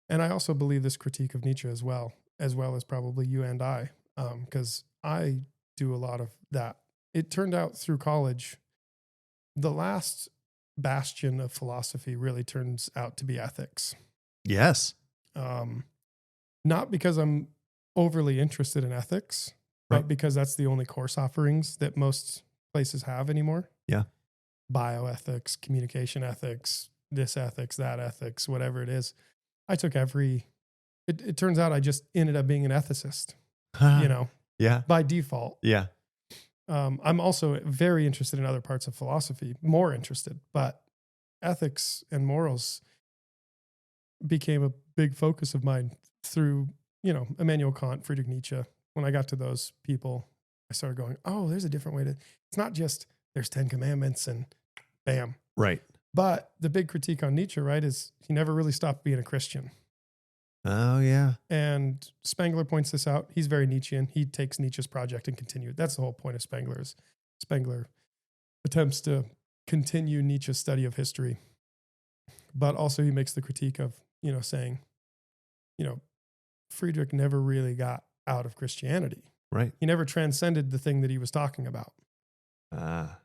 And I also believe this critique of Nietzsche as well as probably you and I, because I do a lot of that. It turned out through college, the last bastion of philosophy really turns out to be ethics. Yes. Not because I'm overly interested in ethics, but because that's the only course offerings that most places have anymore. Yeah. Bioethics, communication ethics, this ethics, that ethics, whatever it is. I took it turns out I just ended up being an ethicist, Yeah. by default. Yeah. I'm also very interested in other parts of philosophy, more interested, but ethics and morals became a big focus of mine through, Immanuel Kant, Friedrich Nietzsche. When I got to those people, I started going, oh, there's a different way it's not just there's 10 commandments and bam. Right. But the big critique on Nietzsche, right, is he never really stopped being a Christian. Oh, yeah. And Spengler points this out. He's very Nietzschean. He takes Nietzsche's project and continues. That's the whole point of Spengler attempts to continue Nietzsche's study of history. But also he makes the critique of, saying, Friedrich never really got out of Christianity. Right. He never transcended the thing that he was talking about,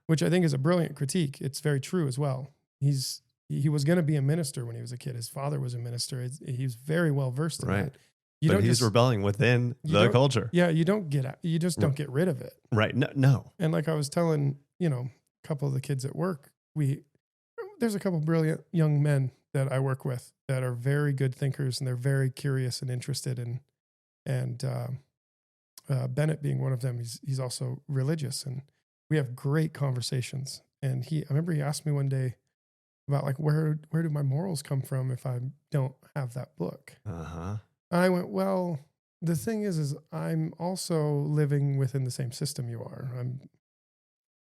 which I think is a brilliant critique. It's very true as well. He was going to be a minister when he was a kid. His father was a minister. He was very well versed in that. But he's rebelling within the culture. Yeah, you don't get out. You just don't get rid of it. Right. No. And like I was telling, a couple of the kids at work, there's a couple of brilliant young men that I work with that are very good thinkers, and they're very curious and interested and Bennett being one of them. He's also religious, and we have great conversations. And I remember he asked me one day about like, where do my morals come from if I don't have that book? And I went, well, the thing is I'm also living within the same system you are.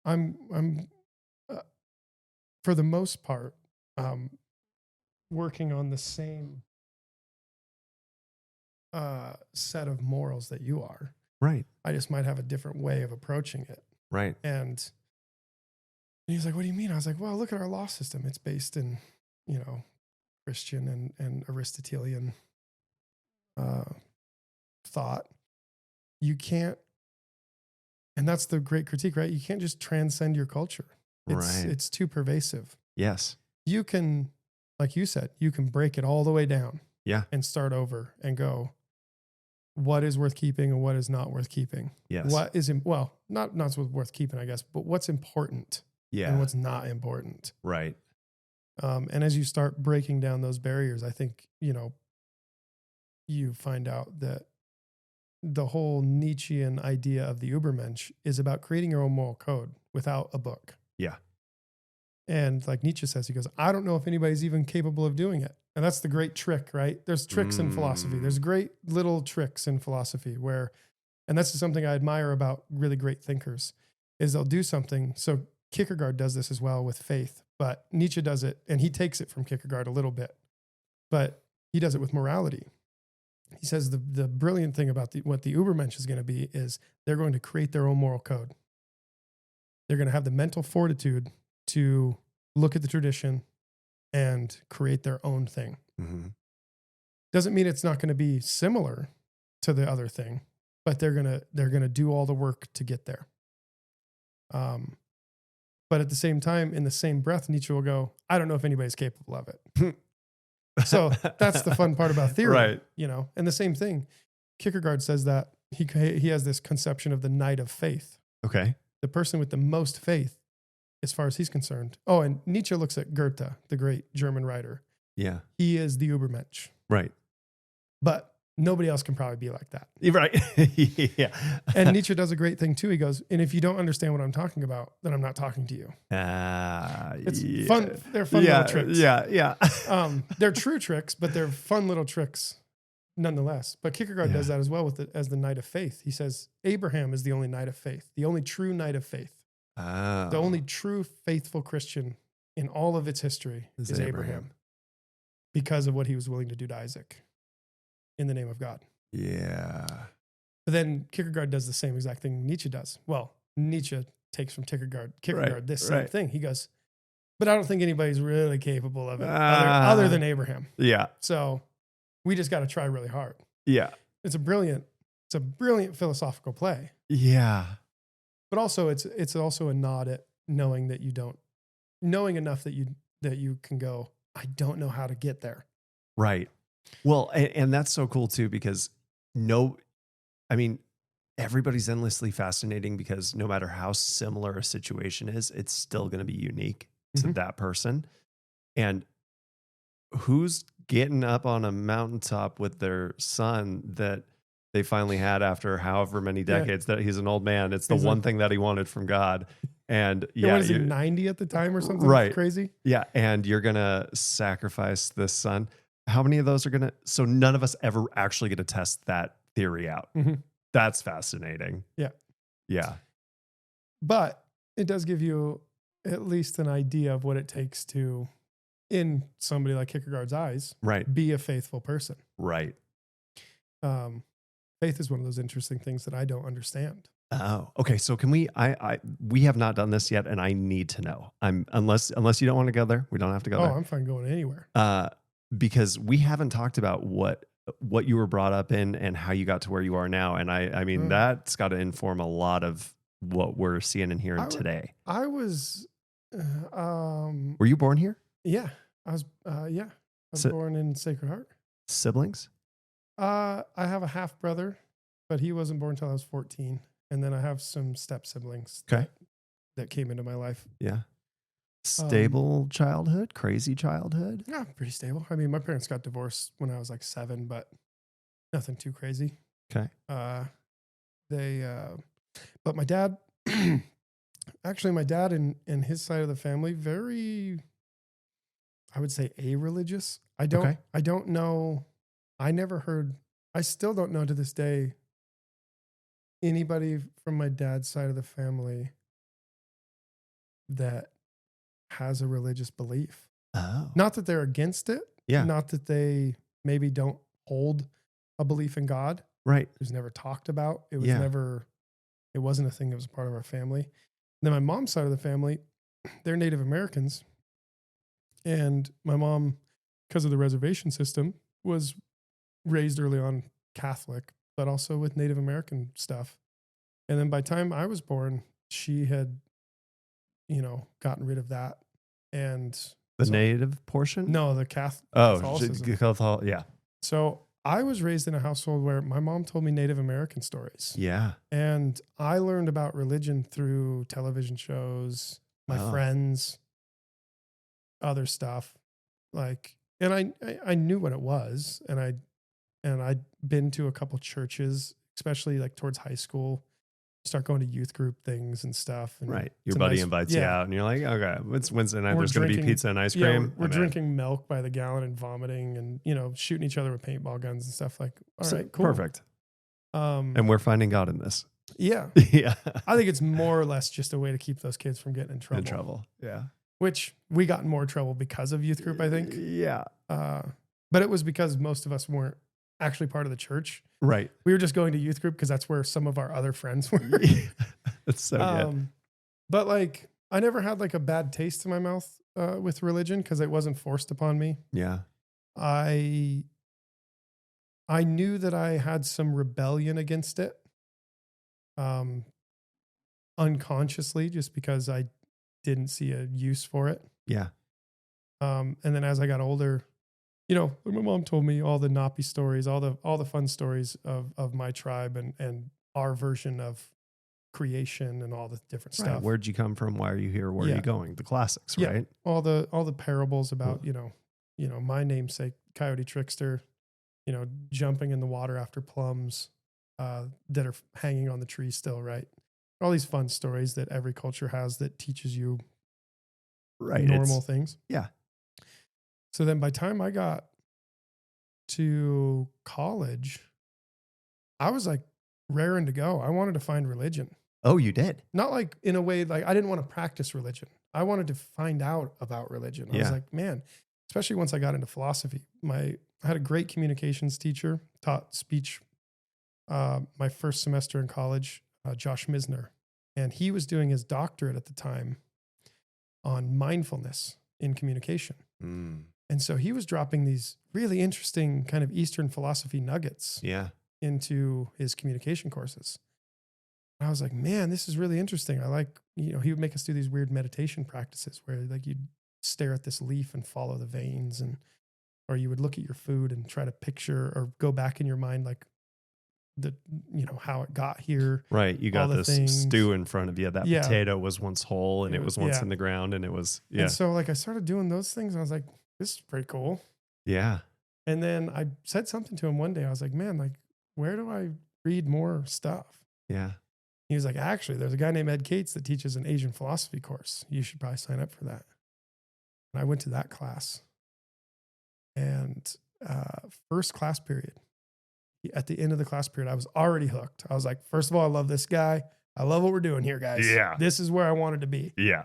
I'm for the most part, working on the same set of morals that you are. Right. I just might have a different way of approaching it. Right. And he's like, what do you mean? I was like, well, look at our law system. It's based in, Christian and Aristotelian thought. You can't, and that's the great critique, right? You can't just transcend your culture. It's too pervasive. Yes. You can, like you said, you can break it all the way down. Yeah. And start over and go, what is worth keeping and what is not worth keeping? Yes. What is, not what's worth keeping, I guess, but what's important and what's not important. Right. And as you start breaking down those barriers, I think, you find out that the whole Nietzschean idea of the Übermensch is about creating your own moral code without a book. Yeah. And like Nietzsche says, he goes, I don't know if anybody's even capable of doing it. And that's the great trick, right? There's tricks in philosophy. There's great little tricks in philosophy and that's something I admire about really great thinkers, is they'll do something. So Kierkegaard does this as well with faith, but Nietzsche does it, and he takes it from Kierkegaard a little bit, but he does it with morality. He says the brilliant thing about what the Übermensch is going to be is they're going to create their own moral code. They're going to have the mental fortitude to look at the tradition and create their own thing. Mm-hmm. Doesn't mean it's not going to be similar to the other thing, but they're going to do all the work to get there. But at the same time, in the same breath, Nietzsche will go, I don't know if anybody's capable of it. So that's the fun part about theory, right? And the same thing, Kierkegaard says that he has this conception of the knight of faith. Okay. The person with the most faith as far as he's concerned. Oh, and Nietzsche looks at Goethe, the great German writer. Yeah. He is the Übermensch. Right. But nobody else can probably be like that. Right. Yeah. And Nietzsche does a great thing too. He goes, and if you don't understand what I'm talking about, then I'm not talking to you. It's fun. They're fun little tricks. Yeah. They're true tricks, but they're fun little tricks nonetheless. But Kierkegaard does that as well as the knight of faith. He says, Abraham is the only knight of faith, the only true knight of faith. Oh. The only true faithful Christian in all of its history is Abraham. Because of what he was willing to do to Isaac in the name of God. Yeah. But then Kierkegaard does the same exact thing Nietzsche does. Well, Nietzsche takes from Kierkegaard this same thing. He goes, but I don't think anybody's really capable of it other than Abraham. Yeah. So we just got to try really hard. Yeah. It's a brilliant philosophical play. Yeah. But also it's also a nod at knowing enough that you can go, I don't know how to get there. Right. Well, and that's so cool too, because everybody's endlessly fascinating because no matter how similar a situation is, it's still going to be unique to that person. And who's getting up on a mountaintop with their son that they finally had after however many decades that he's an old man. It's the one thing that he wanted from God. And what is he, 90 at the time or something? Right. Crazy. Yeah. And you're going to sacrifice this son. How many of those are so none of us ever actually get to test that theory out. Mm-hmm. That's fascinating. Yeah. Yeah. But it does give you at least an idea of what it takes to, in somebody like Kierkegaard's eyes, be a faithful person. Right. Faith is one of those interesting things that I don't understand. Oh, okay. So can we have not done this yet, and I need to know. Unless you don't want to go there, we don't have to go there. Oh, I'm fine going anywhere. Because we haven't talked about what you were brought up in and how you got to where you are now. And I mean, that's got to inform a lot of what we're seeing and hearing today. I was, were you born here? Yeah, I was born in Sacred Heart. Siblings? I have a half brother, but he wasn't born until I was 14. And then I have some step siblings that came into my life. Yeah. Stable childhood, crazy childhood? Yeah, pretty stable. I mean, my parents got divorced when I was like 7, but nothing too crazy. Okay. But my dad, actually my dad and his side of the family, very, I would say a-religious. I don't know. I still don't know to this day anybody from my dad's side of the family that has a religious belief. Oh. Not that they're against it. Yeah. Not that they maybe don't hold a belief in God. Right. It was never talked about. It was it wasn't a thing that was part of our family. And then my mom's side of the family, they're Native Americans. And my mom, because of the reservation system, was raised early on Catholic, but also with Native American stuff. And then by the time I was born, she had, gotten rid of that. And the Native portion? No, the Catholicism. Yeah. So I was raised in a household where my mom told me Native American stories. Yeah. And I learned about religion through television shows, my friends, other stuff. And I knew what it was. And I'd been to a couple churches, especially like towards high school, start going to youth group things and stuff. And right. Your buddy invites you out and you're like, okay, it's Wednesday night. There's going to be pizza and ice cream. We're drinking milk by the gallon and vomiting and, shooting each other with paintball guns and stuff like, all right, cool. Perfect. And we're finding God in this. Yeah. Yeah. I think it's more or less just a way to keep those kids from getting in trouble. Yeah. Which we got in more trouble because of youth group, I think. Yeah. But it was because most of us weren't actually part of the church. Right. We were just going to youth group because that's where some of our other friends were. That's so good. But I never had a bad taste in my mouth with religion because it wasn't forced upon me. Yeah. I knew that I had some rebellion against it. Unconsciously, just because I didn't see a use for it. Yeah. And then as I got older, my mom told me all the Napi stories, all the fun stories of my tribe and our version of creation and all the different Right. stuff. Where'd you come from? Why are you here? Where are you going? The classics, right? All the parables about, my namesake, Coyote Trickster, jumping in the water after plums that are hanging on the tree still, right? All these fun stories that every culture has that teaches you normal things. Yeah. So then by the time I got to college, I was like raring to go. I wanted to find religion. Oh, you did? Not like in a way, like I didn't want to practice religion. I wanted to find out about religion. I was like, man, especially once I got into philosophy, I had a great communications teacher, taught speech my first semester in college, Josh Misner. And he was doing his doctorate at the time on mindfulness in communication. Mm. And so he was dropping these really interesting kind of Eastern philosophy nuggets into his communication courses. And I was like, man, this is really interesting. I like, he would make us do these weird meditation practices where like you'd stare at this leaf and follow the veins, or you would look at your food and try to picture or go back in your mind, like how it got here. Right. You got this stew in front of you. That potato was once whole and it was once in the ground and it was, And so like I started doing those things and I was like, this is pretty cool. Yeah. And then I said something to him one day. I was like, man, like, where do I read more stuff? Yeah. He was like, actually, there's a guy named Ed Cates that teaches an Asian philosophy course. You should probably sign up for that. And I went to that class. And first class period, at the end of the class period, I was already hooked. I was like, first of all, I love this guy. I love what we're doing here, guys. Yeah. This is where I wanted to be. Yeah.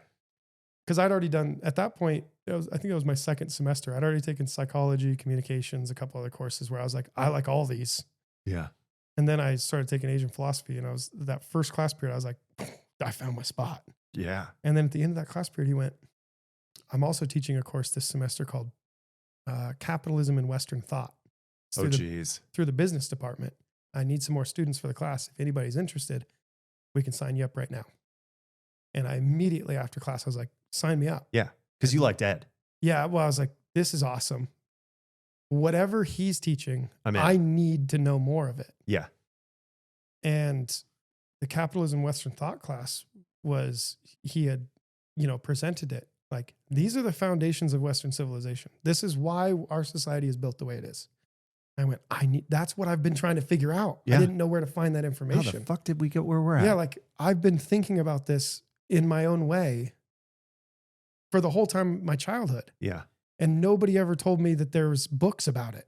Because I'd already done, at that point, I think it was my second semester. I'd already taken psychology, communications, a couple other courses where I was like, I like all these. Yeah. And then I started taking Asian philosophy, and that first class period, I was like, I found my spot. Yeah. And then at the end of that class period, he went, I'm also teaching a course this semester called Capitalism in Western Thought. Through the business department. I need some more students for the class. If anybody's interested, we can sign you up right now. And I immediately after class, I was like, sign me up. Yeah. Because you liked Ed. Yeah. Well, I was like, this is awesome. Whatever he's teaching, I need to know more of it. Yeah. And the Capitalism Western Thought class he had, presented it like, these are the foundations of Western civilization. This is why our society is built the way it is. I went, that's what I've been trying to figure out. Yeah. I didn't know where to find that information. How the fuck did we get where we're at? Yeah. Like I've been thinking about this in my own way for the whole time of my childhood. Yeah. And nobody ever told me that there was books about it.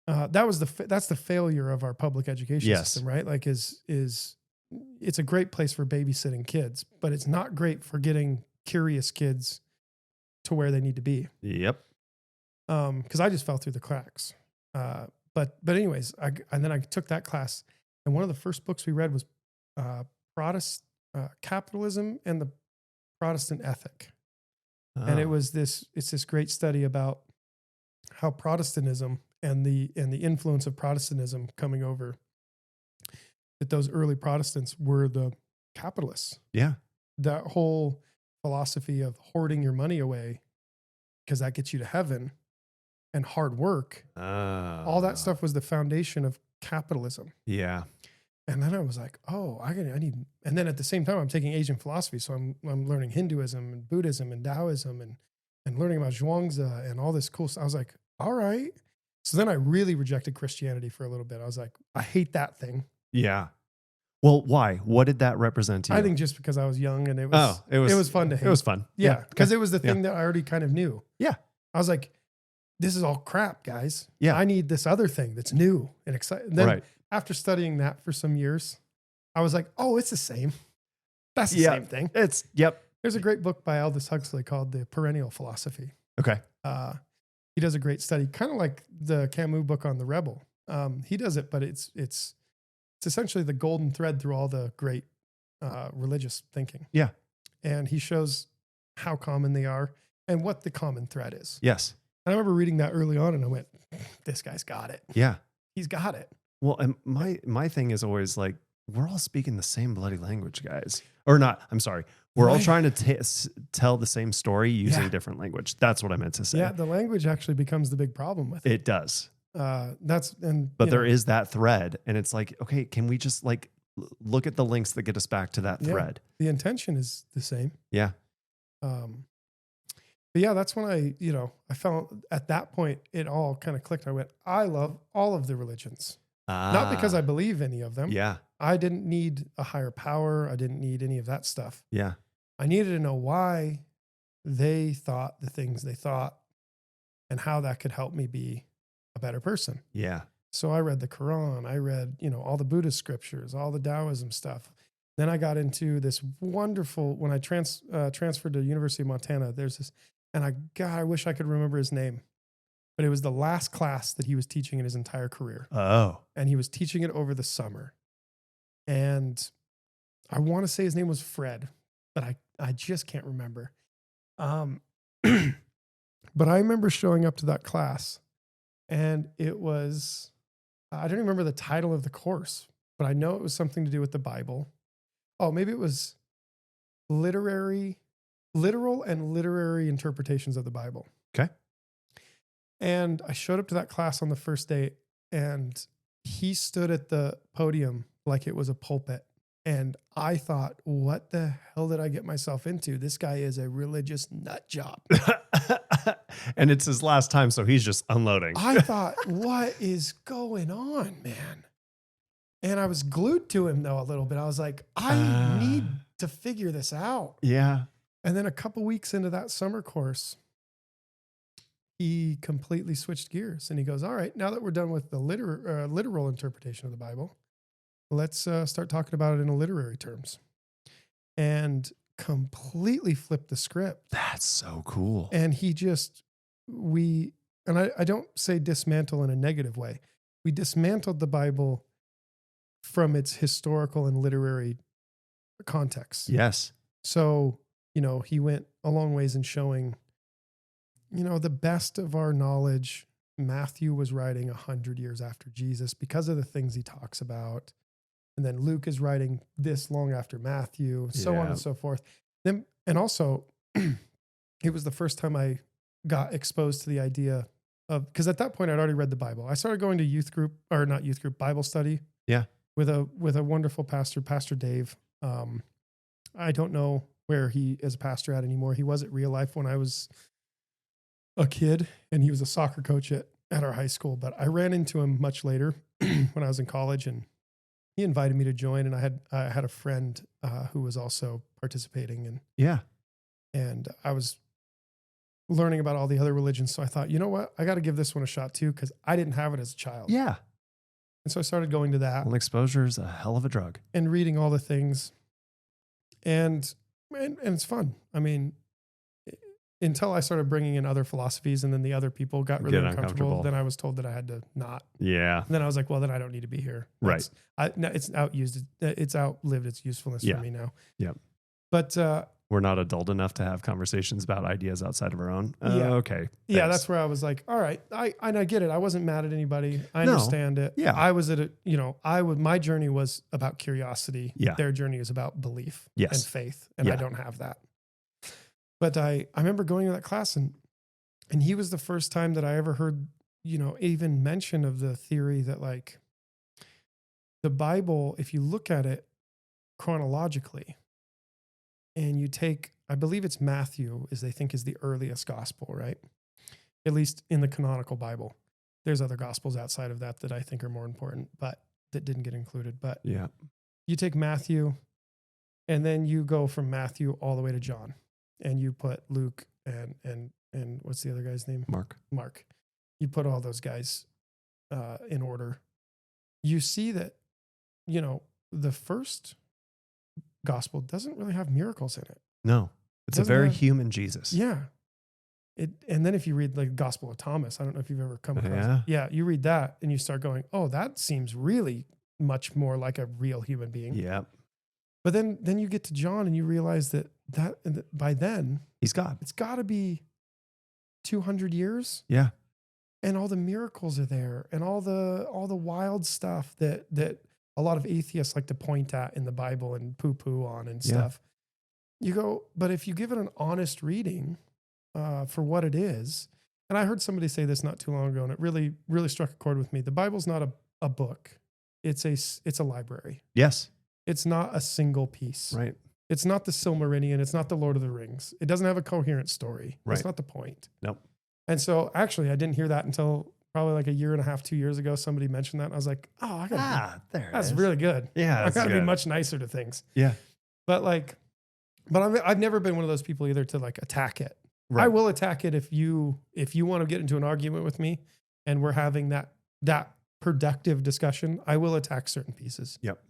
That's the failure of our public education system, right? Like it's a great place for babysitting kids, but it's not great for getting curious kids to where they need to be. Yep. Cause I just fell through the cracks. But anyways, and then I took that class, and one of the first books we read was, Capitalism and the Protestant Ethic. And it's this great study about how Protestantism and the influence of Protestantism coming over, that those early Protestants were the capitalists. Yeah. That whole philosophy of hoarding your money away because that gets you to heaven, and hard work, all that stuff was the foundation of capitalism. Yeah. And then I was like, oh, I need, and then at the same time, I'm taking Asian philosophy. So I'm learning Hinduism and Buddhism and Taoism and learning about Zhuangzi and all this cool stuff. I was like, all right. So then I really rejected Christianity for a little bit. I was like, I hate that thing. Yeah. Well, why? What did that represent to you? I think just because I was young and it was fun to hate. It was fun. Yeah. Because it was the thing that I already kind of knew. Yeah. I was like, this is all crap, guys. Yeah. I need this other thing that's new and exciting. Then after studying that for some years, I was like, oh, it's the same. That's the same thing. There's a great book by Aldous Huxley called The Perennial Philosophy. Okay. He does a great study, kind of like the Camus book on the Rebel. He does it, but it's essentially the golden thread through all the great religious thinking. Yeah. And he shows how common they are and what the common thread is. Yes. And I remember reading that early on and I went, this guy's got it. Yeah. He's got it. Well, and my thing is always like, we're all speaking the same bloody language, guys. Or not, I'm sorry. We're all trying to tell the same story using different language. That's what I meant to say. Yeah, the language actually becomes the big problem with it. It does. But there is that thread. And it's like, okay, can we just like look at the links that get us back to that thread. The intention is the same. Yeah. But yeah, that's when I found at that point, it all kind of clicked. I went, I love all of the religions, not because I believe any of them. Yeah. I didn't need a higher power. I didn't need any of that stuff. Yeah. I needed to know why they thought the things they thought and how that could help me be a better person. Yeah. So I read the Quran. I read, all the Buddhist scriptures, all the Taoism stuff. Then I got into this wonderful, when I transferred to University of Montana, there's this, and I wish I could remember his name, but it was the last class that he was teaching in his entire career. Oh. And he was teaching it over the summer. And I want to say his name was Fred, but I just can't remember. But I remember showing up to that class, and it was, I don't remember the title of the course, but I know it was something to do with the Bible. Oh, maybe it was literal and literary interpretations of the Bible. Okay. And I showed up to that class on the first day, and he stood at the podium like it was a pulpit. And I thought, what the hell did I get myself into? This guy is a religious nut job. And it's his last time, so he's just unloading. I thought, what is going on, man? And I was glued to him, though, a little bit. I was like, I need to figure this out. Yeah. And then a couple weeks into that summer course, he completely switched gears. And he goes, all right, now that we're done with the literal interpretation of the Bible, let's start talking about it in literary terms. And completely flipped the script. That's so cool. And he just, I don't say dismantle in a negative way. We dismantled the Bible from its historical and literary context. Yes. So, he went a long ways in showing, the best of our knowledge, Matthew was writing 100 years after Jesus because of the things he talks about. And then Luke is writing this long after Matthew, so on and so forth. Then, and also, it was the first time I got exposed to the idea of, because at that point I'd already read the Bible. I started going to Bible study. Yeah. With a wonderful pastor, Pastor Dave. I don't know where he is a pastor at anymore. He was at Real Life when I was a kid, and he was a soccer coach at our high school. But I ran into him much later when I was in college, and he invited me to join. And I had a friend who was also participating, and I was learning about all the other religions. So I thought, you know what, I got to give this one a shot too, because I didn't have it as a child. Yeah. And so I started going to that. Well, exposure is a hell of a drug. And reading all the things. And it's fun. I mean, until I started bringing in other philosophies, and then the other people got really uncomfortable, then I was told that I had to not. Yeah. And then I was like, well, then I don't need to be here. Right. It's outlived its usefulness for me now. Yeah. But we're not adult enough to have conversations about ideas outside of our own. Okay. Thanks. Yeah, that's where I was like, all right, I get it. I wasn't mad at anybody. I understand it. Yeah. I was at my journey was about curiosity. Yeah. Their journey is about belief Yes. and faith. And I don't have that. But I remember going to that class, and he was the first time that I ever heard, even mention of the theory that, like, the Bible, if you look at it chronologically, and you take, I believe it's Matthew, they think is the earliest gospel, right? At least in the canonical Bible. There's other gospels outside of that I think are more important, but that didn't get included. But you take Matthew, and then you go from Matthew all the way to John, and you put Luke and what's the other guy's name? Mark. You put all those guys in order. You see that, the first gospel doesn't really have miracles in it. No, it's a very human Jesus. Yeah. And then if you read like Gospel of Thomas, I don't know if you've ever come across it. Yeah, you read that and you start going, oh, that seems really much more like a real human being. Yeah. But then you get to John and you realize that by then he's God. It's got to be 200 years. Yeah. And all the miracles are there, and all the wild stuff that a lot of atheists like to point at in the Bible and poo-poo on and stuff. You go, but if you give it an honest reading for what it is, and I heard somebody say this not too long ago, and it really, really struck a chord with me. The Bible's not a book. It's a library. Yes. It's not a single piece. Right. It's not the Silmarillion. It's not the Lord of the Rings. It doesn't have a coherent story. Right. That's not the point. Nope. And so actually, I didn't hear that until probably like a year and a half, 2 years ago. Somebody mentioned that. And I was like, oh, I got that's really good. Yeah. I got to be much nicer to things. Yeah. But I've never been one of those people either to like attack it. Right. I will attack it if you want to get into an argument with me and we're having that productive discussion. I will attack certain pieces. Yep.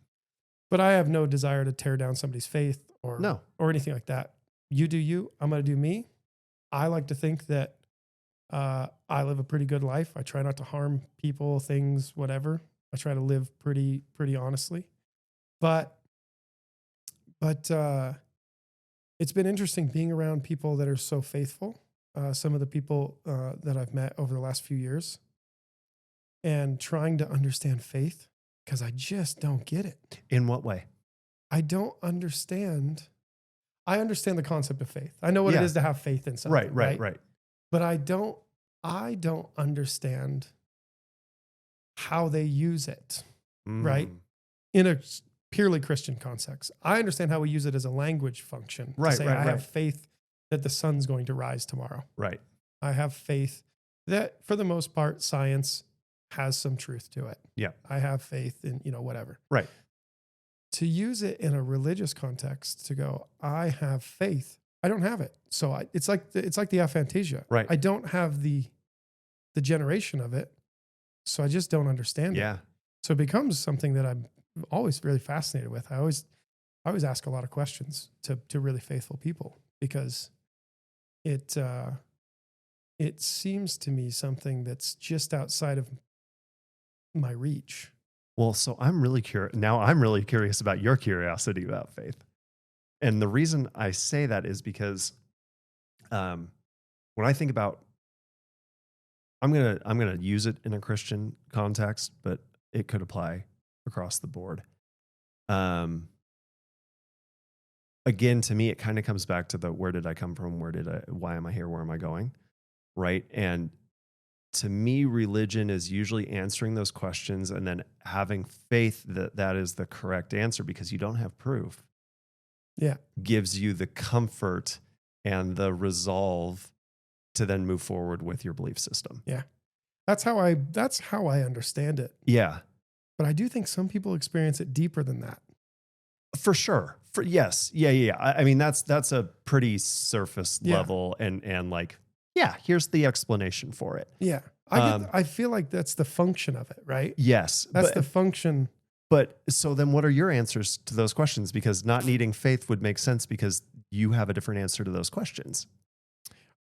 But I have no desire to tear down somebody's faith or anything like that. You do you. I'm going to do me. I like to think that I live a pretty good life. I try not to harm people, things, whatever. I try to live pretty honestly. But it's been interesting being around people that are so faithful. Some of the people that I've met over the last few years, and trying to understand faith, because I just don't get it. In what way? I don't understand. I understand the concept of faith. I know what it is to have faith in something. Right. But I don't understand how they use it, right? In a purely Christian context. I understand how we use it as a language function. Right, to say, I have faith that the sun's going to rise tomorrow. Right. I have faith that, for the most part, science has some truth to it. Yeah. I have faith in, whatever. Right. To use it in a religious context, to go, I have faith. I don't have it. So it's like the Aphantasia. Right. I don't have the generation of it. So I just don't understand it. Yeah. So it becomes something that I'm always really fascinated with. I always ask a lot of questions to really faithful people, because it seems to me something that's just outside of my reach. Well, so I'm really curious. Now I'm really curious about your curiosity about faith. And the reason I say that is because when I think about, I'm gonna use it in a Christian context, but it could apply across the board. Again, to me, it kind of comes back to where did I come from? Why am I here? Where am I going? Right. And to me, religion is usually answering those questions and then having faith that is the correct answer, because you don't have proof. Yeah. Gives you the comfort and the resolve to then move forward with your belief system. Yeah. That's how I understand it. Yeah. But I do think some people experience it deeper than that. For sure. Yes. Yeah. I mean, that's a pretty surface level and like, yeah, here's the explanation for it. Yeah. I feel like that's the function of it, right? Yes. That's the function. But so then what are your answers to those questions? Because not needing faith would make sense because you have a different answer to those questions.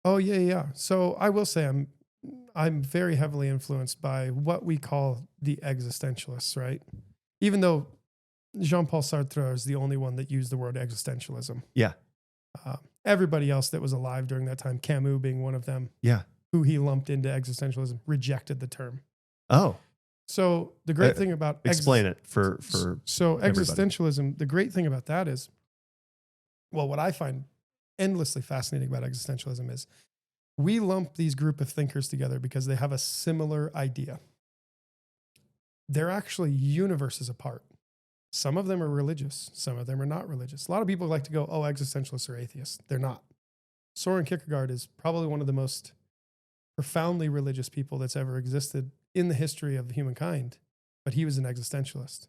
Oh, yeah. So I will say I'm very heavily influenced by what we call the existentialists, right? Even though Jean-Paul Sartre is the only one that used the word existentialism. Yeah. Everybody else that was alive during that time, Camus being one of them, who he lumped into existentialism, rejected the term. Oh. So the great thing about... Explain it for So everybody. Existentialism, the great thing about that is, well, what I find endlessly fascinating about existentialism is we lump these group of thinkers together because they have a similar idea. They're actually universes apart. Some of them are religious. Some of them are not religious. A lot of people like to go, oh, existentialists are atheists. They're not. Soren Kierkegaard is probably one of the most profoundly religious people that's ever existed in the history of humankind, but he was an existentialist.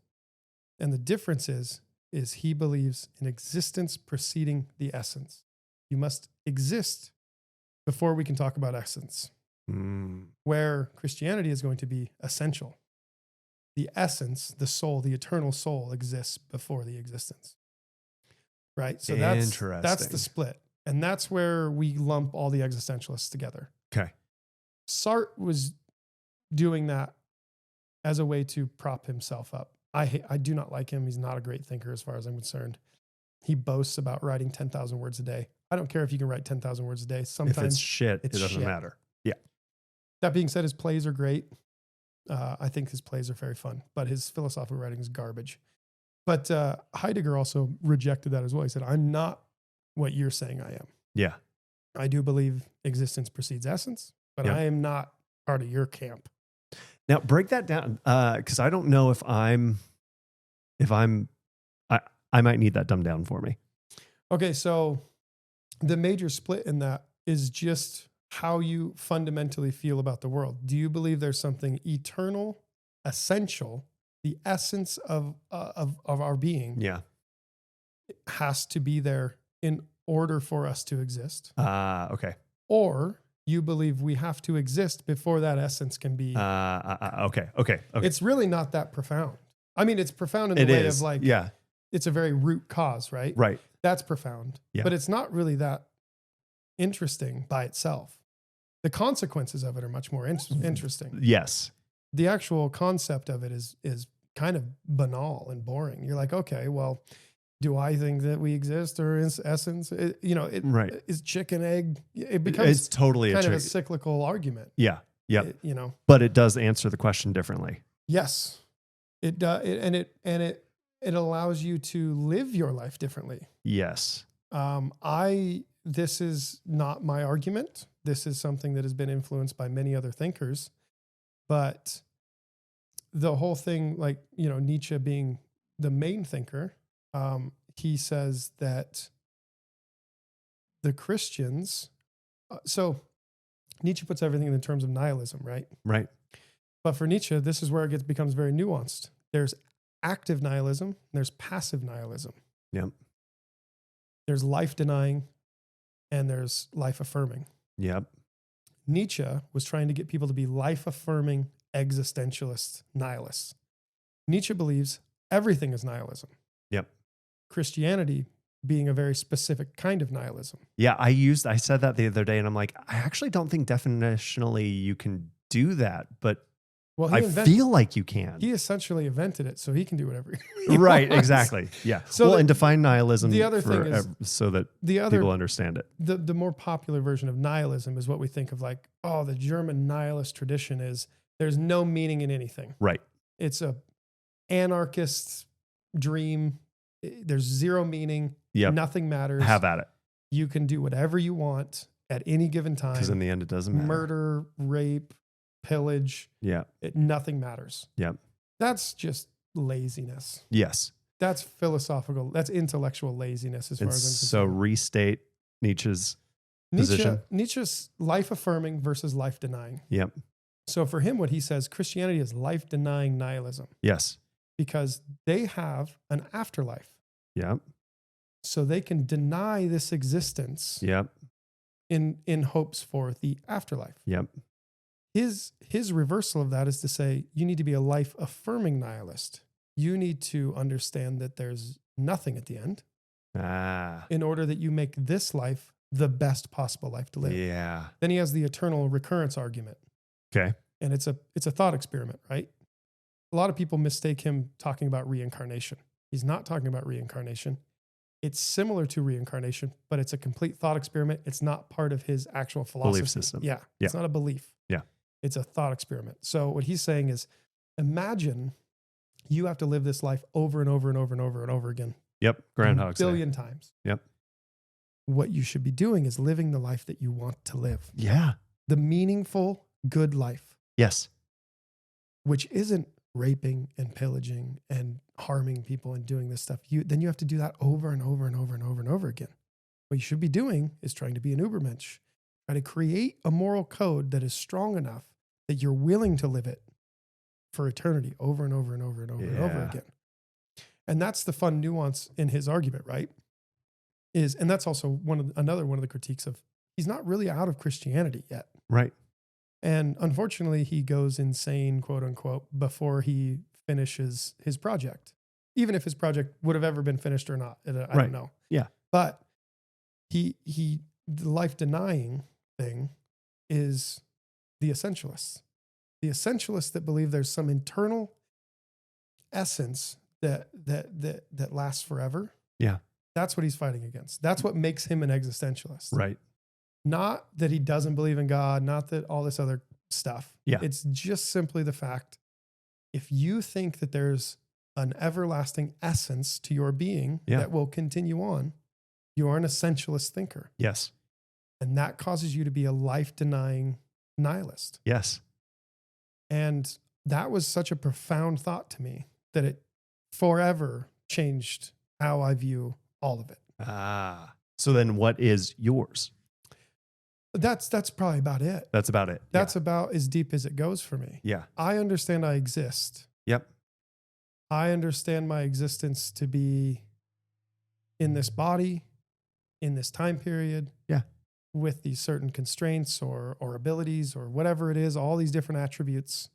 And the difference is he believes in existence preceding the essence. You must exist before we can talk about essence, where Christianity is going to be essential. The essence, the soul, the eternal soul exists before the existence. Right? So that's the split. And that's where we lump all the existentialists together. Okay. Sartre was doing that as a way to prop himself up. I do not like him. He's not a great thinker as far as I'm concerned. He boasts about writing 10,000 words a day. I don't care if you can write 10,000 words a day. Sometimes if it's shit, it doesn't matter. Yeah. That being said, his plays are great. I think his plays are very fun, but his philosophical writing is garbage. But Heidegger also rejected that as well. He said, I'm not what you're saying I am. Yeah. I do believe existence precedes essence, but I am not part of your camp. Now break that down. Cause I don't know if I I might need that dumbed down for me. Okay, so the major split in that is just how you fundamentally feel about the world. Do you believe there's something eternal, essential, the essence of our being? Yeah. Has to be there in order for us to exist. Okay. Or you believe we have to exist before that essence can be. Okay. It's really not that profound. I mean, it's profound in the way of like, yeah, it's a very root cause, right? Right. That's profound. Yeah. But it's not really that interesting by itself. The consequences of it are much more interesting. Yes. The actual concept of it is kind of banal and boring. You're like, okay, well, do I think that we exist, or in essence, Right. is chicken egg? It becomes It's totally kind of a cyclical argument. Yeah. Yeah. But it does answer the question differently. Yes, it does, and it allows you to live your life differently. Yes. This is not my argument. This is something that has been influenced by many other thinkers, but the whole thing, like, Nietzsche being the main thinker, he says that the Christians, so Nietzsche puts everything in terms of nihilism, right? Right. But for Nietzsche, this is where it becomes very nuanced. There's active nihilism, and there's passive nihilism. Yep. There's life denying, and there's life affirming. Yep. Nietzsche was trying to get people to be life affirming existentialist nihilists. Nietzsche believes everything is nihilism. Yep. Christianity being a very specific kind of nihilism. Yeah. I said that the other day, and I'm like, I actually don't think definitionally you can do that, but I feel like you can. He essentially invented it, so he can do whatever he Right, wants. exactly. Yeah. So and define nihilism the other thing is, so that people understand it. The more popular version of nihilism is what we think of like, oh, the German nihilist tradition is there's no meaning in anything. Right. It's a anarchist dream. There's zero meaning. Yep. Nothing matters. Have at it. You can do whatever you want at any given time. Because in the end, it doesn't matter. Murder, rape, pillage. Yeah. Nothing matters. Yep. That's just laziness. Yes. That's philosophical. That's intellectual laziness as far as I'm concerned. So restate Nietzsche's position. Nietzsche's life affirming versus life denying. Yep. So for him, what he says, Christianity is life denying nihilism. Yes. Because they have an afterlife. Yep. So they can deny this existence. Yep. In hopes for the afterlife. Yep. His reversal of that is to say, you need to be a life affirming nihilist. You need to understand that there's nothing at the end. In order that you make this life the best possible life to live. Yeah. Then he has the eternal recurrence argument. Okay. And it's a thought experiment, right? A lot of people mistake him talking about reincarnation. He's not talking about reincarnation. It's similar to reincarnation, but it's a complete thought experiment. It's not part of his actual philosophy. Belief system. Yeah. It's not a belief. Yeah. It's a thought experiment. So what he's saying is, imagine you have to live this life over and over and over and over and over again. Yep. Groundhog Day. A billion times. Yep. What you should be doing is living the life that you want to live. Yeah. The meaningful, good life. Yes. Which isn't raping and pillaging and harming people and doing this stuff. Then you have to do that over and over and over and over and over again. What you should be doing is trying to be an Ubermensch. Try to create a moral code that is strong enough that you're willing to live it for eternity over and over and over and over and over again. And that's the fun nuance in his argument, right? And that's also another one of the critiques of, he's not really out of Christianity yet. Right. And unfortunately, he goes insane, quote unquote, before he finishes his project. Even if his project would have ever been finished or not, I don't know. Yeah. But the life denying thing is the essentialists. The essentialists that believe there's some internal essence that lasts forever. Yeah. That's what he's fighting against. That's what makes him an existentialist. Right. Not that he doesn't believe in God, not that all this other stuff. Yeah. It's just simply the fact, if you think that there's an everlasting essence to your being that will continue on, you are an essentialist thinker. Yes. And that causes you to be a life-denying nihilist. Yes. And that was such a profound thought to me that it forever changed how I view all of it. So then what is yours? That's probably about it. That's about it. That's about as deep as it goes for me. Yeah. I understand I exist. Yep. I understand my existence to be in this body, in this time period. Yeah. With these certain constraints or abilities or whatever it is, all these different attributes.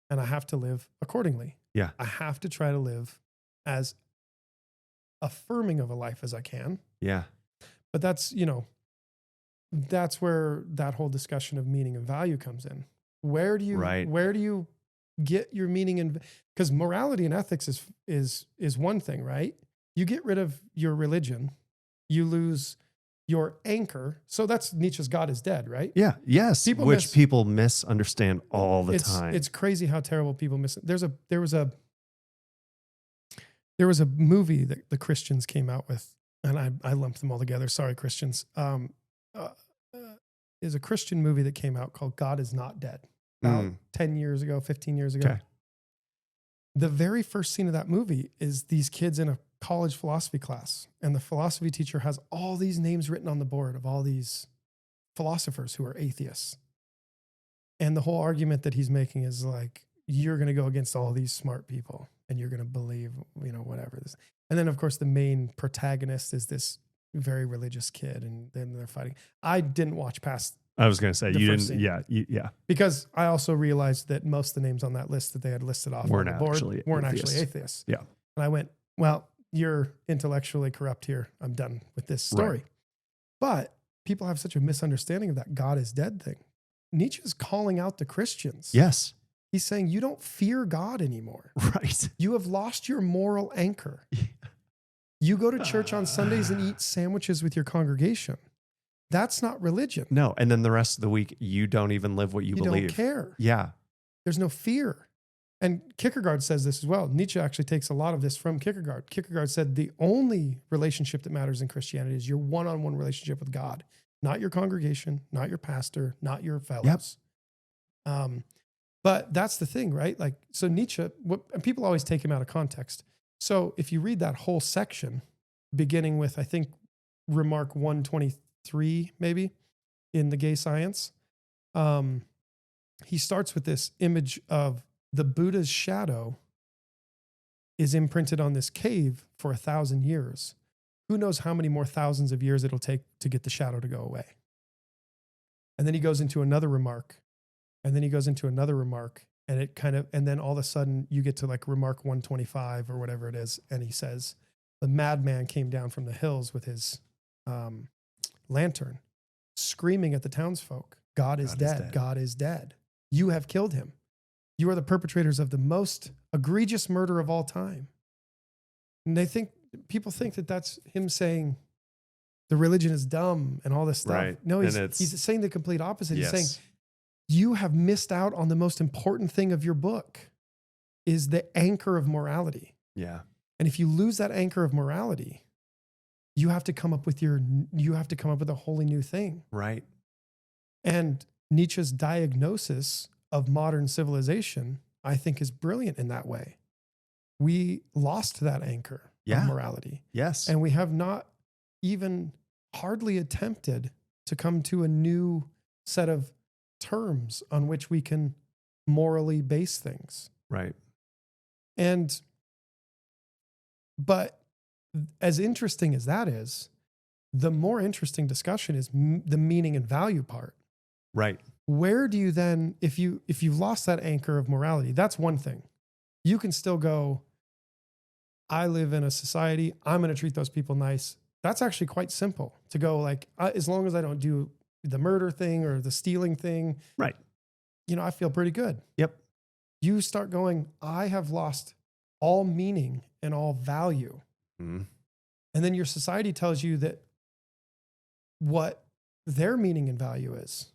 And I have to live accordingly. Yeah. I have to try to live as affirming of a life as I can. Yeah. But that's, you know, that's where that whole discussion of meaning and value comes in. Where do you get your meaning in? Because morality and ethics is one thing, right? You get rid of your religion, you lose your anchor. So that's Nietzsche's God is dead, right? Yeah. Yes. People misunderstand all the time. It's crazy how terrible people miss it. There was a movie that the Christians came out with, and I lumped them all together. Sorry, Christians. Is a Christian movie that came out called God is Not Dead about 10 years ago, 15 years ago. Okay. The very first scene of that movie is these kids in a college philosophy class, and the philosophy teacher has all these names written on the board of all these philosophers who are atheists. And the whole argument that he's making is like, you're going to go against all these smart people and you're going to believe, you know, whatever this. And then of course the main protagonist is this very religious kid, and then they're fighting. I didn't watch past. I was going to say you didn't. Scene. Yeah. Because I also realized that most of the names on that list that they had listed off on the board weren't actually atheists. Yeah. And I went, well, you're intellectually corrupt here. I'm done with this story. Right. But people have such a misunderstanding of that God is dead thing. Nietzsche is calling out the Christians. Yes. He's saying you don't fear God anymore. Right. You have lost your moral anchor. You go to church on Sundays and eat sandwiches with your congregation. That's not religion. No. And then the rest of the week, you don't even live what you believe. You don't care. Yeah. There's no fear. And Kierkegaard says this as well. Nietzsche actually takes a lot of this from Kierkegaard. Kierkegaard said the only relationship that matters in Christianity is your one-on-one relationship with God, not your congregation, not your pastor, not your fellows. Yep. But that's the thing, right? Like, so Nietzsche, and people always take him out of context. So if you read that whole section, beginning with, I think, remark 123, maybe, in The Gay Science, he starts with this image of the Buddha's shadow is imprinted on this cave for 1,000 years. Who knows how many more thousands of years it'll take to get the shadow to go away? And then he goes into another remark, and then he goes into another remark, and it kind of, and then all of a sudden you get to like remark 125 or whatever it is. And he says, the madman came down from the hills with his lantern, screaming at the townsfolk, God is dead. God is dead. You have killed him. You are the perpetrators of the most egregious murder of all time. And people think that that's him saying the religion is dumb and all this stuff. Right. No, he's saying the complete opposite. Yes. He's saying, you have missed out on the most important thing of your book, is the anchor of morality. Yeah. And if you lose that anchor of morality, you have to come up with a wholly new thing. Right. And Nietzsche's diagnosis of modern civilization, I think, is brilliant in that way. We lost that anchor of morality. Yes. And we have not even hardly attempted to come to a new set of terms on which we can morally base things. Right. But as interesting as that is, the more interesting discussion is the meaning and value part. Right. Where do you then, if you've lost that anchor of morality, that's one thing. You can still go, I live in a society, I'm going to treat those people nice. That's actually quite simple to go like, as long as I don't do the murder thing or the stealing thing, right? I feel pretty good. Yep. You start going, I have lost all meaning and all value. Mm. And then your society tells you that what their meaning and value is.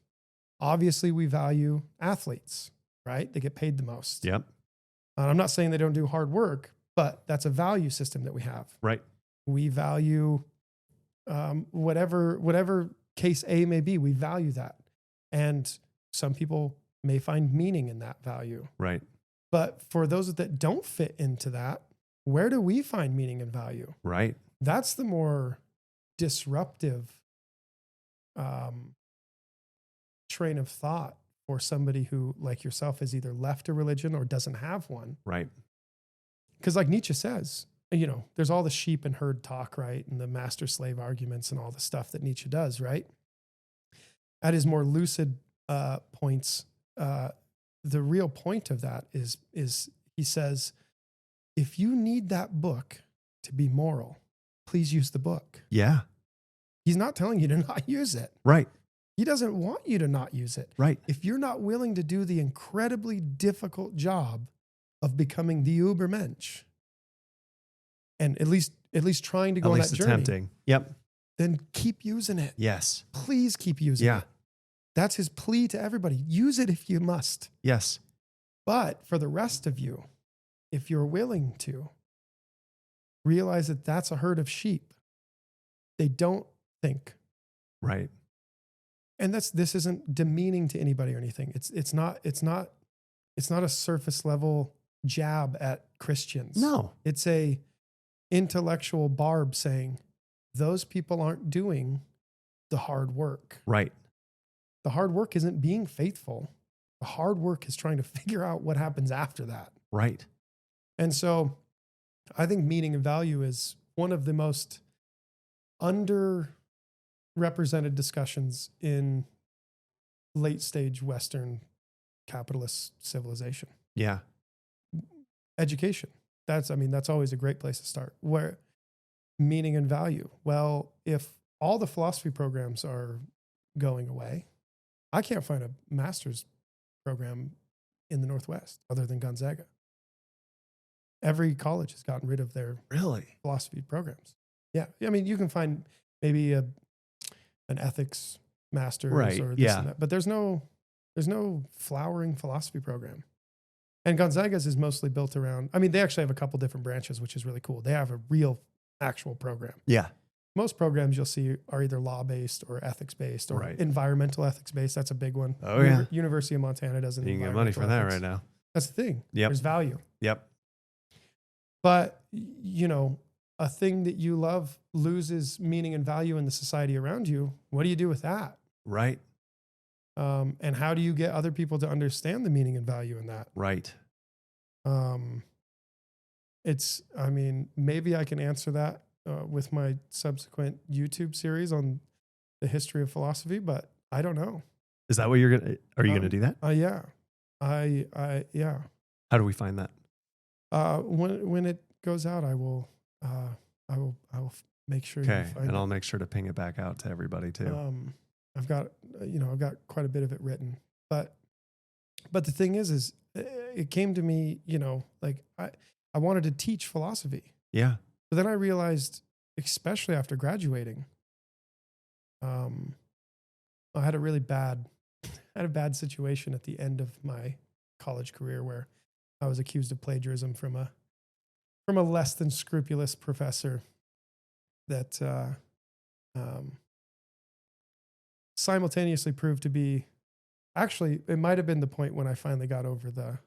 Obviously, we value athletes, right? They get paid the most. Yep. And I'm not saying they don't do hard work, but that's a value system that we have. Right. We value whatever case A may be, we value that. And some people may find meaning in that value. Right. But for those that don't fit into that, where do we find meaning and value? Right. That's the more disruptive train of thought for somebody who, like yourself, has either left a religion or doesn't have one. Right. Because like Nietzsche says, there's all the sheep and herd talk, right? And the master-slave arguments and all the stuff that Nietzsche does, right? At his more lucid points, the real point of that is he says, if you need that book to be moral, please use the book. Yeah. He's not telling you to not use it. Right. He doesn't want you to not use it. Right. If you're not willing to do the incredibly difficult job of becoming the Ubermensch, and at least trying to go on that journey, attempting. Yep. then keep using it. Yes. Please keep using it. That's his plea to everybody. Use it if you must. Yes. But for the rest of you, if you're willing to, realize that that's a herd of sheep. They don't think. Right. And this isn't demeaning to anybody or anything. It's not a surface level jab at Christians. No. It's a intellectual barb saying those people aren't doing the hard work. Right. The hard work isn't being faithful. The hard work is trying to figure out what happens after that. Right. And so I think meaning and value is one of the most underrepresented discussions in late stage Western capitalist civilization. Yeah. Education. That's always a great place to start. Where meaning and value. Well, if all the philosophy programs are going away, I can't find a master's program in the Northwest other than Gonzaga. Every college has gotten rid of their philosophy programs. Yeah. I mean, you can find maybe an ethics master's or this and that, but there's no flowering philosophy program. And Gonzaga's is mostly built around, they actually have a couple different branches, which is really cool. They have a real actual program. Yeah. Most programs you'll see are either law-based or ethics-based or environmental ethics-based. That's a big one. Oh, yeah. University of Montana doesn't. You can get money for that right now. That's the thing. Yep. There's value. Yep. But, a thing that you love loses meaning and value in the society around you. What do you do with that? Right. And how do you get other people to understand the meaning and value in that? Right. Maybe I can answer that with my subsequent YouTube series on the history of philosophy, but I don't know. Is that what are you going to do that? Yeah. Yeah. How do we find that? When it goes out, I will make sure you find it. And I'll make sure to ping it back out to everybody too. I've got quite a bit of it written, but the thing is it came to me, I wanted to teach philosophy. Yeah. But then I realized, especially after graduating, I had a bad situation at the end of my college career where I was accused of plagiarism from a less than scrupulous professor that simultaneously proved to be, actually, it might have been the point when I finally got over the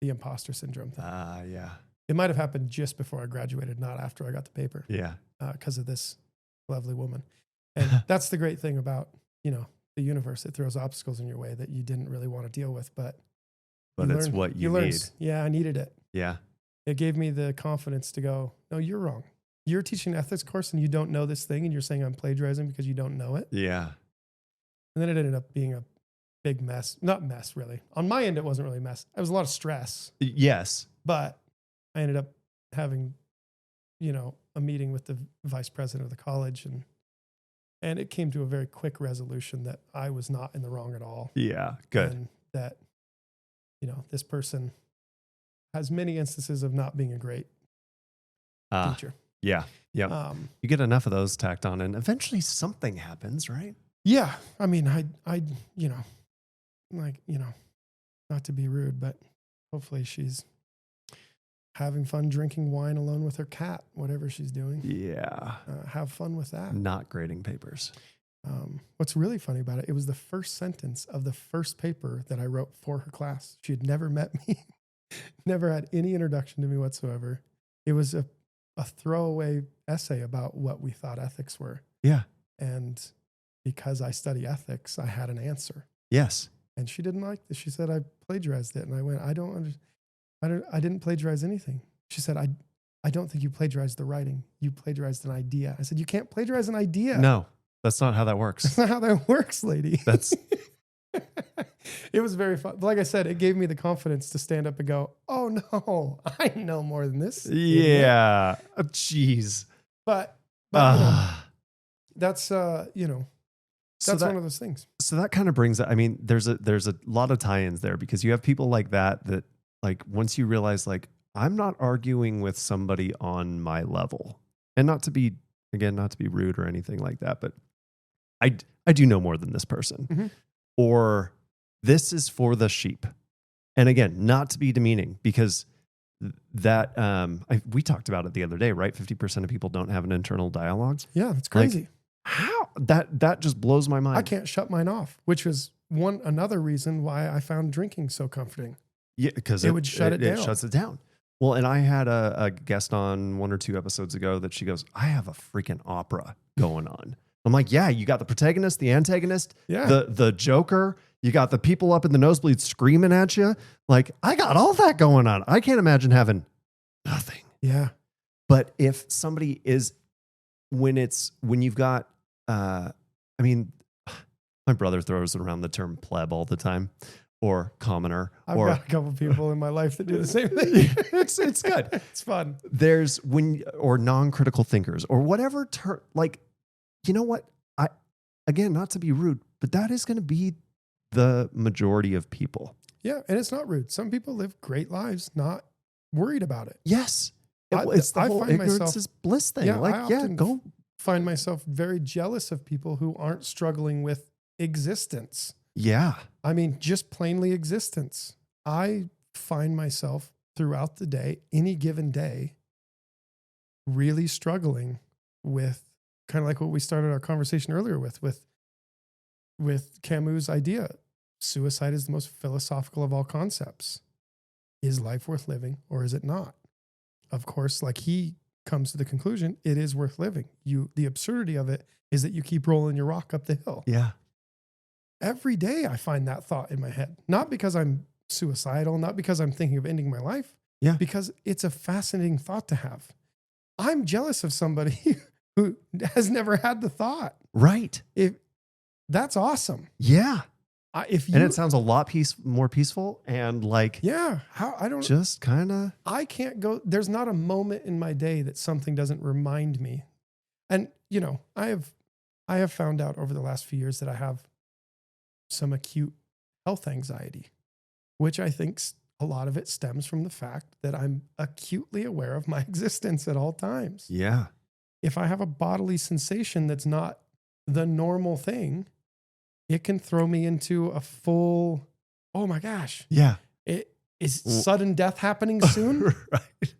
imposter syndrome thing. Yeah. It might have happened just before I graduated, not after I got the paper. Yeah. Because of this lovely woman. And that's the great thing about, the universe. It throws obstacles in your way that you didn't really want to deal with, but it's what you need. Yeah, I needed it. Yeah. It gave me the confidence to go, no, you're wrong. You're teaching an ethics course and you don't know this thing and you're saying I'm plagiarizing because you don't know it. Yeah. And then it ended up being a big mess. Not mess, really. On my end, it wasn't really a mess. It was a lot of stress. Yes. But I ended up having, a meeting with the vice president of the college and it came to a very quick resolution that I was not in the wrong at all. Yeah. Good. And that, this person has many instances of not being a great teacher. Yeah. Yeah. You get enough of those tacked on and eventually something happens, right? Yeah. I mean, I not to be rude, but hopefully she's having fun drinking wine alone with her cat, whatever she's doing. Yeah. Have fun with that. Not grading papers. What's really funny about it was the first sentence of the first paper that I wrote for her class. She had never met me, never had any introduction to me whatsoever. It was a throwaway essay about what we thought ethics were. Yeah. And because I study ethics, I had an answer. Yes. And she didn't like this. She said, I plagiarized it. And I went, I didn't plagiarize anything. She said, I don't think you plagiarized the writing. You plagiarized an idea. I said, you can't plagiarize an idea. No, that's not how that works. That's not how that works, lady. That's It was very fun. But like I said, it gave me the confidence to stand up and go, oh no, I know more than this. Yeah. Jeez. But you know, that's, that's one of those things. So that kind of brings it. I mean, there's a lot of tie-ins there because you have people like that like once you realize like, I'm not arguing with somebody on my level, and not to be rude or anything like that, but I do know more than this person, mm-hmm. or this is for the sheep. And again, not to be demeaning, because that we talked about it the other day, right? 50% of people don't have an internal dialogue. Yeah, it's crazy. Like, how that just blows my mind. I can't shut mine off, which was another reason why I found drinking so comforting. Yeah, because it would shut it down. It shuts it down. Well, and I had a guest on 1 or 2 episodes ago that she goes, I have a freaking opera going on. I'm like, yeah, you got the protagonist, the antagonist, the Joker. You got the people up in the nosebleeds screaming at you. Like, I got all that going on. I can't imagine having nothing. Yeah. But if somebody is, when you've got, I mean, my brother throws around the term pleb all the time, or commoner. I've got a couple people in my life that do the same thing. It's good. It's fun. There's or non-critical thinkers or whatever like, you know what? Again, not to be rude, but that is going to be the majority of people. Yeah. And it's not rude. Some people live great lives, not worried about it. Yes. It's the whole ignorance is bliss thing. Yeah, like, go find myself very jealous of people who aren't struggling with existence. Yeah. I mean, just plainly existence. I find myself throughout the day, any given day, really struggling with kind of like what we started our conversation earlier with Camus' idea. Suicide is the most philosophical of all concepts. Is life worth living or is it not? Of course, like he comes to the conclusion, it is worth living. The absurdity of it is that you keep rolling your rock up the hill. Yeah. Every day I find that thought in my head, not because I'm suicidal, not because I'm thinking of ending my life, because it's a fascinating thought to have. I'm jealous of somebody who has never had the thought. Right. That's awesome. Yeah. And it sounds a lot more peaceful and like, just kind of, I can't go, there's not a moment in my day that something doesn't remind me. And, I have found out over the last few years that I have some acute health anxiety, which I think a lot of it stems from the fact that I'm acutely aware of my existence at all times. Yeah. If I have a bodily sensation that's not the normal thing, it can throw me into a full, oh my gosh. Yeah. Is sudden death happening soon? Right.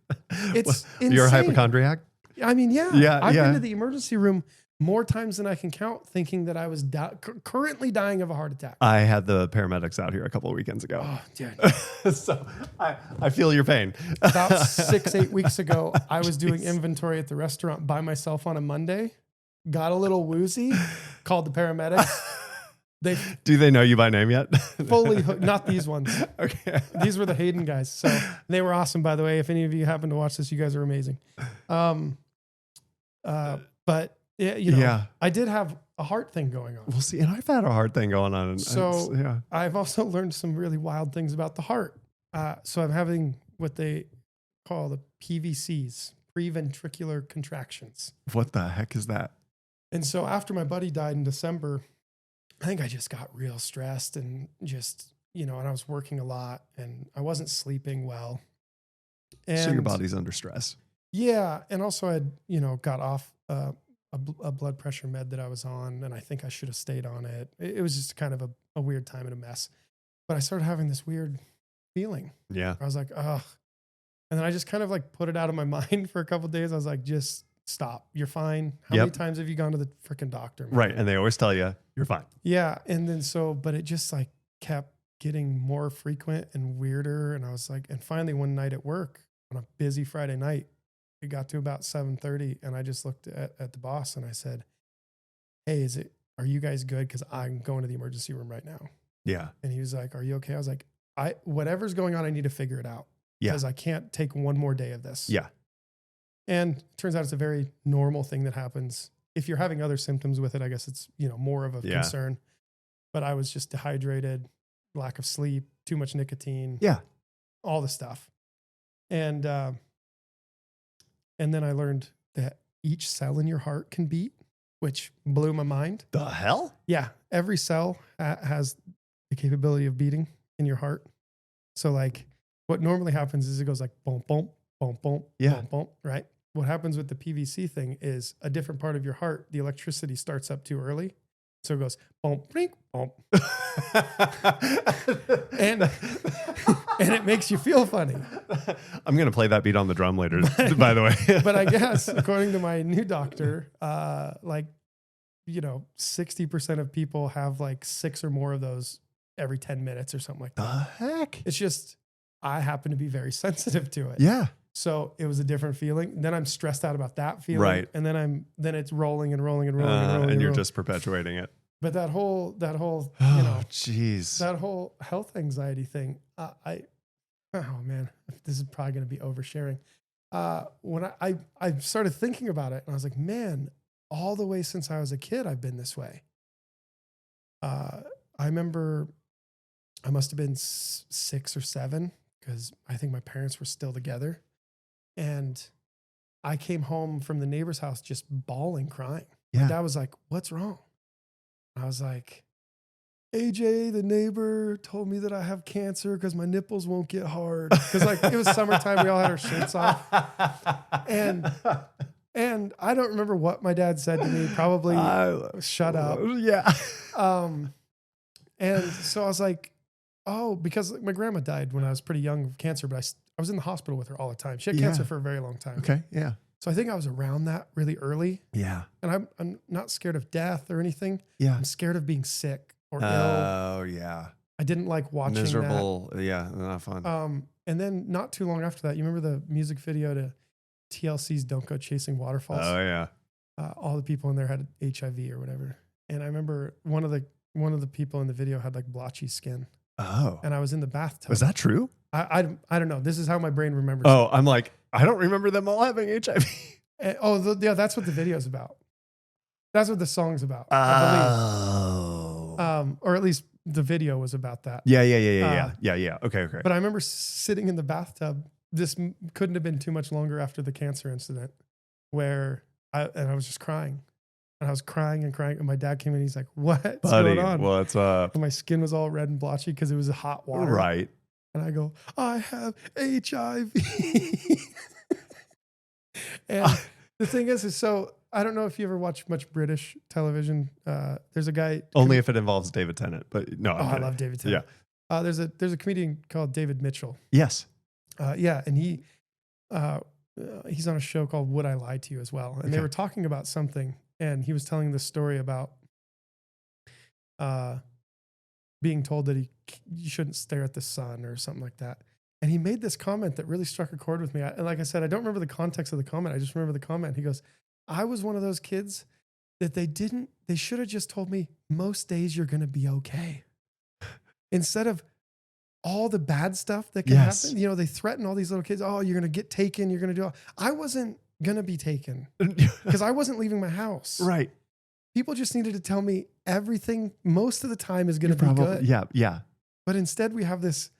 It's insane. You're a hypochondriac? I mean, yeah. I've been to yeah. the emergency room more times than I can count, thinking that I was currently dying of a heart attack. I had the paramedics out here a couple of weekends ago. Oh, dude. So I feel your pain. About 6-8 weeks ago, I was doing inventory at the restaurant by myself on a Monday, got a little woozy, called the paramedics. Do they know you by name yet? Fully hooked. Not these ones. Okay. These were the Hayden guys. So they were awesome, by the way. If any of you happen to watch this, you guys are amazing. But yeah, I did have a heart thing going on. We'll see. And I've had a heart thing going on. So I've also learned some really wild things about the heart. So I'm having what they call the PVCs, preventricular contractions. What the heck is that? And so after my buddy died in December, I think I just got real stressed and just, and I was working a lot and I wasn't sleeping well. And so your body's under stress. Yeah. And also I'd, got off a blood pressure med that I was on, and I think I should have stayed on it. It was just kind of a weird time and a mess. But I started having this weird feeling. Yeah. I was like, ugh. And then I just kind of like put it out of my mind for a couple of days. I was like, just stop. You're fine. How many times have you gone to the freaking doctor? Man? Right. And they always tell you you're fine. Yeah. And then but it just like kept getting more frequent and weirder. And I was like, and finally one night at work on a busy Friday night, it got to about 7:30 and I just looked at the boss and I said, hey, are you guys good? Cause I'm going to the emergency room right now. Yeah. And he was like, are you okay? I was like, whatever's going on, I need to figure it out. Yeah. Because I can't take one more day of this. Yeah. And it turns out it's a very normal thing that happens. If you're having other symptoms with it, I guess it's, more of a concern. But I was just dehydrated, lack of sleep, too much nicotine. Yeah. All the stuff. And then I learned that each cell in your heart can beat, which blew my mind. The hell? Yeah. Every cell has the capability of beating in your heart. So like what normally happens is it goes like boom, boom, boom, boom, boom, boom, right? What happens with the PVC thing is a different part of your heart, the electricity starts up too early. So it goes boom, brink, boom. and it makes you feel funny. I'm going to play that beat on the drum later, by the way. But I guess according to my new doctor, 60% of people have like 6 or more of those every 10 minutes or something like that. The heck? It's just, I happen to be very sensitive to it. Yeah. So it was a different feeling. Then I'm stressed out about that feeling. Right. And then it's rolling and rolling and rolling and rolling. And you're just perpetuating it. But that whole, jeez. that whole health anxiety thing, oh man, this is probably going to be oversharing. When I started thinking about it and I was like, man, all the way since I was a kid, I've been this way. I remember I must have been 6 or 7 because I think my parents were still together. And I came home from the neighbor's house just bawling, crying. Yeah. My dad was like, what's wrong? I was like, AJ, the neighbor, told me that I have cancer because my nipples won't get hard. Because like it was summertime, we all had our shirts off. And I don't remember what my dad said to me. Probably shut up. Yeah. And so I was like, oh, because my grandma died when I was pretty young of cancer, but I was in the hospital with her all the time. She had cancer for a very long time. Okay. Yeah. So I think I was around that really early. Yeah. And I'm not scared of death or anything. Yeah. I'm scared of being sick or ill. Oh yeah. I didn't like watching miserable. That. Yeah. Not fun. And then not too long after that, you remember the music video to TLC's Don't Go Chasing Waterfalls? Oh yeah. All the people in there had HIV or whatever. And I remember one of the people in the video had like blotchy skin. Oh. And I was in the bathtub. Was that true? I don't know. This is how my brain remembers. Oh, I'm like, I don't remember them all having HIV. Yeah, that's what the video's about. That's what the song's about. Oh. I believe. Or at least the video was about that. Yeah. Okay. But I remember sitting in the bathtub. This couldn't have been too much longer after the cancer incident where I was just crying. And I was crying and crying. And my dad came in. He's like, what's going on? What's up? And my skin was all red and blotchy because it was hot water. Right. And I go, I have HIV. And the thing is so I don't know if you ever watch much British television. There's a guy. Only if it involves David Tennant. But no. I love David Tennant. Yeah. There's a comedian called David Mitchell. Yes. And he's on a show called Would I Lie to You as well. And they were talking about something. And he was telling this story about being told that you shouldn't stare at the sun or something like that. And he made this comment that really struck a chord with me. And like I said, I don't remember the context of the comment. I just remember the comment. He goes, I was one of those kids that they should have just told me most days you're going to be okay. Instead of all the bad stuff that can happen. They threaten all these little kids. Oh, you're going to get taken. You're going to do I wasn't going to be taken because I wasn't leaving my house. Right. People just needed to tell me everything most of the time is going to be good. Yeah. Yeah. But instead we have this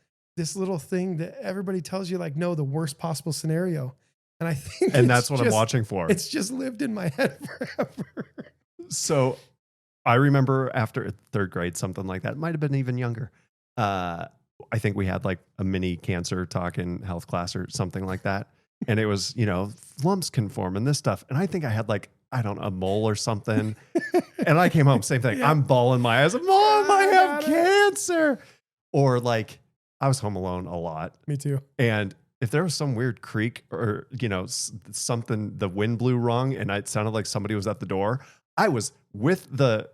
little thing that everybody tells you like, no, the worst possible scenario. And I think that's what I'm watching for. It's just lived in my head forever. So I remember after 3rd grade, something like that, it might've been even younger. I think we had like a mini cancer talk in health class or something like that. And it was, lumps can form and this stuff. And I think I had like, I don't know, a mole or something. And I came home, same thing. Yeah. I'm bawling my eyes. Mom, I have cancer. Or like, I was home alone a lot. Me too. And if there was some weird creak or, something, the wind blew wrong and it sounded like somebody was at the door, I was with the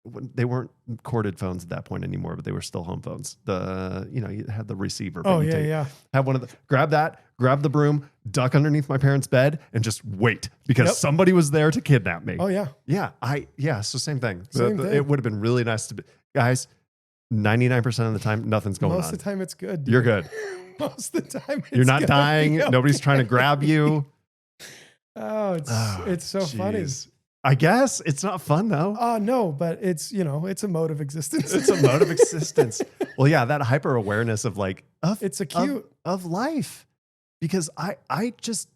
they weren't corded phones at that point anymore, but they were still home phones. You had the receiver. Oh, yeah. Have one of the, grab the broom, duck underneath my parents' bed, and just wait because somebody was there to kidnap me. Oh, yeah. Yeah. So same thing. Same thing. It would have been really nice to be, guys, 99% of the time, nothing's going on. Most of the time it's good. Dude. You're good. Most of the time you're not dying. Nobody's trying to grab you. It's so funny. I guess it's not fun though. No, but it's a mode of existence. It's a mode of existence. Well, yeah, that hyper awareness of like, it's a cute of life, because I just,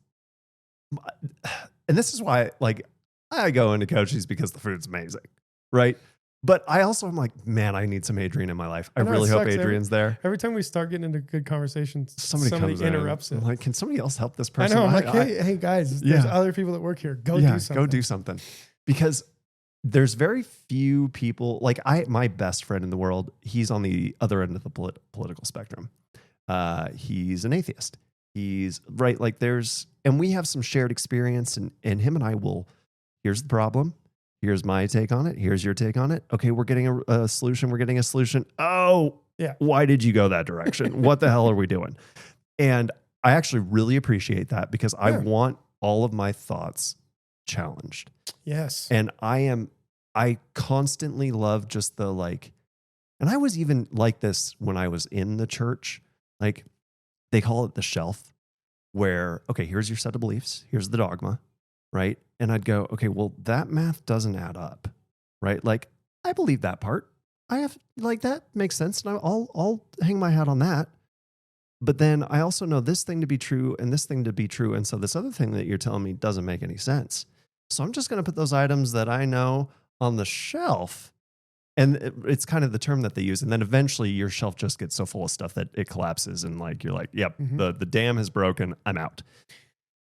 and this is why like I go into Cochise because the food's amazing, right? But I also am like, man, I need some Adrian in my life. I really hope Adrian's there. Every time we start getting into good conversations, somebody interrupts it. I'm like, can somebody else help this person? I know. I'm like, hey guys, there's other people that work here. Go do something. Because there's very few people, like my best friend in the world, he's on the other end of the political spectrum. He's an atheist. He's right. Like and we have some shared experience, and him and I will, here's the problem. Here's my take on it. Here's your take on it. Okay, we're getting a solution. We're getting a solution. Oh, yeah. Why did you go that direction? What the hell are we doing? And I actually really appreciate that because I want all of my thoughts challenged. Yes. And I constantly love just the like, and I was even like this when I was in the church. Like they call it the shelf where, okay, here's your set of beliefs. Here's the dogma. Right. And I'd go, okay, well, that math doesn't add up. Right. Like, I believe that part. I have like, that makes sense. And I'll hang my hat on that. But then I also know this thing to be true and this thing to be true. And so this other thing that you're telling me doesn't make any sense. So I'm just going to put those items that I know on the shelf. And it's kind of the term that they use. And then eventually your shelf just gets so full of stuff that it collapses. And like, you're like, yep, the dam has broken. I'm out.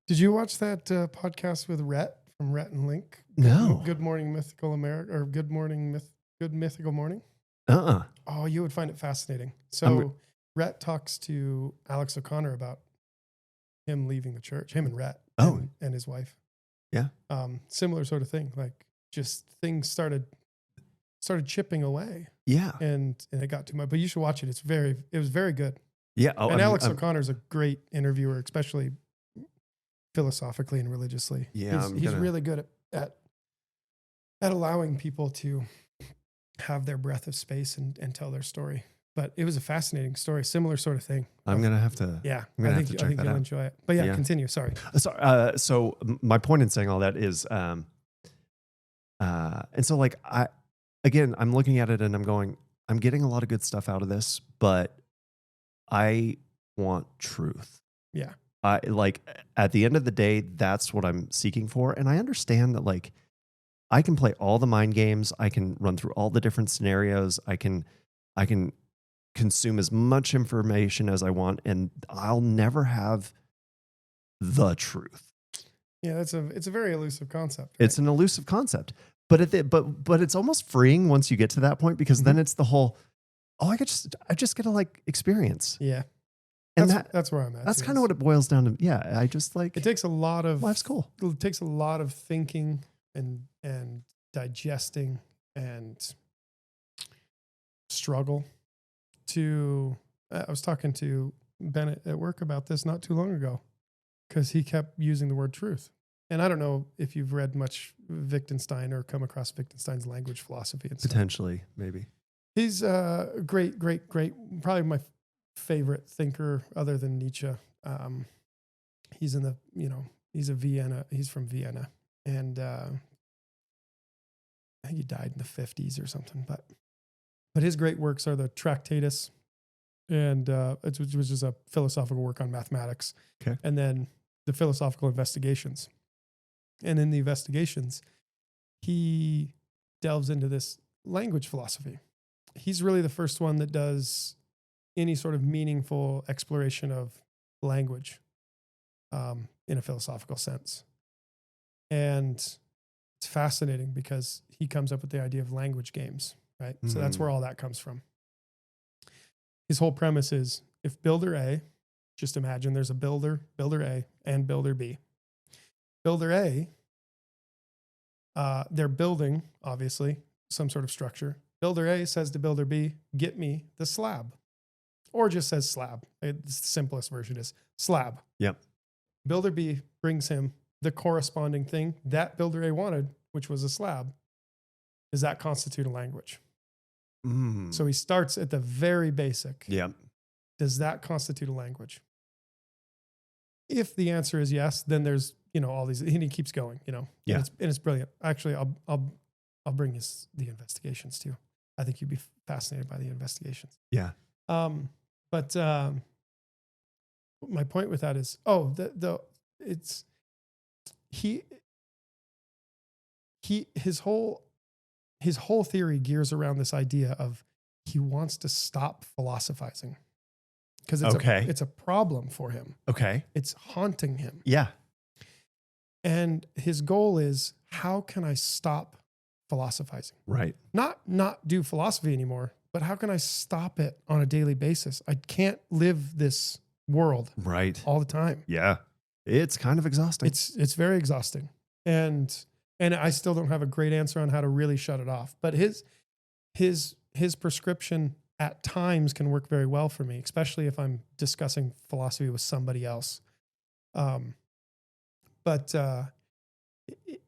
Did you watch that podcast with Rhett from Rhett and Link? No. Good Morning Mythical America, or Good Mythical Morning? Oh, you would find it fascinating. So Rhett talks to Alex O'Connor about him leaving the church, him and Rhett and his wife. Yeah. Similar sort of thing. Like just things started chipping away. Yeah. And it got too much. But you should watch it. It was very good. Yeah. And Alex O'Connor's a great interviewer, especially philosophically and religiously. Yeah, he's really good at allowing people to have their breath of space and tell their story. But it was a fascinating story, similar sort of thing. I'm gonna have to. Yeah, I think you'll enjoy it. But yeah, continue. Sorry. So my point in saying all that is, and so like I'm looking at it and I'm going, I'm getting a lot of good stuff out of this, but I want truth. Yeah. Like at the end of the day, that's what I'm seeking for. And I understand that like I can play all the mind games. I can run through all the different scenarios. I can consume as much information as I want, and I'll never have the truth. Yeah, it's a very elusive concept. Right? It's an elusive concept, but it's almost freeing once you get to that point, because then it's the whole, I just get to like experience. Yeah. And that's where I'm at. That's kind of what it boils down to. Yeah, I just like. It takes a lot of life's cool. It takes a lot of thinking and digesting and struggle. I was talking to Bennett at work about this not too long ago, because he kept using the word truth. And I don't know if you've read much Wittgenstein or come across Wittgenstein's language philosophy and stuff. Potentially, maybe. He's great, probably my favorite thinker other than Nietzsche. He's from Vienna, and I think he died in the 50s or something, but his great works are the Tractatus, and which was just a philosophical work on mathematics. Okay. And then the philosophical investigations. And in the investigations, he delves into this language philosophy. He's really the first one that does any sort of meaningful exploration of language in a philosophical sense. And it's fascinating because he comes up with the idea of language games, right? Mm-hmm. So that's where all that comes from. His whole premise is, if builder A, just imagine there's a builder A, and builder B. Builder A, they're building, obviously, some sort of structure. Builder A says to builder B, get me the slab. Or just says slab. It's the simplest version is slab. Yep. Builder B brings him the corresponding thing that builder A wanted, which was a slab. Does that constitute a language? So he starts at the very basic. Yep. Does that constitute a language? If the answer is yes, then there's, all these, and he keeps going, Yeah. and it's brilliant. Actually, I'll bring the investigations too. I think you'd be fascinated by the investigations. Yeah. But my point with that is, his whole theory gears around this idea of he wants to stop philosophizing because it's a problem for him. Okay. It's haunting him. Yeah. And his goal is, how can I stop philosophizing? Right. Not do philosophy anymore, but how can I stop it on a daily basis? I can't live this world all the time. Yeah. It's kind of exhausting. It's very exhausting. And I still don't have a great answer on how to really shut it off. But his prescription at times can work very well for me, especially if I'm discussing philosophy with somebody else. But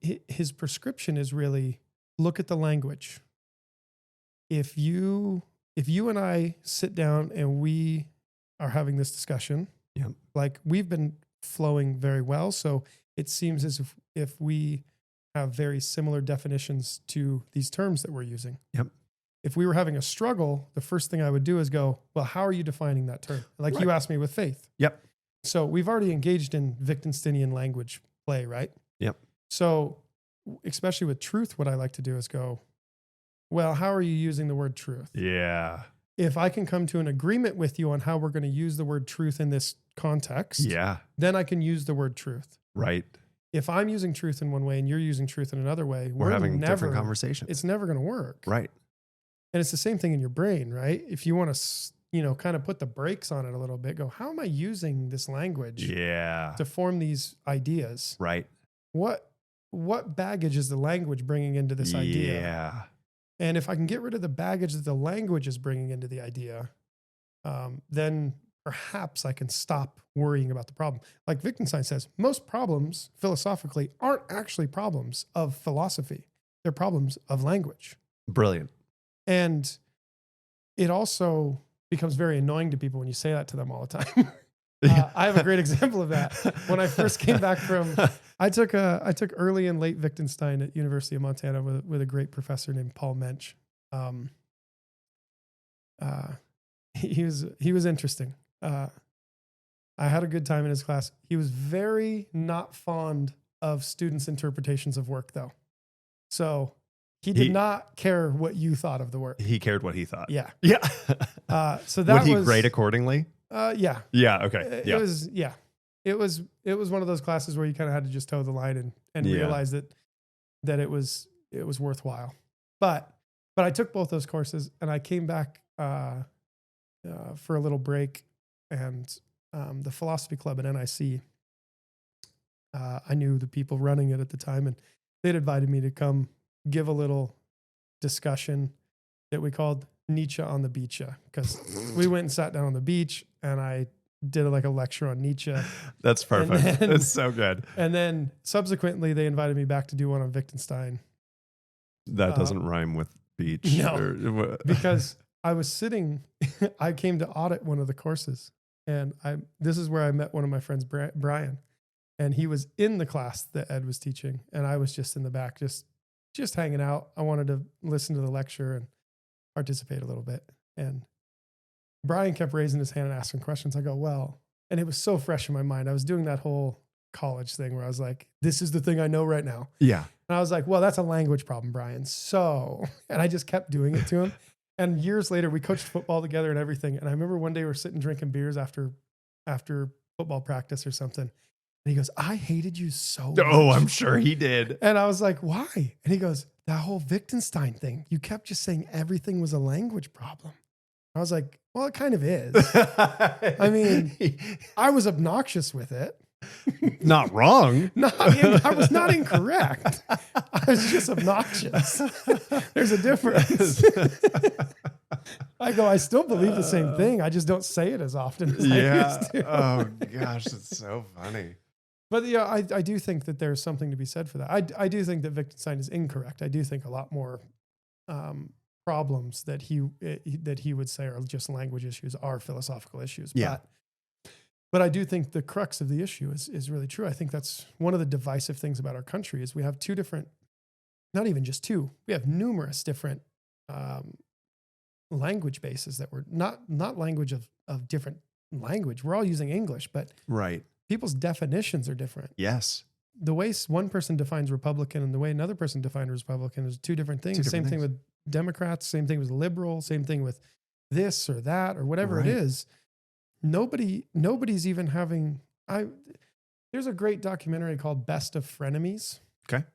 his prescription is really look at the language. If you and I sit down and we are having this discussion, like we've been flowing very well. So it seems as if we have very similar definitions to these terms that we're using. Yep. If we were having a struggle, the first thing I would do is go, well, how are you defining that term? Like you asked me with faith. Yep. So we've already engaged in Wittgensteinian language play, right? Yep. So especially with truth, what I like to do is go, well, how are you using the word truth? Yeah. If I can come to an agreement with you on how we're going to use the word truth in this context, then I can use the word truth. Right. If I'm using truth in one way and you're using truth in another way, we're having different conversations. It's never going to work. Right. And it's the same thing in your brain, right? If you want to, kind of put the brakes on it a little bit, go, how am I using this language to form these ideas? Right. What baggage is the language bringing into this idea? Yeah. And if I can get rid of the baggage that the language is bringing into the idea, then perhaps I can stop worrying about the problem. Like Wittgenstein says, most problems philosophically aren't actually problems of philosophy. They're problems of language. Brilliant. And it also becomes very annoying to people when you say that to them all the time. I have a great example of that. When I first came back I took early and late Wittgenstein at University of Montana with a great professor named Paul Mensch. He was interesting. I had a good time in his class. He was very not fond of students' interpretations of work, though. So he did not care what you thought of the work. He cared what he thought. Yeah. Yeah. So that would he grade accordingly? Yeah. Yeah. Okay. It was one of those classes where you kind of had to just toe the line and realize that it was worthwhile. But I took both those courses and I came back for a little break, and the philosophy club at NIC, I knew the people running it at the time, and they'd invited me to come give a little discussion that we called Nietzsche on the Beach, because we went and sat down on the beach and I did like a lecture on Nietzsche. That's perfect. That's so good. And then subsequently they invited me back to do one on Wittgenstein. That doesn't rhyme with beach. No, because I was sitting, I came to audit one of the courses, and this is where I met one of my friends, Brian, and he was in the class that Ed was teaching. And I was just in the back, just hanging out. I wanted to listen to the lecture and participate a little bit. And Brian kept raising his hand and asking questions. I go, well, and it was so fresh in my mind. I was doing that whole college thing where I was like, this is the thing I know right now. Yeah. And I was like, well, that's a language problem, Brian. So, and I just kept doing it to him. And years later, we coached football together and everything. And I remember one day we were sitting drinking beers after football practice or something. And he goes, I hated you so much. Oh, I'm sure he did. And I was like, why? And he goes, that whole Wittgenstein thing. You kept just saying everything was a language problem. I was like, well, it kind of is. I mean, I was obnoxious with it. Not wrong. I was not incorrect. I was just obnoxious. There's a difference. I still believe the same thing. I just don't say it as often as I used to. Oh gosh, it's so funny. But yeah, I do think that there's something to be said for that. I do think that Wittgenstein is incorrect. I do think a lot more problems that he would say are just language issues are philosophical issues. Yeah. But I do think the crux of the issue is really true. I think that's one of the divisive things about our country is we have two different, not even just two, we have numerous different language bases that were not language of different language. We're all using English, but right. People's definitions are different. Yes. The way one person defines Republican and the way another person defines Republican is two different things. Same thing with Democrats, same thing with liberal, same thing with this or that or whatever it is. Nobody's even having, there's a great documentary called Best of Frenemies. Okay.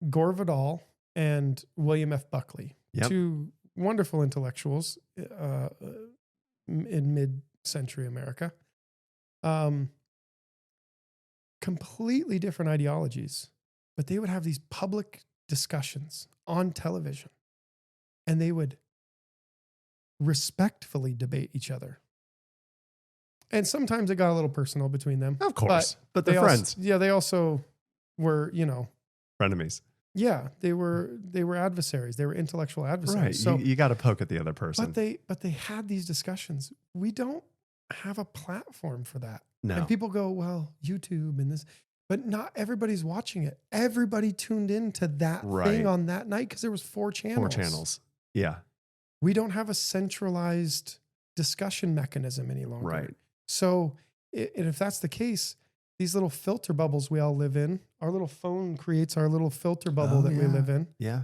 Gore Vidal and William F. Buckley, two wonderful intellectuals in mid-century America. Completely different ideologies, but they would have these public discussions on television and they would respectfully debate each other. And sometimes it got a little personal between them. Of course. But they're friends. They also were, frenemies. Yeah, they were adversaries. They were intellectual adversaries. Right. So you got to poke at the other person. But they had these discussions. We don't have a platform for that. No. And people go, well, YouTube and this, but not everybody's watching it. Everybody tuned into that thing on that night because there was 4 channels. 4 channels. Yeah. We don't have a centralized discussion mechanism any longer. Right. So if that's the case, these little filter bubbles we all live in, our little phone creates our little filter bubble we live in. Yeah.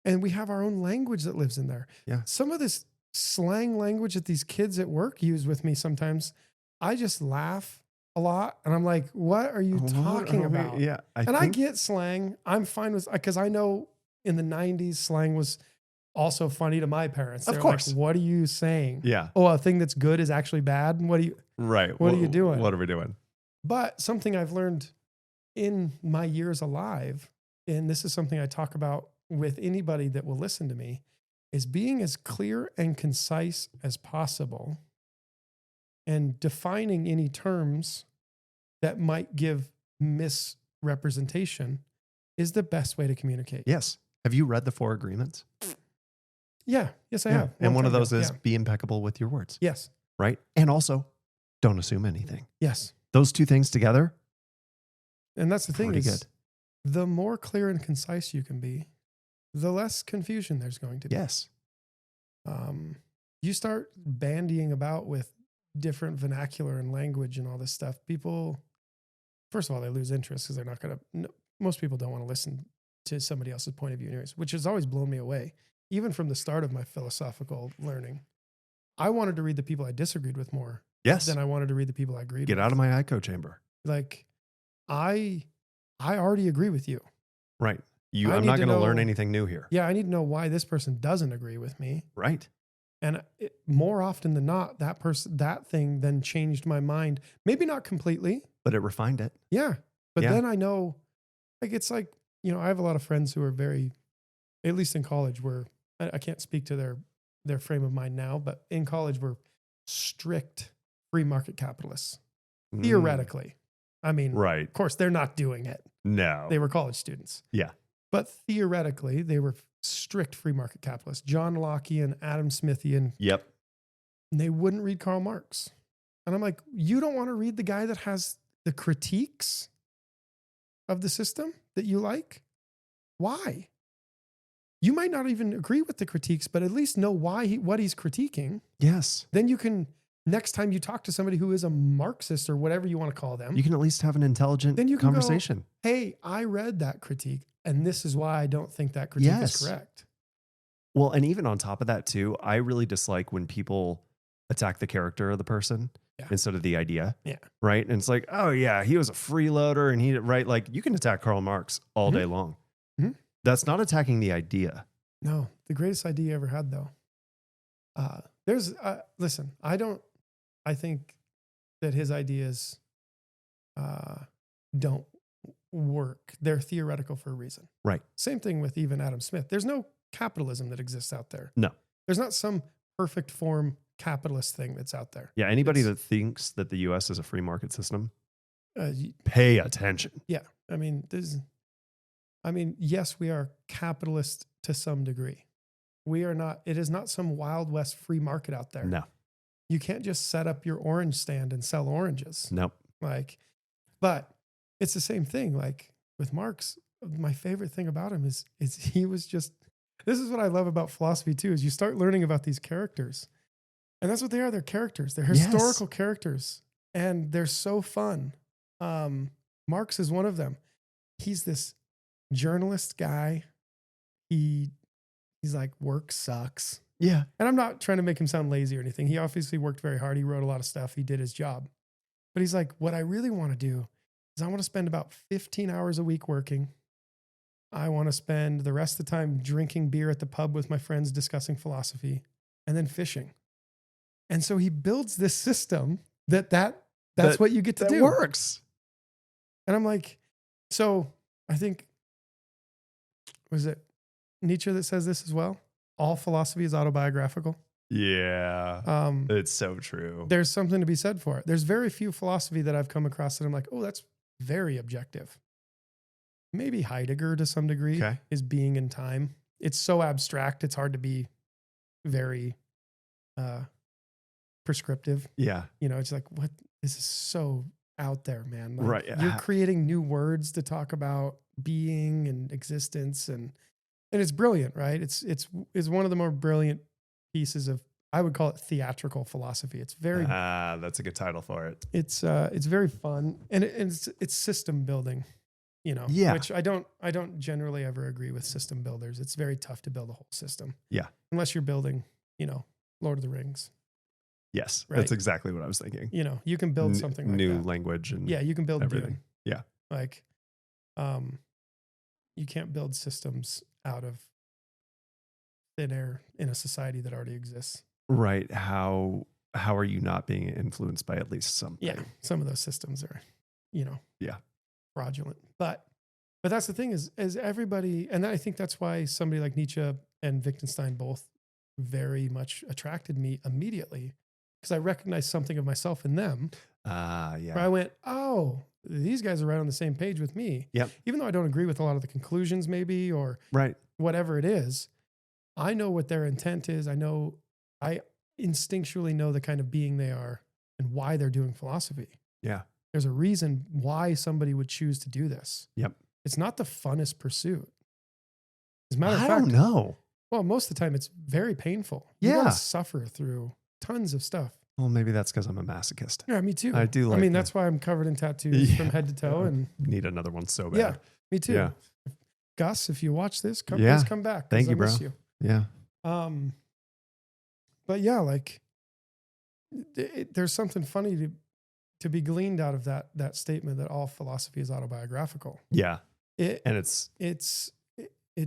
And we have our own language that lives in there. Yeah. Some of this slang language that these kids at work use with me sometimes, I just laugh a lot. And I'm like, what are you talking about? Yeah. I get slang. I'm fine with, because I know in the 90s, slang was also funny to my parents. They're of course. Like, what are you saying? Yeah. Oh, a thing that's good is actually bad. And what are you doing? What are we doing? But something I've learned in my years alive, and this is something I talk about with anybody that will listen to me, is being as clear and concise as possible and defining any terms that might give misrepresentation is the best way to communicate. Yes. Have you read the 4 agreements? Yeah. Yes, I have. And one of those is be impeccable with your words. Yes. Right. And also don't assume anything. Yes. Those 2 things together. And that's the thing is good. The more clear and concise you can be, the less confusion there's going to be. Yes. You start bandying about with different vernacular and language and all this stuff. People, first of all, they lose interest because they're not going to, most people don't want to listen to somebody else's point of view anyways, which has always blown me away. Even from the start of my philosophical learning, I wanted to read the people I disagreed with more than I wanted to read the people I agreed with. Get out of my echo chamber. Like, I already agree with you. Right. I'm not going to learn anything new here. Yeah, I need to know why this person doesn't agree with me. Right. And more often than not, that thing then changed my mind. Maybe not completely, but it refined it. Yeah. But then I know, it's like, I have a lot of friends who are very, at least in college, where I can't speak to their frame of mind now, but in college, we're strict free market capitalists. Theoretically. I mean, right. Of course, they're not doing it. No. They were college students. Yeah. But theoretically, they were strict free market capitalists. John Lockean, Adam Smithian. Yep. And they wouldn't read Karl Marx. And I'm like, you don't want to read the guy that has the critiques of the system that you like? Why? You might not even agree with the critiques, but at least know what he's critiquing. Yes. Then you can, next time you talk to somebody who is a Marxist or whatever you want to call them, you can at least have an intelligent conversation. Go, hey, I read that critique, and this is why I don't think that critique is correct. Well, and even on top of that too, I really dislike when people attack the character of the person instead of the idea. Yeah. Right. And it's like, oh yeah, he was a freeloader and like you can attack Karl Marx all day long. Mm-hmm. That's not attacking the idea. No, the greatest idea you ever had though. Listen, I think that his ideas don't work. They're theoretical for a reason. Right. Same thing with even Adam Smith. There's no capitalism that exists out there. No. There's not some perfect form capitalist thing that's out there. Yeah. Anybody that thinks that the U.S. is a free market system, pay attention. Yeah. I mean, yes, we are capitalist to some degree. We are not, it is not some Wild West free market out there. No. You can't just set up your orange stand and sell oranges. Nope. But it's the same thing. Like with Marx, my favorite thing about him is he was just, this is what I love about philosophy too, is you start learning about these characters. And that's what they are. They're characters. They're historical characters. And they're so fun. Marx is one of them. He's this journalist guy. He's like, work sucks. Yeah. And I'm not trying to make him sound lazy or anything. He obviously worked very hard. He wrote a lot of stuff. He did his job. But he's like, what I really want to do is I want to spend about 15 hours a week working. I want to spend the rest of the time drinking beer at the pub with my friends, discussing philosophy, and then fishing. And so he builds this system that's what you get to do. That works. And I'm like, so I think, was it Nietzsche that says this as well? All philosophy is autobiographical. Yeah. It's so true. There's something to be said for it. There's very few philosophy that I've come across that I'm like, oh, that's very objective. Maybe Heidegger to some degree is being in time. It's so abstract. It's hard to be very prescriptive. Yeah. It's like, what? This is so out there, man. Like, right. You're creating new words to talk about being and existence, and it's brilliant, right? It's one of the more brilliant pieces of, I would call it theatrical philosophy. It's very that's a good title for it. It's very fun, and it's system building, which I don't generally ever agree with system builders. It's very tough to build a whole system. Yeah. Unless you're building, Lord of the Rings. Yes. Right? That's exactly what I was thinking. You can build something like new that. language and you can build everything. Dune. Yeah. You can't build systems out of thin air in a society that already exists. Right. How are you not being influenced by at least something? Yeah. Some of those systems are, yeah, fraudulent. But that's the thing is everybody, and I think that's why somebody like Nietzsche and Wittgenstein both very much attracted me immediately, because I recognized something of myself in them. Yeah. Where I went, oh, these guys are right on the same page with me. Yep. Even though I don't agree with a lot of the conclusions maybe, or whatever it is, I know what their intent is. I instinctually know the kind of being they are and why they're doing philosophy. Yeah. There's a reason why somebody would choose to do this. Yep. It's not the funnest pursuit. As a matter of fact, I don't know. Well, most of the time it's very painful. Yeah. You gotta suffer through tons of stuff. Well, maybe that's because I'm a masochist. Yeah, me too. I do. That's why I'm covered in tattoos from head to toe, and need another one so bad. Yeah, me too. Yeah. Gus, if you watch this, please come back. Thank you, bro. Miss you. Yeah. But yeah, there's something funny to be gleaned out of that statement that all philosophy is autobiographical. Yeah. It's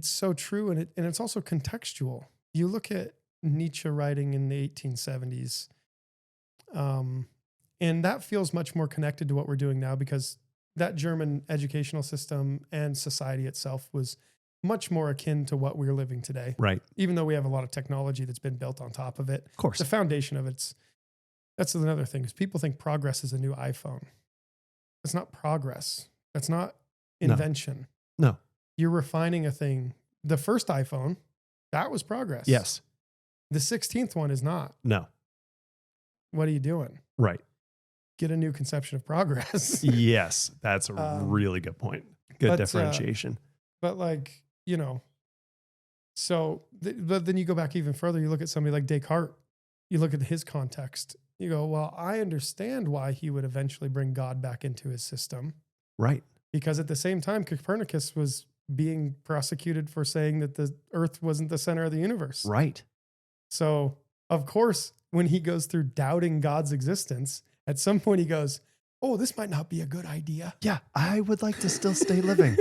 so true, and it's also contextual. You look at Nietzsche writing in the 1870s, and that feels much more connected to what we're doing now, because that German educational system and society itself was much more akin to what we're living today. Right. Even though we have a lot of technology that's been built on top of it. Of course. The foundation of that's another thing, is people think progress is a new iPhone. It's not progress. That's not invention. No. You're refining a thing. The first iPhone, that was progress. Yes. The 16th one is not. No. What are you doing? Right. Get a new conception of progress. Yes. That's a really good point. Good differentiation. But but then you go back even further. You look at somebody like Descartes. You look at his context. You go, well, I understand why he would eventually bring God back into his system. Right. Because at the same time, Copernicus was being prosecuted for saying that the earth wasn't the center of the universe. Right. So, of course, when he goes through doubting God's existence, at some point he goes, oh, this might not be a good idea. Yeah, I would like to still stay living.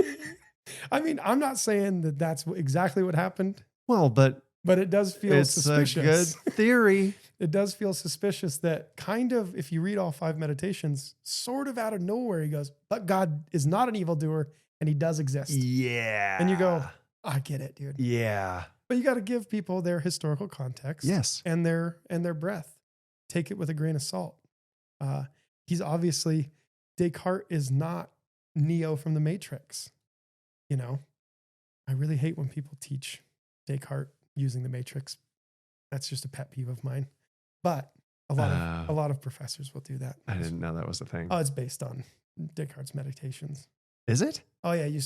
I mean, I'm not saying that that's exactly what happened. Well, but But it does feel suspicious. A good theory. It does feel suspicious that kind of, if you read all 5 meditations, sort of out of nowhere, he goes, but God is not an evildoer and he does exist. Yeah. And you go, I get it, dude. Yeah. But you got to give people their historical context. Yes. And their breath. Take it with a grain of salt. He's obviously, Descartes is not Neo from the Matrix. You know, I really hate when people teach Descartes using the Matrix. That's just a pet peeve of mine. But a lot of professors will do that. I didn't know that was a thing. Oh, it's based on Descartes' meditations. Is it? Oh yeah. It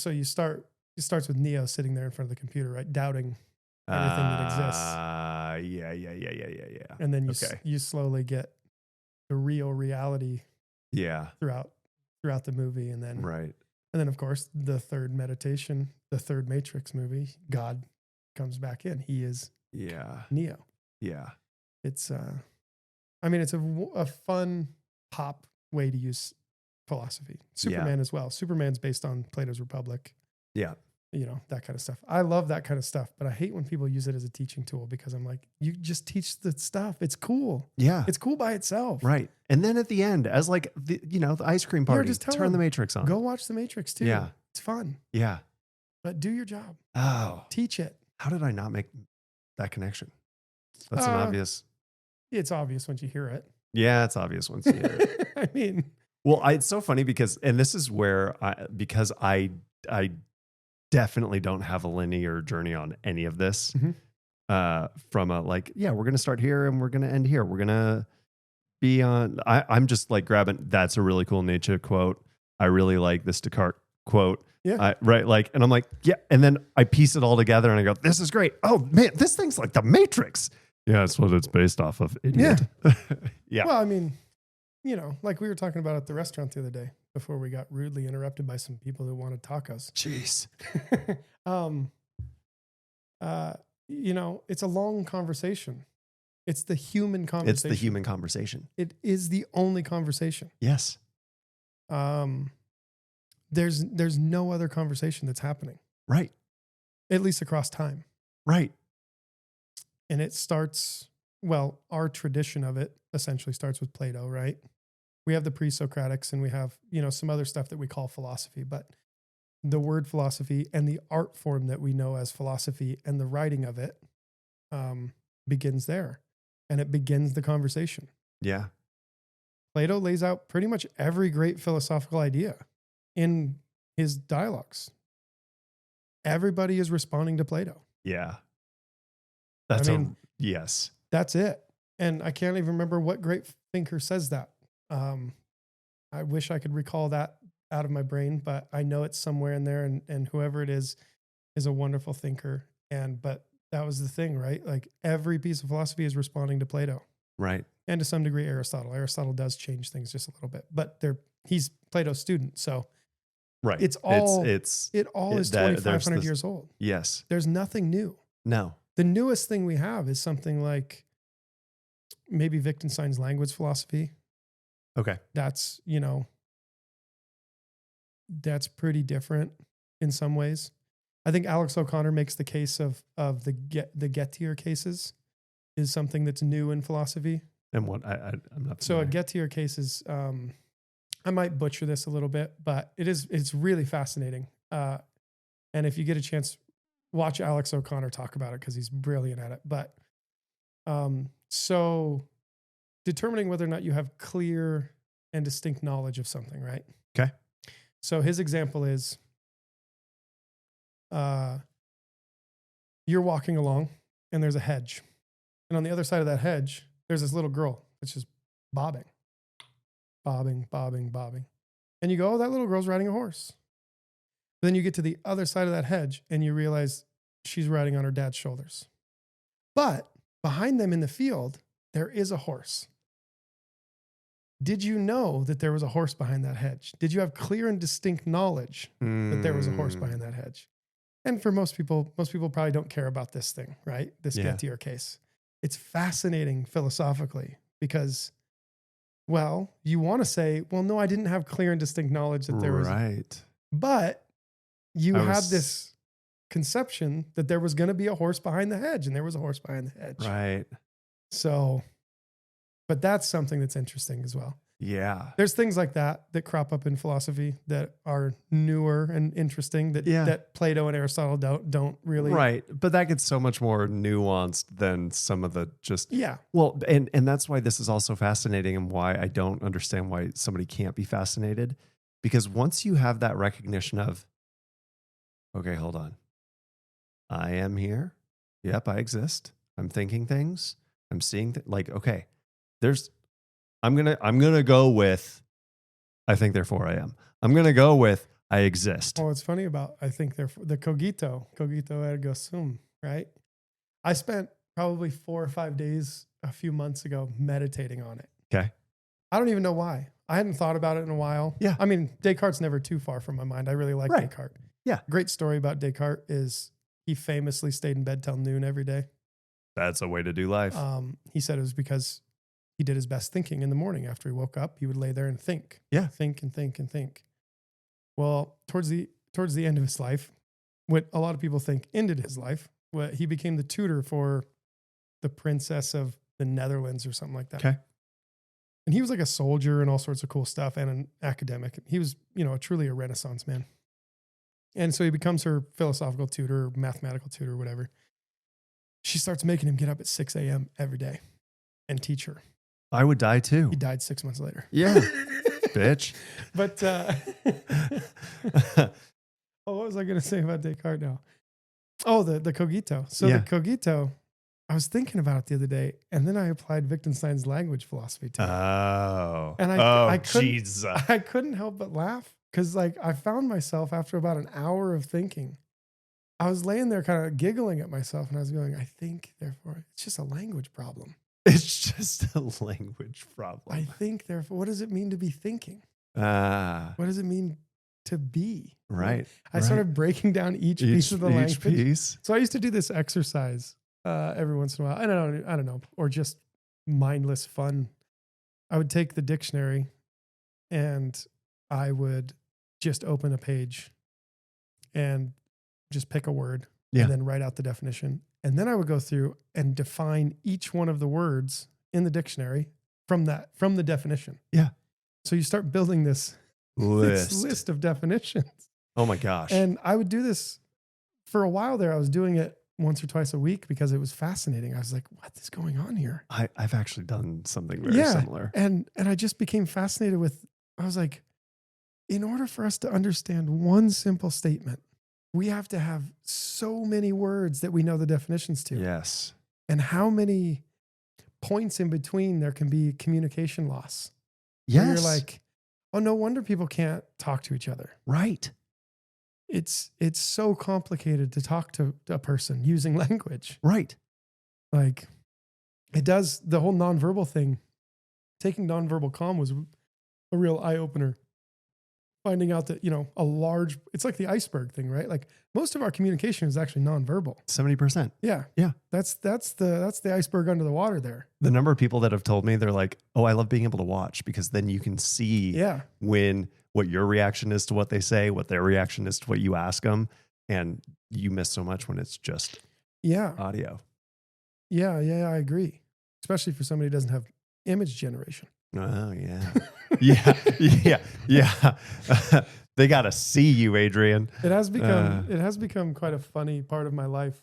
starts with Neo sitting there in front of the computer, right? Doubting everything that exists. Yeah. And then you slowly get the real reality. Yeah. Throughout the movie. And then, right. And then of course the third meditation, the third Matrix movie, God comes back in. He is Neo. Yeah. It's, it's a fun pop way to use philosophy. Superman as well. Superman's based on Plato's Republic. Yeah. You know, that kind of stuff. I love that kind of stuff, but I hate when people use it as a teaching tool because I'm like, you just teach the stuff. It's cool. Yeah. It's cool by itself. Right. And then at the end, as like, the ice cream party, just turn the Matrix on. Go watch the Matrix too. Yeah. It's fun. Yeah. But do your job. Oh. Teach it. How did I not make that connection? That's an obvious. It's obvious once you hear it. Yeah, it's obvious once you hear it. I mean. Well, it's so funny because this is where I definitely don't have a linear journey on any of this. Mm-hmm. From a we're going to start here and we're going to end here. We're going to be on, I'm just like grabbing, that's a really cool Nietzsche quote. I really like this Descartes quote. Yeah. And I'm like, yeah. And then I piece it all together and I go, this is great. Oh man, this thing's like the Matrix. Yeah. That's what it's based off of. Idiot. Yeah. Yeah. Well, I mean, like we were talking about at the restaurant the other day before we got rudely interrupted by some people that wanted tacos. Jeez. It's a long conversation. It's the human conversation. It's the human conversation. It is the only conversation. Yes. There's no other conversation that's happening. Right. At least across time. Right. And it starts, our tradition of it essentially starts with Plato, right? We have the pre-Socratics and we have, some other stuff that we call philosophy, but the word philosophy and the art form that we know as philosophy and the writing of it begins there. And it begins the conversation. Yeah. Plato lays out pretty much every great philosophical idea in his dialogues. Everybody is responding to Plato. Yeah. Yes. That's it. And I can't even remember what great thinker says that. I wish I could recall that out of my brain, but I know it's somewhere in there and whoever it is a wonderful thinker. But that was the thing, right? Like every piece of philosophy is responding to Plato. Right. And to some degree, Aristotle. Aristotle does change things just a little bit, but he's Plato's student. So right. It all is 2,500 years old. Yes. There's nothing new. No. The newest thing we have is something like maybe Wittgenstein's language philosophy. Okay. That's, that's pretty different in some ways. I think Alex O'Connor makes the case of the Gettier cases is something that's new in philosophy. And what I'm not familiar. So a Gettier case is, I might butcher this a little bit, but it's really fascinating. And if you get a chance, watch Alex O'Connor talk about it because he's brilliant at it. But so determining whether or not you have clear and distinct knowledge of something, right? Okay. So his example is you're walking along and there's a hedge. And on the other side of that hedge, there's this little girl that's just bobbing. And you go, oh, that little girl's riding a horse. But then you get to the other side of that hedge and you realize she's riding on her dad's shoulders. But behind them in the field, there is a horse. Did you know that there was a horse behind that hedge? Did you have clear and distinct knowledge that there was a horse behind that hedge? And for most people probably don't care about this thing, right? This Gettier case. It's fascinating philosophically because, you want to say, no, I didn't have clear and distinct knowledge that there was. Right. But you had this conception that there was going to be a horse behind the hedge, and there was a horse behind the hedge. Right. So, but that's something that's interesting as well. Yeah. There's things like that crop up in philosophy that are newer and interesting that Plato and Aristotle don't really. Right. But that gets so much more nuanced than some of the just. Yeah. Well, and that's why this is also fascinating and why I don't understand why somebody can't be fascinated. Because once you have that recognition of, okay, hold on. I am here. Yep, I exist. I'm thinking things. I'm seeing like, okay, I'm gonna go with I think therefore I am. I'm gonna go with I exist. Well, what's funny about I think therefore the cogito ergo sum, right? I spent probably 4 or 5 days a few months ago meditating on it. Okay. I don't even know why. I hadn't thought about it in a while. Yeah. I mean, Descartes' never too far from my mind. I really like Descartes. Yeah. Great story about Descartes is he famously stayed in bed till noon every day. That's a way to do life. He said it was because he did his best thinking in the morning. After he woke up, he would lay there and think. Yeah. Think and think and think. Well, towards the end of his life, what a lot of people think ended his life, he became the tutor for the princess of the Netherlands or something like that. Okay. And he was like a soldier and all sorts of cool stuff and an academic. He was, truly a Renaissance man. And so he becomes her philosophical tutor, mathematical tutor, whatever. She starts making him get up at 6 a.m. every day and teach her. I would die too. He died 6 months later. Yeah. Bitch. But, what was I going to say about Descartes now? Oh, the cogito. So the cogito, I was thinking about it the other day, and then I applied Wittgenstein's language philosophy to it. Oh. And I couldn't help but laugh because I found myself after about an hour of thinking, I was laying there kind of giggling at myself, and I was going, I think, therefore, it's just a language problem. It's just a language problem. I think, therefore, what does it mean to be thinking? What does it mean to be? Right. I started breaking down each piece of the language. Each piece. So I used to do this exercise every once in a while. I don't know, or just mindless fun. I would take the dictionary and I would just open a page and just pick a word and then write out the definition. And then I would go through and define each one of the words in the dictionary from the definition. Yeah. So you start building this list of definitions. Oh my gosh. And I would do this for a while there. I was doing it once or twice a week because it was fascinating. I was like, what is going on here? I've actually done something very similar. And I just became fascinated I was like, in order for us to understand one simple statement, we have to have so many words that we know the definitions to. Yes. And how many points in between there can be communication loss. Yes. Where you're like, oh, no wonder people can't talk to each other. Right. It's so complicated to talk to a person using language. Right. Like it does the whole nonverbal thing. Taking nonverbal comm was a real eye opener. Finding out that, it's like the iceberg thing, right? Like most of our communication is actually nonverbal. 70%. Yeah. Yeah. That's the iceberg under the water there. The number of people that have told me, they're like, oh, I love being able to watch because then you can see when what your reaction is to what they say, what their reaction is to what you ask them. And you miss so much when it's just audio. Yeah, I agree. Especially for somebody who doesn't have image generation. Oh, yeah. Yeah. They got to see you, Adrian. It has become quite a funny part of my life.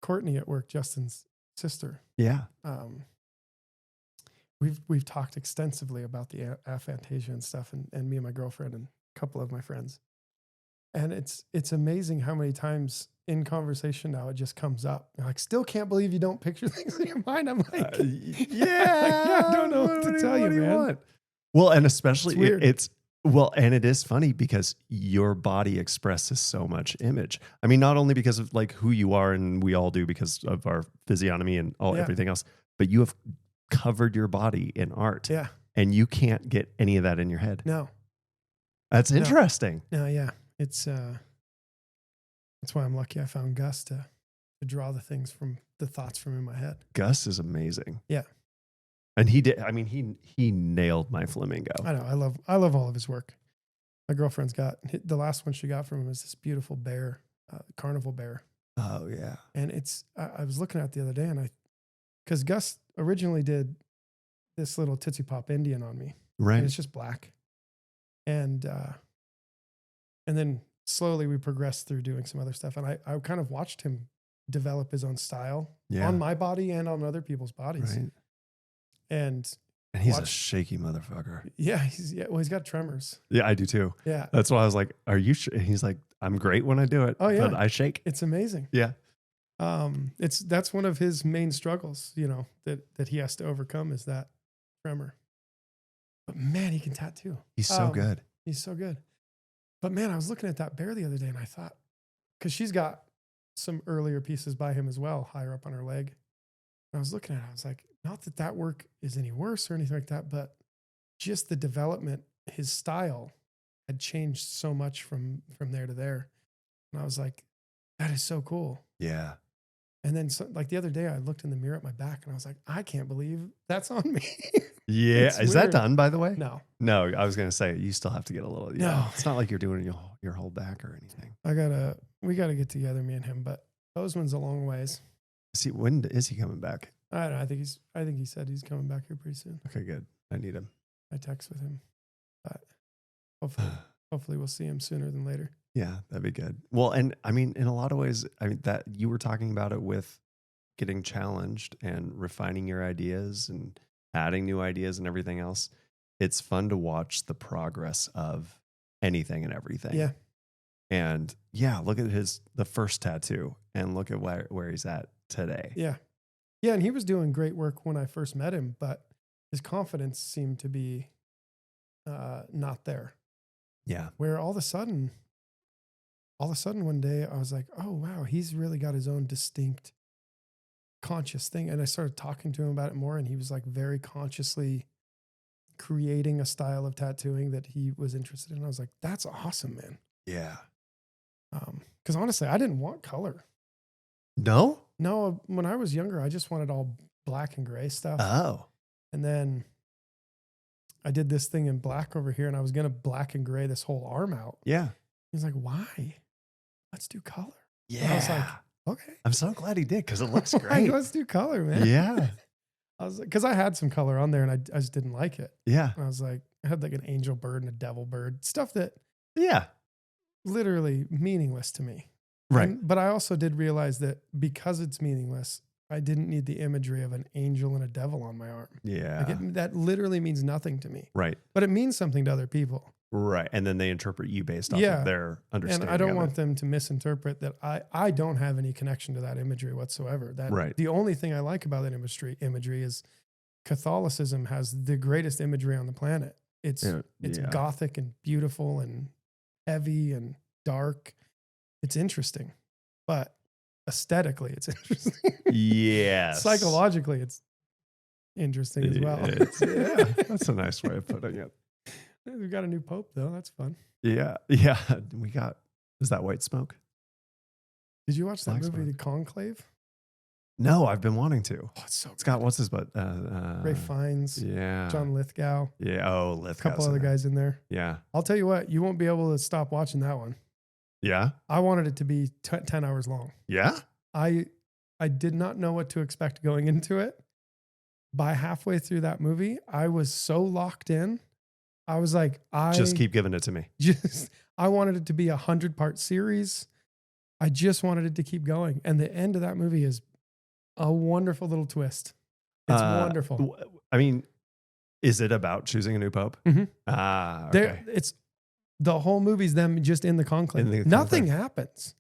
Courtney at work, Justin's sister. Yeah. We've talked extensively about the aphantasia and stuff, and me and my girlfriend and a couple of my friends. And it's amazing how many times in conversation now it just comes up. You're like, still can't believe you don't picture things in your mind. I'm like, I don't know what to tell you, man. Well, and especially it's weird. And it is funny because your body expresses so much image. I mean, not only because of like who you are, and we all do because of our physiognomy and everything else, but you have covered your body in art. Yeah. And you can't get any of that in your head. No. That's interesting. No, yeah. It's that's why I'm lucky I found Gus to draw the thoughts from in my head. Gus is amazing. Yeah. And he did. I mean, he nailed my flamingo. I know. I love all of his work. My girlfriend's got, the last one she got from him is this beautiful bear, carnival bear. Oh, yeah. And I was looking at it the other day, and because Gus originally did this little Tootsie Pop Indian on me. Right. And it's just black. And then slowly we progressed through doing some other stuff. And I kind of watched him develop his own style on my body and on other people's bodies. Right. And he's a shaky motherfucker. Yeah. He's got tremors. Yeah, I do too. Yeah. That's why I was like, are you he's like, I'm great when I do it. Oh, yeah. But I shake. It's amazing. Yeah. That's one of his main struggles, that he has to overcome is that tremor. But man, he can tattoo. He's so good. He's so good. But man, I was looking at that bear the other day and I thought, because she's got some earlier pieces by him as well, higher up on her leg. And I was looking at it, I was like, not that work is any worse or anything like that, but just the development, his style had changed so much from there to there. And I was like, that is so cool. Yeah. And then like the other day I looked in the mirror at my back and I was like, I can't believe that's on me. Yeah. Is that done, by the way? No. No, I was going to say, you still have to get a little, No. It's not like you're doing your whole back or anything. We got to get together, me and him, but Bozeman's a long ways. See, when is he coming back? I don't know. I think he said he's coming back here pretty soon. Okay, good. I need him. I text with him, but hopefully we'll see him sooner than later. Yeah, that'd be good. Well, and I mean, in a lot of ways, I mean, that you were talking about it with getting challenged and refining your ideas and adding new ideas and everything else. It's fun to watch the progress of anything and everything. Yeah. And yeah, look at the first tattoo and look at where he's at today. Yeah. Yeah. And he was doing great work when I first met him, but his confidence seemed to be not there. Yeah. Where all of a sudden one day I was like, oh, wow, he's really got his own distinct conscious thing. And I started talking to him about it more. And he was like very consciously creating a style of tattooing that he was interested in. I was like, that's awesome, man. Yeah. Because honestly, I didn't want color. No? No, when I was younger, I just wanted all black and gray stuff. Oh. And then I did this thing in black over here and I was going to black and gray this whole arm out. Yeah. He's like, why? Let's do color. Yeah. And I was like, okay. I'm so glad he did because it looks great. Let's do color, man. Yeah. I was like, because I had some color on there and I just didn't like it. Yeah. And I was like, I had like an angel bird and a devil bird, stuff that literally meaningless to me. Right. But I also did realize that because it's meaningless, I didn't need the imagery of an angel and a devil on my arm. Yeah. Like that literally means nothing to me. Right. But it means something to other people. Right. And then they interpret you based off of their understanding. And I don't want them to misinterpret that I don't have any connection to that imagery whatsoever. The only thing I like about that imagery is Catholicism has the greatest imagery on the planet. It's gothic and beautiful and heavy and dark. It's interesting, but aesthetically it's interesting. Yes. Psychologically it's interesting as well. That's a nice way of putting it. We've got a new pope though. That's fun. Yeah. Yeah. Is that white smoke? Did you watch that movie, The Conclave? No, I've been wanting to. Oh, it's so It's got, what's his butt? Ray Fiennes. Yeah. John Lithgow. Yeah. Oh, Lithgow. A couple other guys in there. Yeah. I'll tell you what, you won't be able to stop watching that one. Yeah. I wanted it to be 10 hours long. Yeah. I did not know what to expect going into it. By halfway through that movie, I was so locked in. I was like, just keep giving it to me. I wanted it to be 100-part series. I just wanted it to keep going. And the end of that movie is a wonderful little twist. It's wonderful. I mean, is it about choosing a new pope? Mm-hmm. Okay. It's the whole movie's them just in the conclave. Nothing happens.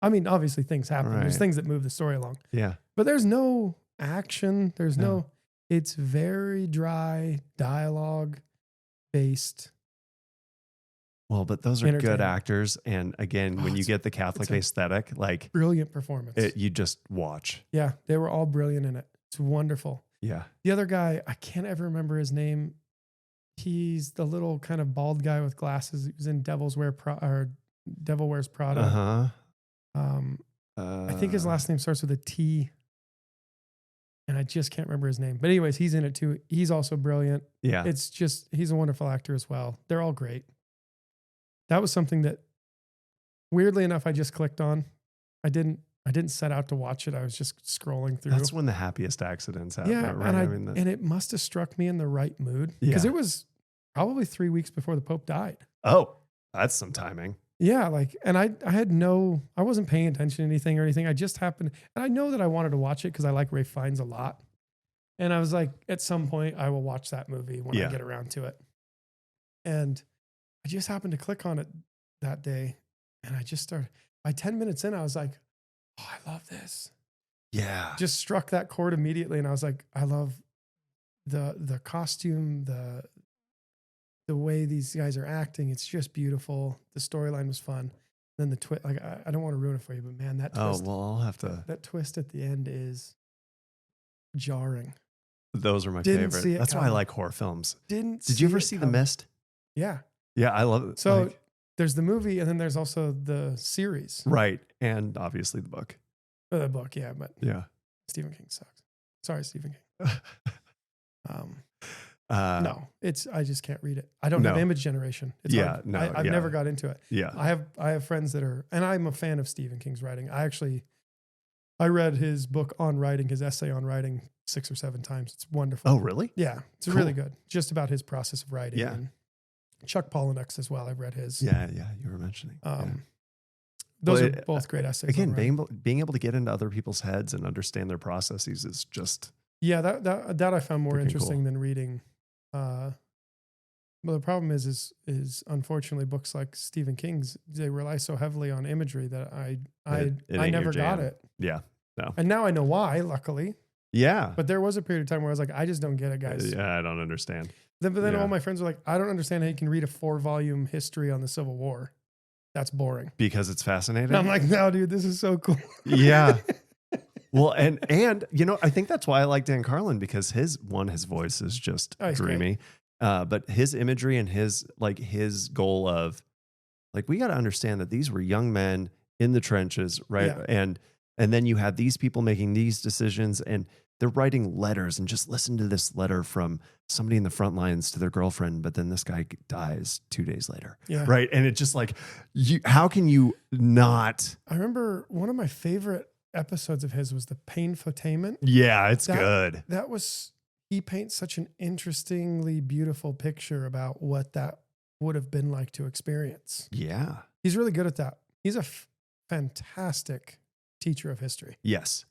I mean, obviously things happen. Right. There's things that move the story along. Yeah. But there's no action. There's no, it's very dry dialogue based. Well, but those are good actors. And again, when you get the Catholic aesthetic, like brilliant performance, you just watch. Yeah. They were all brilliant in it. It's wonderful. Yeah. The other guy, I can't ever remember his name. He's the little kind of bald guy with glasses. He was in Devil Wears Prada. I think his last name starts with a T. And I just can't remember his name. But anyways, he's in it too. He's also brilliant. Yeah. It's just, he's a wonderful actor as well. They're all great. that was something that, weirdly enough, I just clicked on. I didn't set out to watch it. I was just scrolling through. That's when the happiest accidents happen. Yeah, right? and it must have struck me in the right mood because it was probably 3 weeks before the Pope died. Oh, that's some timing. Yeah, and I wasn't paying attention to anything or anything. I just happened, and I know that I wanted to watch it because I like Ralph Fiennes a lot. And I was like, at some point, I will watch that movie when I get around to it. And I just happened to click on it that day, and I just started. By 10 minutes in, I was like, oh, I love this. Yeah. Just struck that chord immediately. And I was like, I love the costume, the way these guys are acting. It's just beautiful. The storyline was fun. Then the twist, like, I don't want to ruin it for you, but man, that twist. Oh, well, I'll have to. That twist at the end is jarring. Those are my favorite. That's why I like horror films. Did you ever see The Mist? Yeah. Yeah, I love it. So there's the movie, and then there's also the series. Right. And obviously the book. The book, yeah. But yeah, Stephen King sucks. Sorry, Stephen King. No, I just can't read it. I don't have image generation. It's hard. I've never got into it. Yeah. I have friends that are, and I'm a fan of Stephen King's writing. I read his book on writing, his essay on writing 6 or 7 times. It's wonderful. Oh, really? Yeah. It's really good. Just about his process of writing. Yeah. And Chuck Palahniuk's as well. I've read his. Yeah. You were mentioning. Those are both great essays. Again, being able to get into other people's heads and understand their processes is just. Yeah, that I found more interesting than reading. Well, the problem is unfortunately books like Stephen King's, they rely so heavily on imagery that I never got it. Yeah. No. And now I know why, luckily. Yeah. But there was a period of time where I was like, I just don't get it, guys. Yeah, I don't understand. But then all my friends were like, I don't understand how you can read a 4-volume history on the Civil War. That's boring. Because it's fascinating. And I'm like, no, dude, this is so cool. Yeah. Well, and I think that's why I like Dan Carlin, because his voice is just dreamy. But his imagery and his goal of we got to understand that these were young men in the trenches, right? Yeah. And then you have these people making these decisions, and they're writing letters, and just listen to this letter from somebody in the front lines to their girlfriend, but then this guy dies 2 days later. Yeah. Right. And it's just how can you not? I remember one of my favorite episodes of his was the Painfotainment. Yeah, it's good. He paints such an interestingly beautiful picture about what that would have been like to experience. Yeah. He's really good at that. He's a fantastic teacher of history. Yes.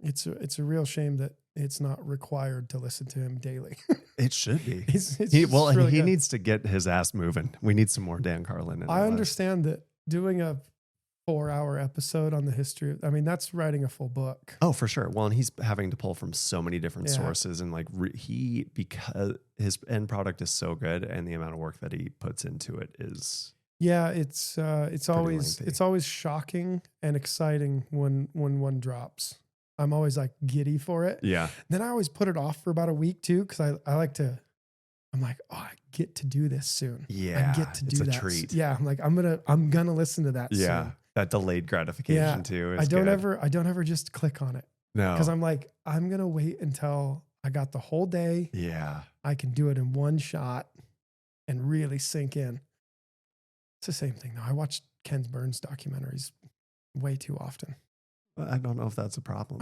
It's a real shame that it's not required to listen to him daily. It should be. He needs to get his ass moving. We need some more Dan Carlin. I understand that doing a 4-hour episode on the history, that's writing a full book. Oh, for sure. Well, and he's having to pull from so many different sources, and because his end product is so good, and the amount of work that he puts into it is. Yeah, it's always shocking and exciting when one drops. I'm always giddy for it. Yeah. Then I always put it off for about a week too, because I like to. I'm like, oh, I get to do this soon. Yeah, I get to do that. It's a treat. Yeah, I'm like, I'm gonna listen to that. Yeah, soon. That delayed gratification too. Is I don't ever just click on it. No, because I'm like, I'm gonna wait until I got the whole day. Yeah, I can do it in one shot and really sink in. It's the same thing though. I watch Ken Burns documentaries way too often. I don't know if that's a problem.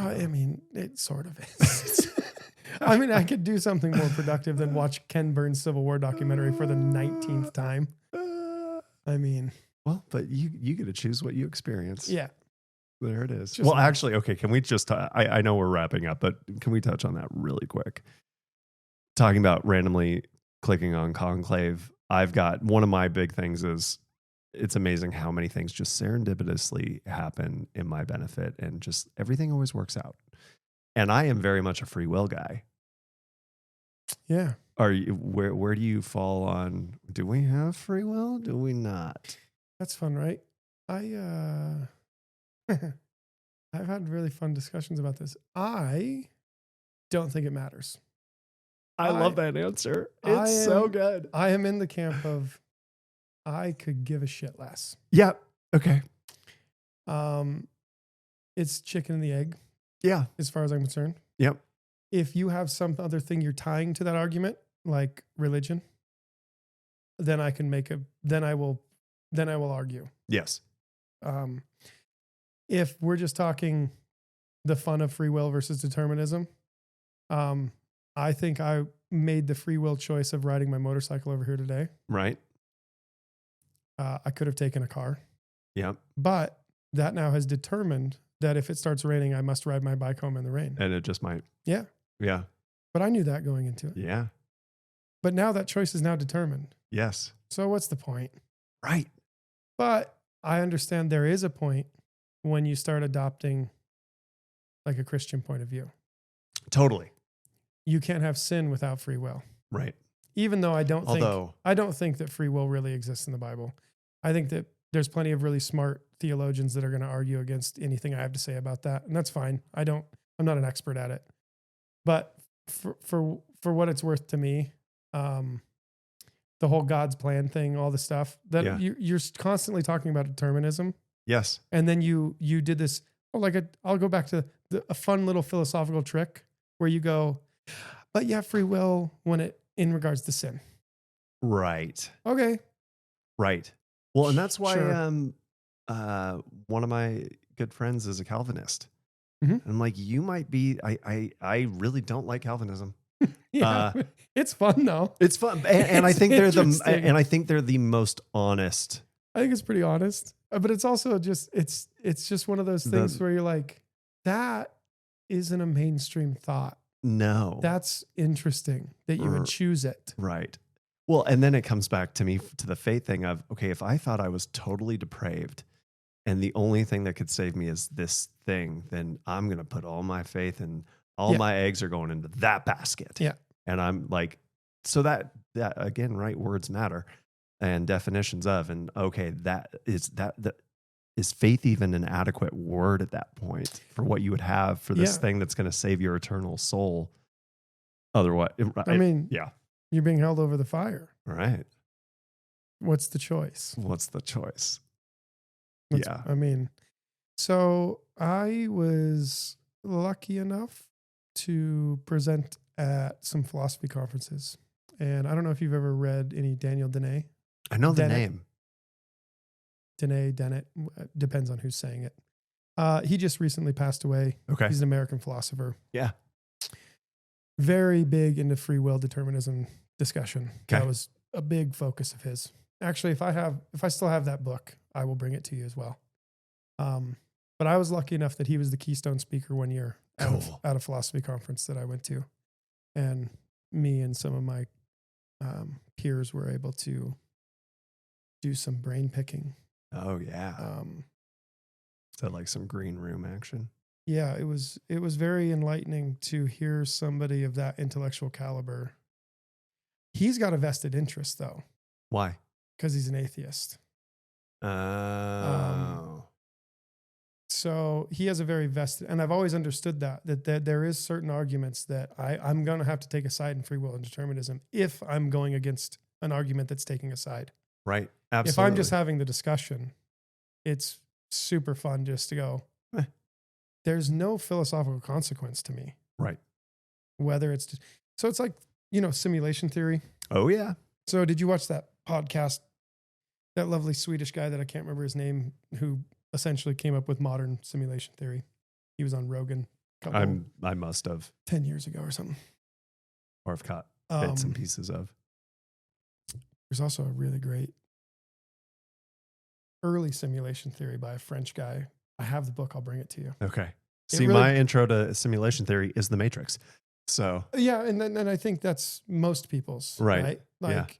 It sort of is. I could do something more productive than watch Ken Burns' Civil War documentary for the 19th time. Well, but you get to choose what you experience. Yeah. There it is. Well, actually, okay, can we just, I know we're wrapping up, but can we touch on that really quick? Talking about randomly clicking on Conclave, I've got one of my big things is it's amazing how many things just serendipitously happen in my benefit, and just everything always works out. And I am very much a free will guy. Yeah. Are you, where do you fall on, do we have free will? Do we not? That's fun, right? I've had really fun discussions about this. I don't think it matters. I love that answer. It's so good. I am in the camp of I could give a shit less. Yeah. Okay. It's chicken and the egg. Yeah. As far as I'm concerned. Yep. If you have some other thing you're tying to that argument, like religion, then I can then I will argue. Yes. If we're just talking the fun of free will versus determinism, I think I made the free will choice of riding my motorcycle over here today. Right. I could have taken a car. Yep. But that now has determined that if it starts raining, I must ride my bike home in the rain. And it just might. Yeah. Yeah. But I knew that going into it. Yeah. But now that choice is now determined. Yes. So what's the point? Right. But I understand there is a point when you start adopting like a Christian point of view. Totally. You can't have sin without free will. Right. Even though I don't think that free will really exists in the Bible. I think that there's plenty of really smart theologians that are going to argue against anything I have to say about that. And that's fine. I'm not an expert at it. But for what it's worth to me, the whole God's plan thing, all the stuff that you're constantly talking about determinism. Yes. And then you did this, I'll go back to a fun little philosophical trick where you go, but you have free will in regards to sin. Right. Okay. Right. Well, and that's why Sure. One of my good friends is a Calvinist. Mm-hmm. And I'm like, you might be, I really don't like Calvinism. Yeah, it's fun though. It's fun. And I think they're the most honest. I think it's pretty honest, but it's also just, it's just one of those things where you're like, that isn't a mainstream thought. No. That's interesting that you would choose it. Right. Well, and then it comes back to me to the faith thing of, okay, if I thought I was totally depraved and the only thing that could save me is this thing, then I'm going to put all my faith and all my eggs are going into that basket. Yeah. And I'm like, so that again, right? Words matter and definitions of, and okay, that is faith even an adequate word at that point for what you would have for this thing that's going to save your eternal soul? Otherwise, I mean, yeah. You're being held over the fire. Right. What's the choice? Yeah. I mean, so I was lucky enough to present at some philosophy conferences. And I don't know if you've ever read any Daniel Dennett. I know the name. Dennett, depends on who's saying it. He just recently passed away. Okay. He's an American philosopher. Yeah. Very big into free will determinism discussion. Okay. That was a big focus of his. Actually, if I still have that book, I will bring it to you as well. But I was lucky enough that he was the keystone speaker one year at a philosophy conference that I went to. And me and some of my peers were able to do some brain picking. Oh yeah. So like some green room action. Yeah, it was very enlightening to hear somebody of that intellectual caliber. He's got a vested interest though. Why? Because he's an atheist. Oh. So he has a very vested, and I've always understood that there is certain arguments that I'm going to have to take a side in free will and determinism if I'm going against an argument that's taking a side. Right. Absolutely. If I'm just having the discussion, it's super fun just to go, there's no philosophical consequence to me. Right. Whether it's, so it's like, simulation theory. Oh yeah. So did you watch that podcast? That lovely Swedish guy that I can't remember his name, who essentially came up with modern simulation theory. He was on Rogan. I must have 10 years ago or something. Or I've caught bits and pieces of. There's also a really great early simulation theory by a French guy. I have the book. I'll bring it to you. Okay. See, my intro to simulation theory is The Matrix. So yeah, and then I think that's most people's right.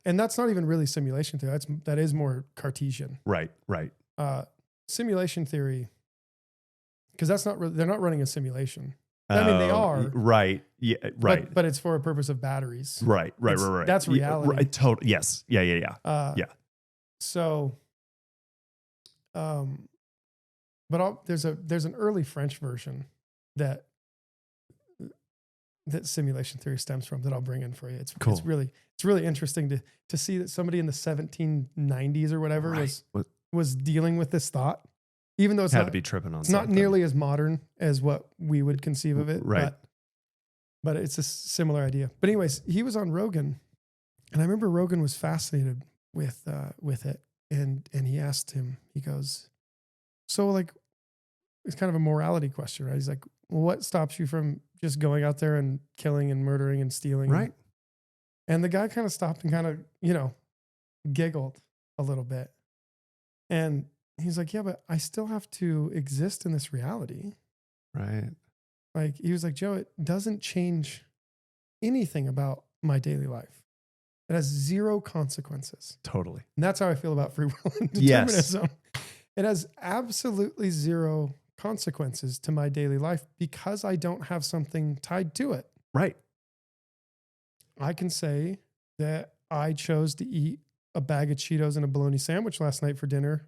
And that's not even really simulation theory. That is more Cartesian. Right. Simulation theory, because they're not running a simulation. I mean, they are. Right. Yeah. Right. But it's for a purpose of batteries. Right. That's reality. Right. Totally. Yes. Yeah. So, but there's an early French version that simulation theory stems from that I'll bring in for you. It's cool. It's really interesting to see that somebody in the 1790s or whatever was dealing with this thought, even though it's to be tripping on. It's not nearly as modern as what we would conceive of it, right? But it's a similar idea. But anyways, he was on Rogan, and I remember Rogan was fascinated with it, and he asked him. He goes, "So like, it's kind of a morality question, right?" He's like, "Well, what stops you from just going out there and killing and murdering and stealing?" Right. And the guy kind of stopped and kind of, giggled a little bit. And he's like, "Yeah, but I still have to exist in this reality." Right. Like, he was like, "Joe, it doesn't change anything about my daily life. It has zero consequences." Totally. And that's how I feel about free will and Yes. determinism. It has absolutely zero consequences to my daily life because I don't have something tied to it. Right. I can say that I chose to eat a bag of Cheetos and a bologna sandwich last night for dinner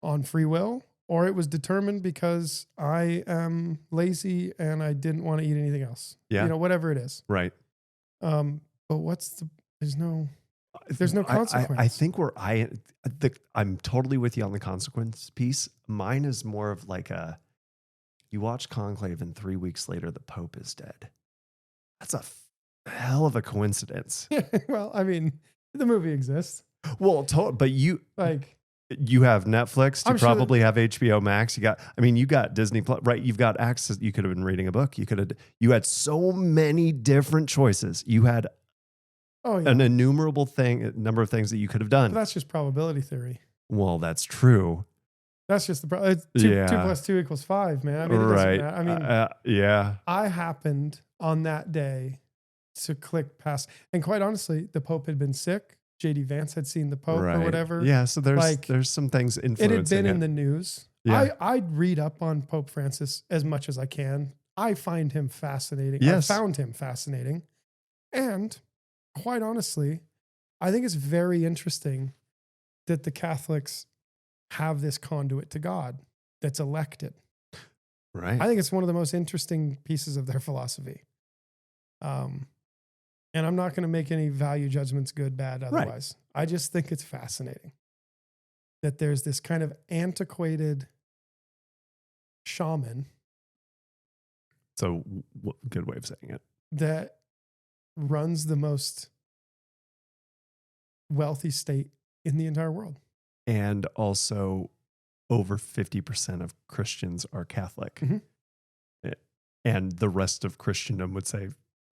on free will, or it was determined because I am lazy and I didn't want to eat anything else. Yeah. Whatever it is. Right. But there's no consequence. I think I'm totally with you on the consequence piece. Mine is more of like you watch Conclave and 3 weeks later, the Pope is dead. That's a hell of a coincidence. Well, I mean, the movie exists. Well, but you have Netflix. You probably have HBO Max. You got Disney Plus, right? You've got access. You could have been reading a book. You had so many different choices. You had an innumerable number of things that you could have done. But that's just probability theory. Well, that's true. That's just the problem. 2 plus 2 equals 5, man. I mean, right. I mean, yeah. I happened on that day to click past. And quite honestly, the Pope had been sick. JD Vance had seen the Pope or whatever. Yeah. So there's some things influencing it. Had been in the news. Yeah. I'd read up on Pope Francis as much as I can. I find him fascinating. Yes. I found him fascinating. And quite honestly, I think it's very interesting that the Catholics have this conduit to God that's elected. Right. I think it's one of the most interesting pieces of their philosophy. And I'm not going to make any value judgments, good, bad, otherwise. Right. I just think it's fascinating that there's this kind of antiquated shaman. So good way of saying it. That runs the most wealthy state in the entire world. And also over 50% of Christians are Catholic. Mm-hmm. And the rest of Christendom would say,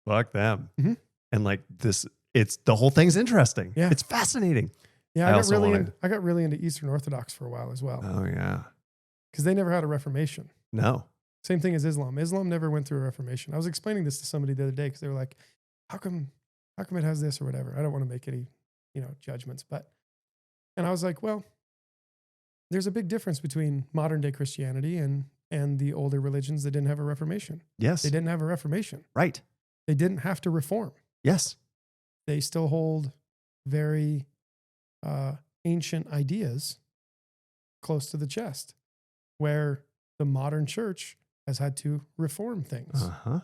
fuck them. Mm-hmm. And the whole thing's interesting. Yeah. It's fascinating. Yeah. I got really into Eastern Orthodox for a while as well. Oh yeah. Because they never had a Reformation. No. Same thing as Islam. Islam never went through a Reformation. I was explaining this to somebody the other day because they were like, how come it has this or whatever? I don't want to make any, judgments, and I was like, well, there's a big difference between modern day Christianity and the older religions that didn't have a Reformation. Yes. They didn't have a Reformation. Right. They didn't have to reform. Yes. They still hold very ancient ideas close to the chest, where the modern church has had to reform things. Uh-huh.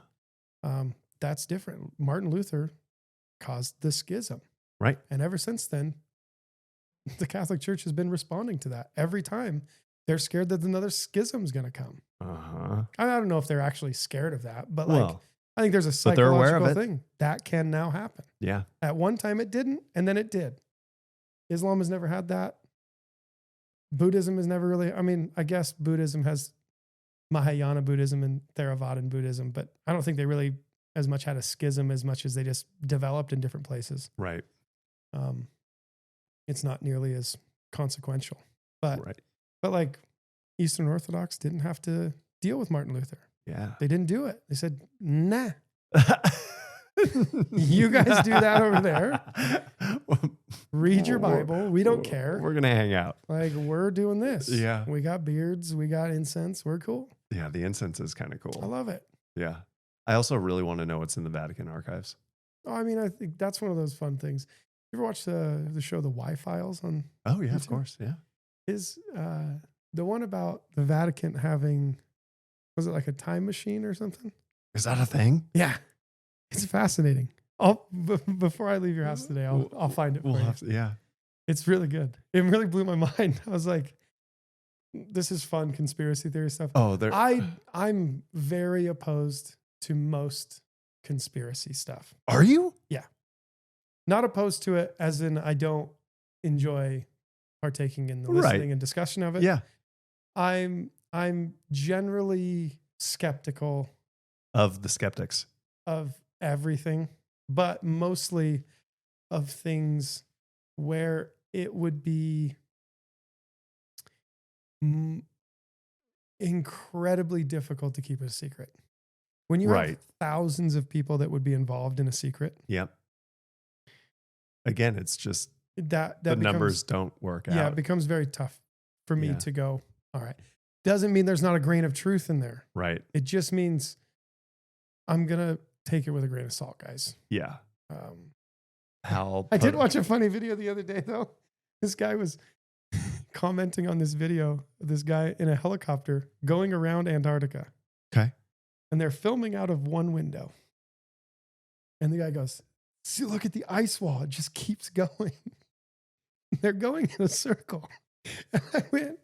That's different. Martin Luther caused the schism. Right. And ever since then, the Catholic Church has been responding to that. Every time they're scared that another schism is going to come. Uh-huh. I don't know if they're actually scared of that, but I think there's a but they're aware of psychological it. thing that can now happen. Yeah. At one time it didn't, and then it did. Islam has never had that. Buddhism has never really, I guess Buddhism has Mahayana Buddhism and Theravadan Buddhism, but I don't think they really as much had a schism as much as they just developed in different places. Right. It's not nearly as consequential, but right. But Eastern Orthodox didn't have to deal with Martin Luther. Yeah. They didn't do it. They said, nah. You guys do that over there. Read your Bible. We don't care. We're going to hang out. We're doing this. Yeah. We got beards. We got incense. We're cool. Yeah. The incense is kind of cool. I love it. Yeah. I also really want to know what's in the Vatican archives. Oh, I think that's one of those fun things. You ever watch the show The Y-Files on Oh, yeah, YouTube? of course. Yeah. Is the one about the Vatican having, was it like a time machine or something? Is that a thing? Yeah. It's fascinating. Before I leave your house today, I'll find it for you. Yeah. It's really good. It really blew my mind. I was like, this is fun conspiracy theory stuff. Oh, I'm very opposed to most conspiracy stuff. Are you? Yeah. Not opposed to it as in I don't enjoy partaking in the listening and discussion of it. Yeah. I'm generally skeptical of the skeptics of everything, but mostly of things where it would be incredibly difficult to keep it a secret. When you have thousands of people that would be involved in a secret. Yep. Again, it's just that the numbers don't work out. Yeah, it becomes very tough for me to go, all right. Doesn't mean there's not a grain of truth in there. Right. It just means I'm going to take it with a grain of salt, guys. Yeah. I did watch a funny video the other day, though. This guy was commenting on this video of this guy in a helicopter going around Antarctica. Okay. And they're filming out of one window. And the guy goes, see, look at the ice wall. It just keeps going. They're going in a circle. And I went,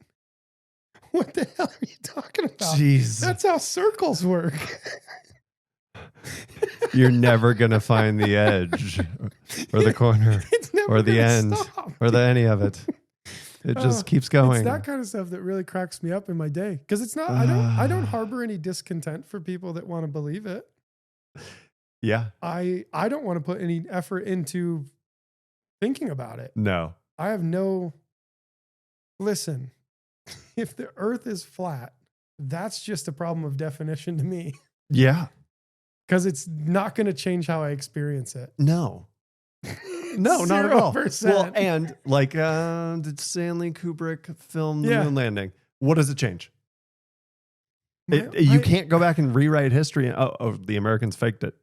what the hell are you talking about? Jeez. That's how circles work. You're never going to find the edge or the corner or the end or any of it. It just keeps going. It's that kind of stuff that really cracks me up in my day. Because it's not, I don't harbor any discontent for people that want to believe it. Yeah. I don't want to put any effort into thinking about it. No. I have no, listen, if the earth is flat, that's just a problem of definition to me. Yeah. Because it's not going to change how I experience it. No. No, not at all. 0%. Well, and like, did Stanley Kubrick film the moon landing? What does it change? You can't go back and rewrite history. The Americans faked it.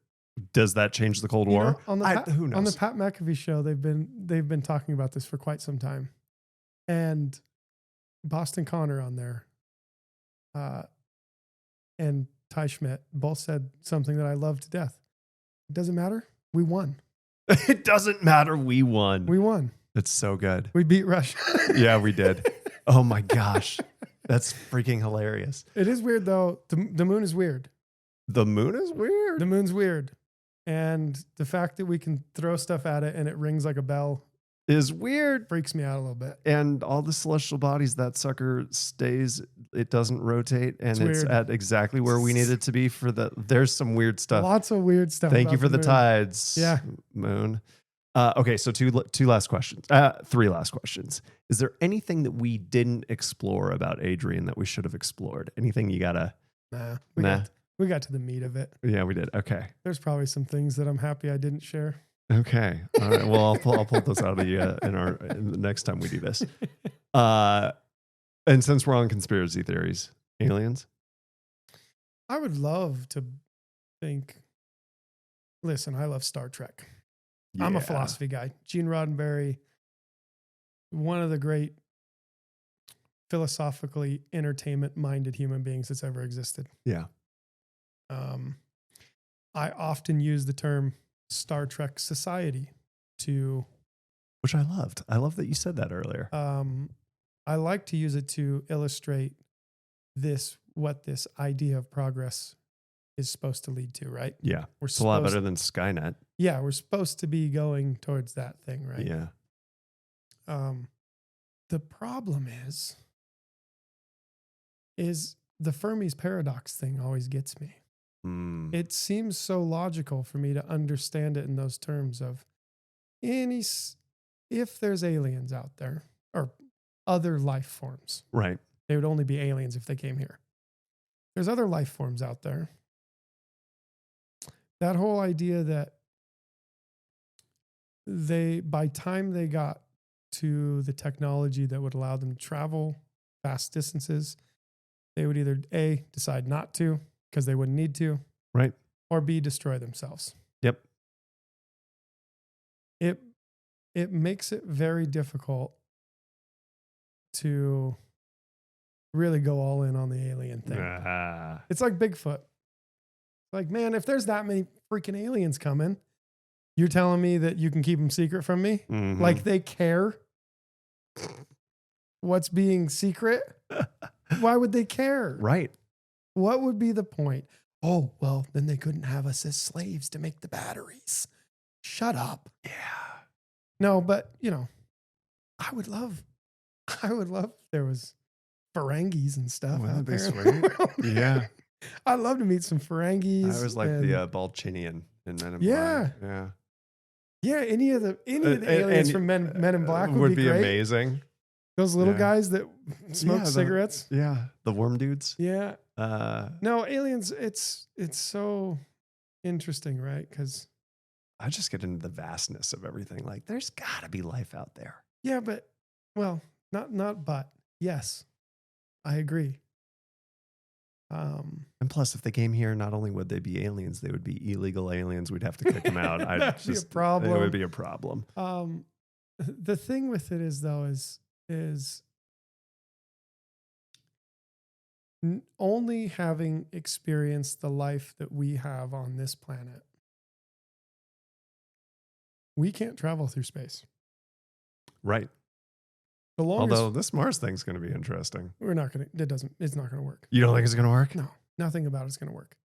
Does that change the Cold War? Who knows? On the Pat McAfee show, they've been talking about this for quite some time, and Boston Connor on there, and Ty Schmidt both said something that I love to death. It doesn't matter. We won. It doesn't matter. We won. We won. It's so good. We beat Russia. Yeah, we did. Oh my gosh. That's freaking hilarious. It is weird though. The moon is weird. The moon is weird. The moon's weird. And the fact that we can throw stuff at it and it rings like a bell is weird. Freaks me out a little bit. And all the celestial bodies, that sucker stays, it doesn't rotate, and it's at exactly where we need it to be for there's some weird stuff. Lots of weird stuff. Thank you for the tides. Yeah. Moon. Okay, so two last questions. Three last questions. Is there anything that we didn't explore about Adrian that we should have explored? Anything you gotta? Nah. We got to the meat of it. Yeah, we did. Okay. There's probably some things that I'm happy I didn't share. Okay. All right. Well, I'll pull those out of the in the next time we do this. And since we're on conspiracy theories, aliens. I would love to think. Listen, I love Star Trek. Yeah. I'm a philosophy guy. Gene Roddenberry, one of the great philosophically entertainment-minded human beings that's ever existed. Yeah. I often use the term Star Trek Society to... Which I loved. I love that you said that earlier. I like to use it to illustrate what this idea of progress is supposed to lead to, right? Yeah. It's a lot better than Skynet. Yeah, we're supposed to be going towards that thing, right? Yeah. The problem is the Fermi's paradox thing always gets me. It seems so logical for me to understand it in those terms of if there's aliens out there or other life forms, right? They would only be aliens if they came here. There's other life forms out there. That whole idea that by time they got to the technology that would allow them to travel vast distances, they would either A, decide not to because they wouldn't need to, right? Or B, destroy themselves. Yep. It makes it very difficult to really go all in on the alien thing. It's like Bigfoot. Like, man, if there's that many freaking aliens coming, you're telling me that you can keep them secret from me? Mm-hmm. Like they care what's being secret? Why would they care? Right. What would be the point? Oh, well, then they couldn't have us as slaves to make the batteries. Shut up. Yeah. No, but, I would love if there was Ferengis and stuff. Wouldn't out that be there. sweet? Yeah. I'd love to meet some Ferengis. I was like the Balchinian in Men in Yeah. Black. Yeah. Yeah, any of the aliens from Men in Black would be great. Amazing. Those little guys that smoke cigarettes. The worm dudes. Yeah. No, aliens, it's so interesting, right? Because I just get into the vastness of everything. Like, there's got to be life out there. Yeah, but, well, not but. Yes, I agree. And plus, if they came here, not only would they be aliens, they would be illegal aliens. We'd have to kick them out. That'd be a problem. It would be a problem. The thing with it is, though, is only having experienced the life that we have on this planet, we can't travel through space. Right. Although this Mars thing's going to be interesting. It's not going to work. You don't think it's going to work? No, nothing about it's going to work.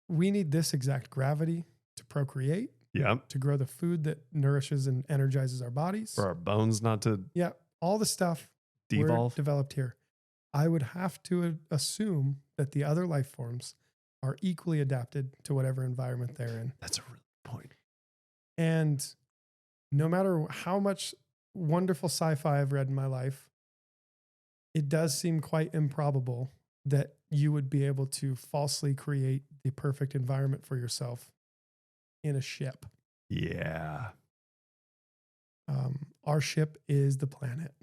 We need this exact gravity to procreate. Yep. To grow the food that nourishes and energizes our bodies. For our bones not to. Yeah. All the stuff devolve. Developed here. I would have to assume that the other life forms are equally adapted to whatever environment they're in. That's a really good point. And no matter how much wonderful sci-fi I've read in my life, it does seem quite improbable that you would be able to falsely create the perfect environment for yourself in a ship. Yeah. Our ship is the planet.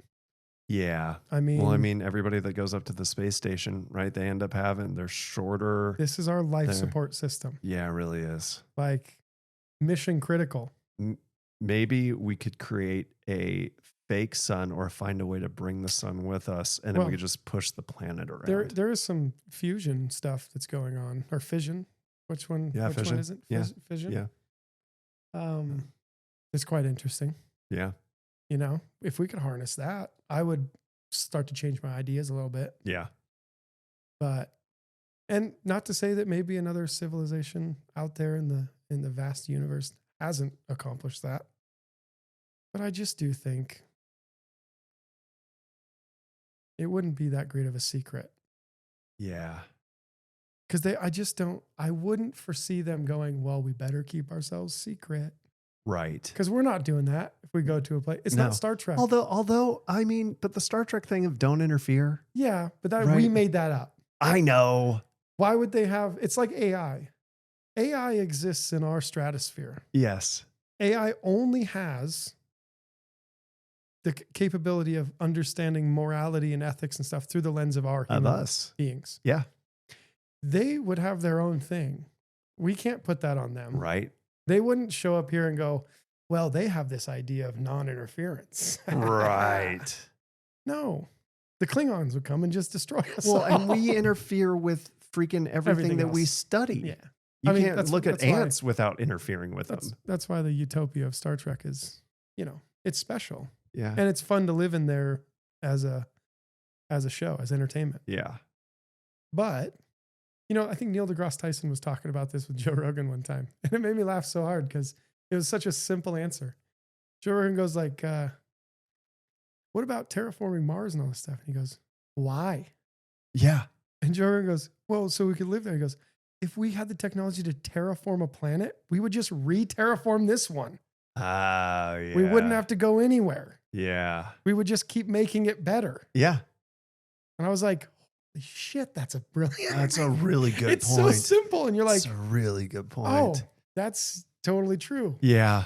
Yeah. I mean, everybody that goes up to the space station, right? They end up they're shorter. This is our life support system. Yeah, it really is. Like mission critical. Maybe we could create a fake sun or find a way to bring the sun with us, and then we could just push the planet around. There is some fusion stuff that's going on, or fission. Which one? Yeah, which fission. one is it? Fission. Yeah. It's quite interesting. Yeah. If we could harness that, I would start to change my ideas a little bit. Yeah. But, and not to say that maybe another civilization out there in the vast universe hasn't accomplished that. But I just do think it wouldn't be that great of a secret. Yeah. Because I wouldn't foresee them going, well, we better keep ourselves secret. Right. Because we're not doing that if we go to a place. It's not Star Trek. Although, but the Star Trek thing of don't interfere. Yeah, but we made that up. I know. Why would they it's like AI. AI exists in our stratosphere. Yes. AI only has the capability of understanding morality and ethics and stuff through the lens of our human beings. Yeah. They would have their own thing. We can't put that on them. Right. They wouldn't show up here and go, well, they have this idea of non-interference. Right. No. The Klingons would come and just destroy us. Well, and we interfere with freaking everything that we study. Yeah. You can't look at ants without interfering with them. That's why the utopia of Star Trek is, it's special. Yeah. And it's fun to live in there as a show, as entertainment. Yeah. But, I think Neil deGrasse Tyson was talking about this with Joe Rogan one time. And it made me laugh so hard because it was such a simple answer. Joe Rogan goes like, what about terraforming Mars and all this stuff? And he goes, why? Yeah. And Joe Rogan goes, well, so we could live there. He goes, if we had the technology to terraform a planet, we would just re-terraform this one. Yeah. We wouldn't have to go anywhere. Yeah. We would just keep making it better. Yeah. And I was like, holy shit, that's a really good point. It's so simple. And you're like, that's a really good point. Oh, that's totally true. Yeah.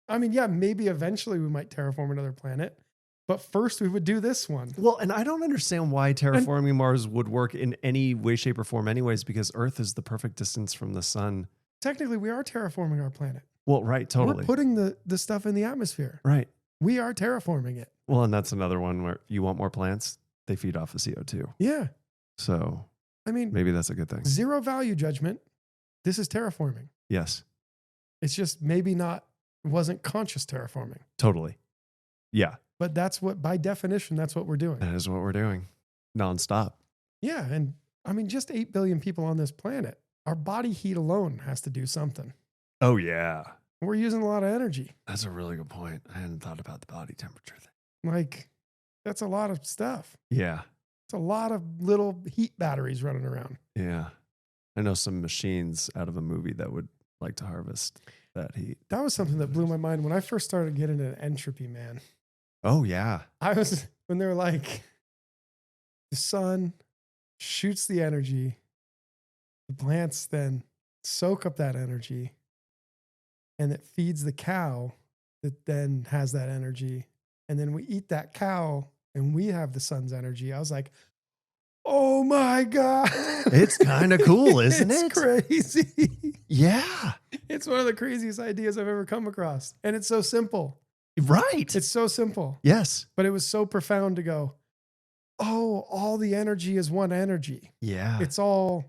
I mean, yeah, maybe eventually we might terraform another planet, but first we would do this one. Well, and I don't understand why terraforming Mars would work in any way, shape, or form anyways, because Earth is the perfect distance from the sun. Technically, we are terraforming our planet. Well, right, totally. We're putting the stuff in the atmosphere. Right. We are terraforming it. Well, and that's another one where you want more plants, they feed off the CO2. Yeah. So, I mean, maybe that's a good thing. Zero value judgment. This is terraforming. Yes. It's just wasn't conscious terraforming. Totally. Yeah. But by definition, that's what we're doing. That is what we're doing. Nonstop. Yeah. And I mean, just 8 billion people on this planet. Our body heat alone has to do something. Oh, yeah. We're using a lot of energy. That's a really good point. I hadn't thought about the body temperature thing. Like, that's a lot of stuff. Yeah. It's a lot of little heat batteries running around. Yeah. I know some machines out of a movie that would like to harvest that heat. That was something that blew my mind when I first started getting into entropy, man. Oh, yeah. When they were like, the sun shoots the energy, the plants then soak up that energy, and it feeds the cow that then has that energy. And then we eat that cow and we have the sun's energy. I was like, oh my God. It's kind of cool, isn't it? It's crazy. Yeah. It's one of the craziest ideas I've ever come across. And it's so simple. Right. It's so simple. Yes. But it was so profound to go, oh, all the energy is one energy. Yeah. It's all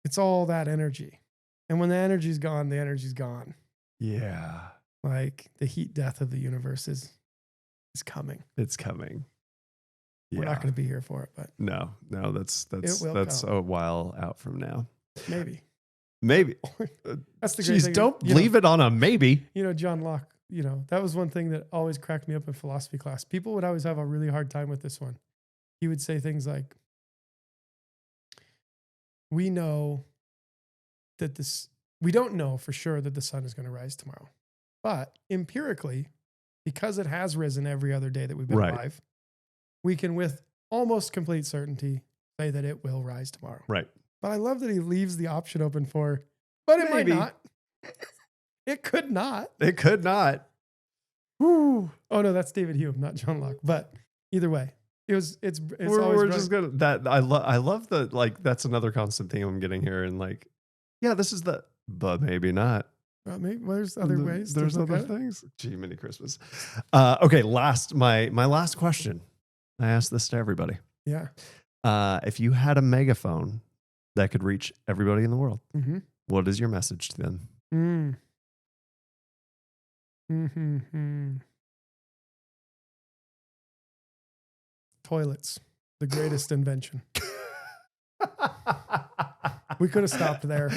that energy. And when the energy's gone, the energy's gone. Yeah. Like the heat death of the universe is coming. It's coming. We're not going to be here for it, but no, that's come. a while out from now. Maybe. That's the great thing. Don't leave it on a maybe. John Locke, that was one thing that always cracked me up in philosophy class. People would always have a really hard time with this one. He would say things like, we don't know for sure that the sun is going to rise tomorrow, but empirically, because it has risen every other day that we've been alive, we can with almost complete certainty say that it will rise tomorrow. Right. But I love that he leaves the option open for, but it might not. It could not. It could not. Whew. Oh no, that's David Hume, not John Locke. But either way, we're just gonna that I love the like that's another constant theme I'm getting here, and like, yeah, this is but maybe not. Maybe there's other ways. There's other things. Gee, mini Christmas. Okay, my last question. I asked this to everybody. Yeah. If you had a megaphone that could reach everybody in the world, mm-hmm. What is your message to them? Mm-hmm. Toilets, the greatest invention. We could have stopped there.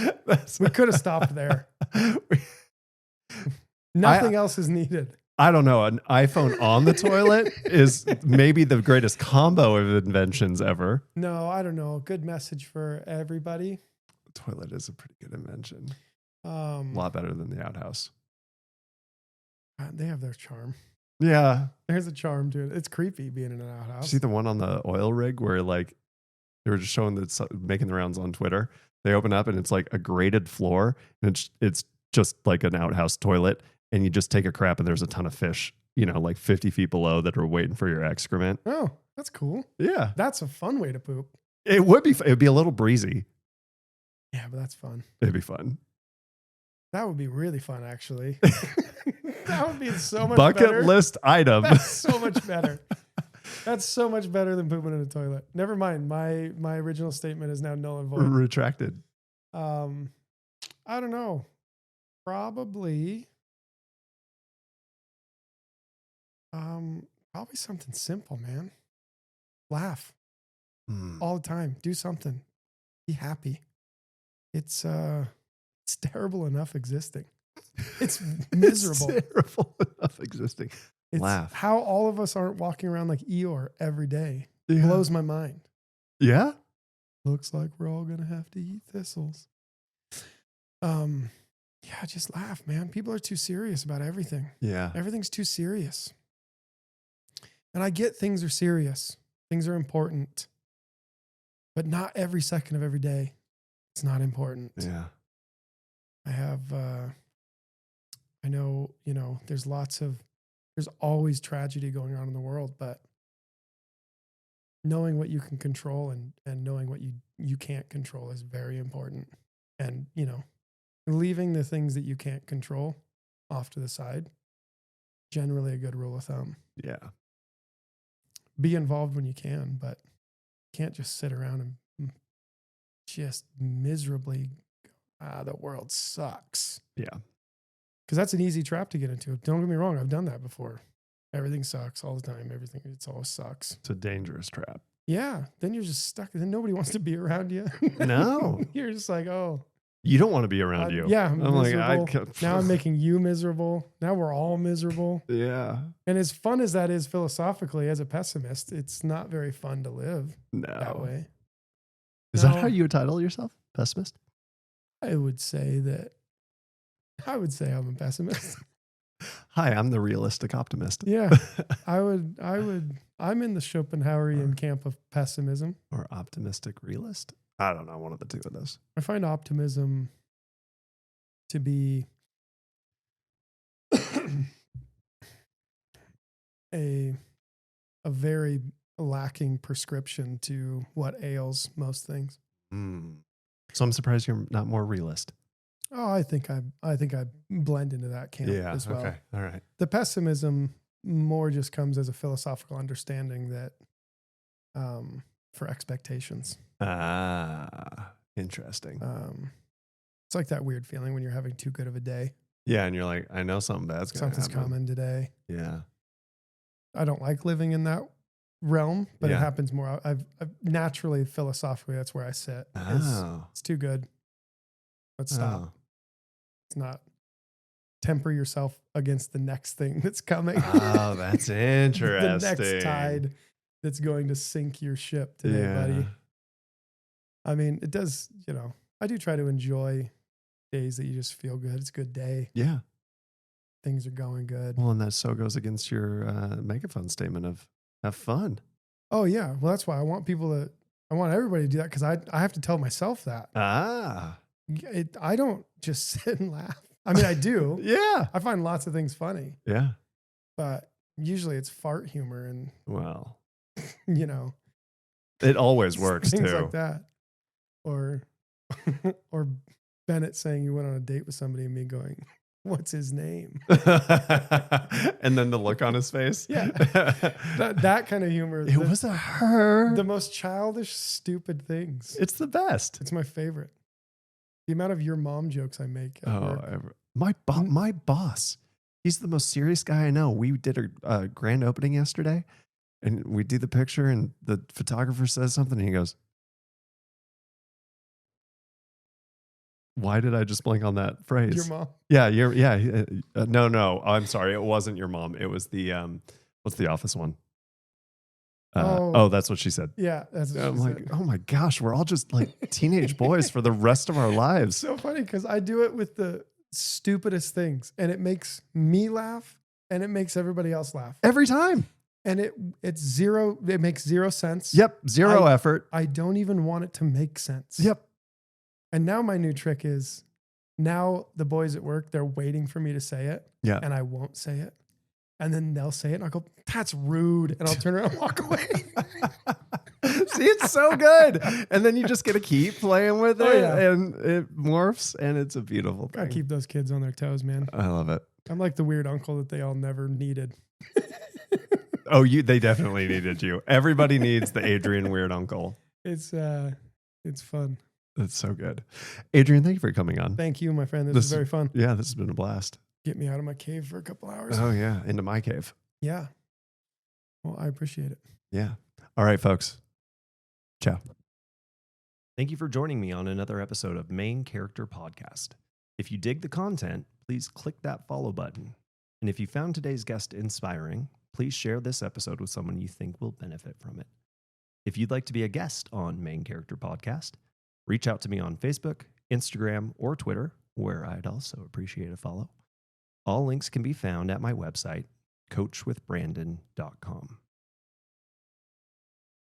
Nothing else is needed. I don't know. An iPhone on the toilet is maybe the greatest combo of inventions ever. No, I don't know. Good message for everybody. The toilet is a pretty good invention. A lot better than the outhouse. They have their charm. Yeah. There's a charm to it. It's creepy being in an outhouse. See the one on the oil rig where like they were just showing that making the rounds on Twitter. They open up and it's like a grated floor and it's just like an outhouse toilet. And you just take a crap and there's a ton of fish, like 50 feet below that are waiting for your excrement. Oh, that's cool. Yeah. That's a fun way to poop. It would be. It would be a little breezy. Yeah, but that's fun. It'd be fun. That would be really fun, actually. That would be so much better. Bucket list item. That's so much better. That's so much better than pooping in a toilet. Never mind. My original statement is now null and void. Retracted. I don't know. Probably something simple, man. Laugh all the time. Do something. Be happy. It's terrible enough existing. It's miserable. It's terrible enough existing. Laugh. How all of us aren't walking around like Eeyore every day. Yeah. Blows my mind. Yeah. Looks like we're all gonna have to eat thistles. Yeah, just laugh, man. People are too serious about everything. Yeah. Everything's too serious. And I get things are serious. Things are important. But not every second of every day. It's not important. Yeah. I know, there's always tragedy going on in the world, but knowing what you can control and knowing what you can't control is very important. And, leaving the things that you can't control off to the side, generally a good rule of thumb. Yeah. Be involved when you can, but can't just sit around and just miserably, the world sucks. Yeah. Because that's an easy trap to get into. Don't get me wrong. I've done that before. Everything sucks all the time. It always sucks. It's a dangerous trap. Yeah. Then you're just stuck. Then nobody wants to be around you. No. You're just like, oh, You don't want to be around you. Yeah, I'm miserable. Like, now I'm making you miserable. Now we're all miserable. Yeah. And as fun as that is philosophically, as a pessimist, it's not very fun to live that way. Is that how you would title yourself? Pessimist? I would say I'm a pessimist. Hi, I'm the realistic optimist. Yeah. I'm in the Schopenhauerian camp of pessimism. Or optimistic realist? I don't know, one of the two of those. I find optimism to be a very lacking prescription to what ails most things. So I'm surprised you're not more realist. Oh, I think I blend into that camp as well. Okay. All right. The pessimism more just comes as a philosophical understanding that for expectations. Interesting. It's like that weird feeling when you're having too good of a day. Yeah, and you're like, I know something bad's going to happen. Something's coming today. Yeah. I don't like living in that realm, but it happens more. I've naturally, philosophically, that's where I sit. It's too good. Let's stop. It's not. Temper yourself against the next thing that's coming. Oh, that's interesting. The next tide that's going to sink your ship today, buddy. I mean, it does, I do try to enjoy days that you just feel good. It's a good day. Yeah. Things are going good. Well, and that so goes against your megaphone statement of have fun. Oh, yeah. Well, that's why I want everybody to do that because I have to tell myself that. I don't just sit and laugh. I mean, I do. Yeah. I find lots of things funny. Yeah. But usually it's fart humor and, well, it always works things too. Like that. Or Bennett saying you went on a date with somebody and me going, what's his name? And then the look on his face. Yeah. That kind of humor. It was a her. The most childish, stupid things. It's the best. It's my favorite. The amount of your mom jokes I make. My boss, he's the most serious guy I know. We did a grand opening yesterday and we do the picture and the photographer says something and he goes, why did I just blank on that phrase? Your mom? Yeah. No. I'm sorry. It wasn't your mom. It was the, what's the Office one? That's what she said. Yeah. That's what I'm she like, said. oh my gosh, we're all just like teenage boys for the rest of our lives. So funny because I do it with the stupidest things and it makes me laugh and it makes everybody else laugh. Every time. And it makes zero sense. Yep. Zero effort. I don't even want it to make sense. Yep. And now my new trick is now the boys at work, they're waiting for me to say it. Yeah. And I won't say it. And then they'll say it and I'll go, that's rude. And I'll turn around and walk away. See, it's so good. And then you just get to keep playing with it and it morphs and it's a beautiful thing. Gotta keep those kids on their toes, man. I love it. I'm like the weird uncle that they all never needed. They definitely needed you. Everybody needs the Adrian weird uncle. It's fun. That's so good. Adrian, thank you for coming on. Thank you, my friend. This is very fun. Yeah, this has been a blast. Get me out of my cave for a couple hours. Oh, yeah. Into my cave. Yeah. Well, I appreciate it. Yeah. All right, folks. Ciao. Thank you for joining me on another episode of Main Character Podcast. If you dig the content, please click that follow button. And if you found today's guest inspiring, please share this episode with someone you think will benefit from it. If you'd like to be a guest on Main Character Podcast, reach out to me on Facebook, Instagram, or Twitter, where I'd also appreciate a follow. All links can be found at my website, coachwithbrandon.com.